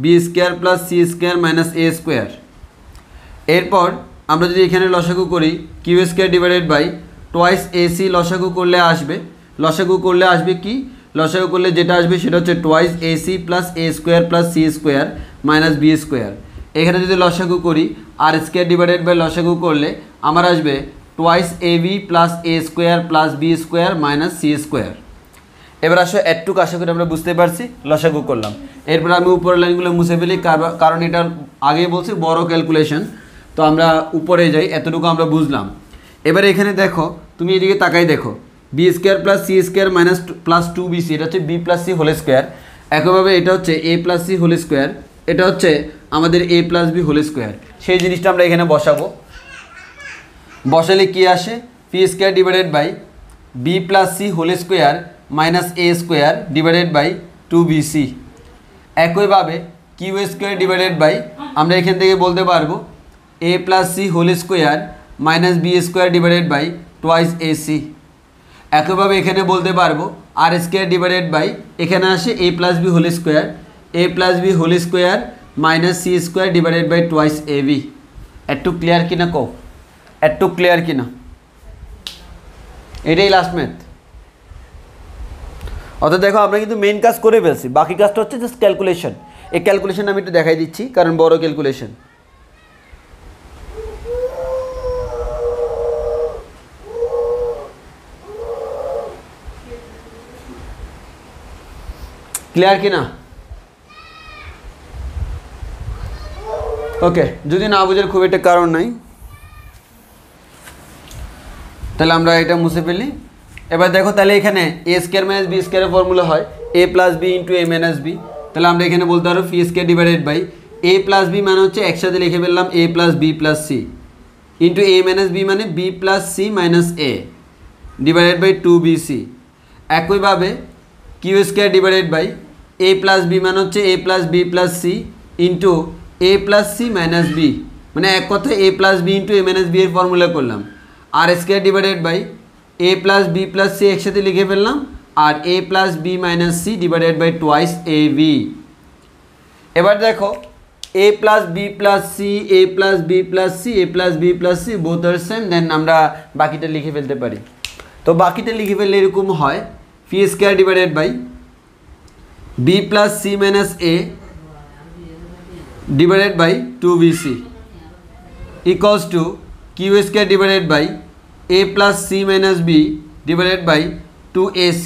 A: B square plus C square minus A square. এরপর আমরা যদি এখানে লসাগু করি Q square divided by twice AC লসাগু করলে আসবে, লসাগু করলে আসবে কি? লসাগু করলে যেটা আসবে সেটা হচ্ছে twice AC plus A square plus C square minus B square. এখানে যদি লসাগু করি আর স্কোয়ার ডিভাইডেড বাই লসাগু করলে আমার আসবে twice A B plus A square plus B square minus C square. এবার আসো এটুকু আশা করি আমরা বুঝতে পারছি, লসাগু করলাম। এরপর আমি উপরের লাইনগুলো মুছে ফেলি, কারণ এটা আগে বলছি বড় ক্যালকুলেশন, তো আমরা উপরে যাই, এতটুকু আমরা বুঝলাম। এবার এখানে দেখো, তুমি এদিকে তাকাই দেখো, B square plus C square minus plus 2bc, এটা হচ্ছে B plus C whole square. একইভাবে এটা হচ্ছে A plus C whole square, এটা হচ্ছে আমাদের A plus B whole square. সেই জিনিসটা আমরা এখানে বসাবো। বসালে কি আসে? P square divided by B plus C whole square minus A square divided by 2bc। একইভাবে কিউ স্কোয়ার ডিভাইডেড বাই আমরা এখান থেকে বলতে পারবো A plus C whole square minus B square divided by twice AC. একইভাবে এখানে বলতে পারবো আর স্কোয়ার ডিভাইডেড বাই এখানে আসে A plus B whole square, A plus B whole square minus C square divided by twice A B. একটু clear কিনা কো? একটু ক্লিয়ার কিনা? এটাই লাস্ট ম্যাথ। অর্থাৎ দেখো আমরা কিন্তু মেইন কাজ করে ফেলছি, বাকি কাজটা হচ্ছে জাস্ট ক্যালকুলেশন। এই ক্যালকুলেশন আমি একটু দেখাই দিচ্ছি কারণ বড় ক্যালকুলেশন। ক্লিয়ার কিনা? ওকে, যদি না বুঝার খুব একটা কারণ নাই, তাহলে আমরা এটা মুছে ফেলি। এবার দেখো তাহলে এখানে এ স্কোয়ার মাইনাস বি স্কোয়ারের ফর্মুলা হয় A plus B into A minus B. তাহলে আমরা এখানে বলতে পারবো P square divided by A plus B মানে হচ্ছে একসাথে লিখে ফেললাম A plus B plus C into A minus B মানে B plus C minus A divided by 2bc। একইভাবে Q square divided by A plus B মানে হচ্ছে A plus B plus C into A plus C minus B, মানে এক কথা A plus B into A minus B এর formula করলাম। R square divided by A plus B plus C একসাথে লিখে ফেললাম আর A plus B minus C divided by twice A B. এবার দেখো A plus B plus C, A plus B plus C, A plus B plus C both are same, then আমরা বাকিটা লিখে ফেলতে পারি। তো বাকিটা লিখে ফেললে এরকম হয় P square divided by B plus C minus A divided by 2bc equals to Q square divided by a plus c minus b divided by 2ac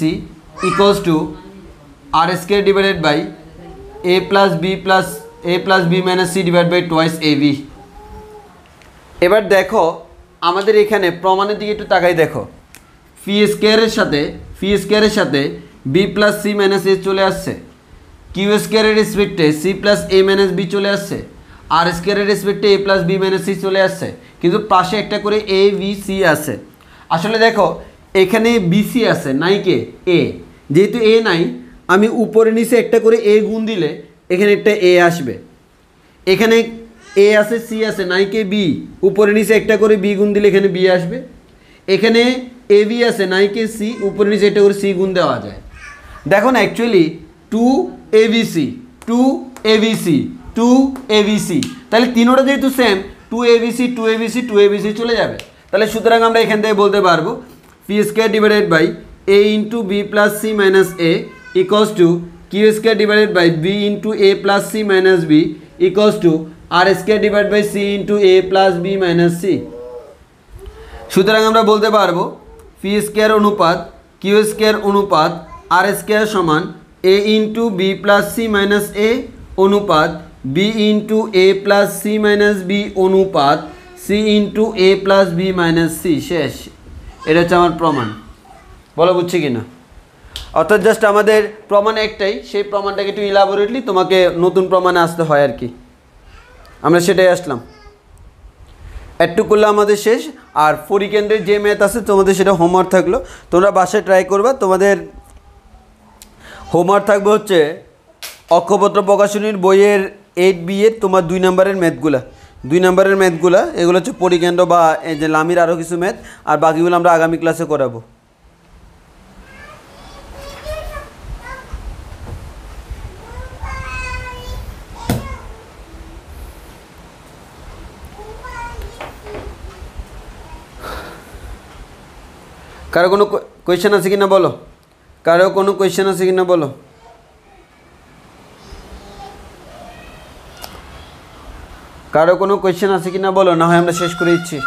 A: equals to r square divided by a plus b minus c divided by twice ab। এবার দেখো আমাদের এখানে প্রমাণের দিকে একটু তাকাই দেখো, ফি স্কোয়ারের সাথে b plus c minus a চলে আসছে, কিউ স্কোয়ারের রেসপেক্টে c plus a minus b চলে আসছে, আর স্কোয়ারের রেসপেক্টে a plus b minus c চলে আসছে, কিন্তু পাশে একটা করে এ বি সি আছে। আসলে দেখো এখানে বিসি আছে নাই কে এ, যেহেতু এ নাই আমি উপরে নিচে একটা করে এ গুণ দিলে এখানে একটা এ আসবে, এখানে এ আছে সি আছে নাই কে বি, উপরে নিচে একটা করে বি গুণ দিলে এখানে বি আসবে, এখানে এ বি আছে নাই কে সি, উপরে নিচে একটা করে সি গুণ দেওয়া যায়। দেখো না অ্যাকচুয়ালি 2abc 2abc 2abc, তাহলে তিনোটা যেহেতু সেম 2abc 2abc 2abc চলে যাবে। তাহলে সুতরাং আমরা এখান থেকে বলতে পারবো P square divided by A into B plus C minus A equals to Q square divided by B into A plus C minus B equals to R square divide by C into A plus B minus C. সুতরাং আমরা বলতে পারবো P square অনুপাত Q square অনুপাত R square সমান A into B plus C minus A অনুপাত B into A plus C minus B অনুপাত C into A plus B minus C. শেষ। এটা হচ্ছে আমার প্রমাণ। বলো বুঝছি কি না? অর্থাৎ জাস্ট আমাদের প্রমাণ একটাই, সেই প্রমাণটাকে একটু ইলাবোরেটলি তোমাকে নতুন প্রমাণে আসতে হয় আর কি। আমরা সেটাই আসলাম, একটু করলে আমাদের শেষ। আর পরিকেন্দ্রের যে ম্যাথ আছে তোমাদের সেটা হোমওয়ার্ক থাকলো, তোমরা বাসায় ট্রাই করবা। তোমাদের হোমওয়ার্ক থাকবে হচ্ছে অক্ষপত্র প্রকাশনীর বইয়ের 8B এর তোমার 2 নম্বরের ম্যাথগুলা, এগুলো হচ্ছে পরিকেন্দ্র বা এই যে লামির আরও কিছু ম্যাথ, আর বাকিগুলো আমরা আগামী ক্লাসে করাবো। কারো কোনো কোয়েশ্চেন আছে কিনা বলো? কারো কোনো কোয়েশ্চেন আছে কিনা বলো? কারো কোনো কোয়েশ্চেন আছে কিনা বলো, না হয় আমরা শেষ করে দিচ্ছি।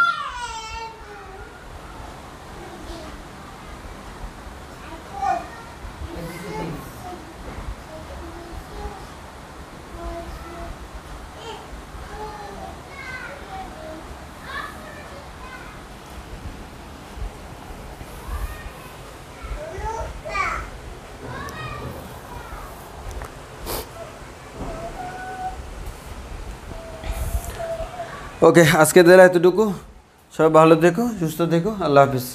A: ওকে, আজকে দিলে এতটুকু। সবাই ভালো থেকো, সুস্থ থেকো। আল্লাহ হাফিজ।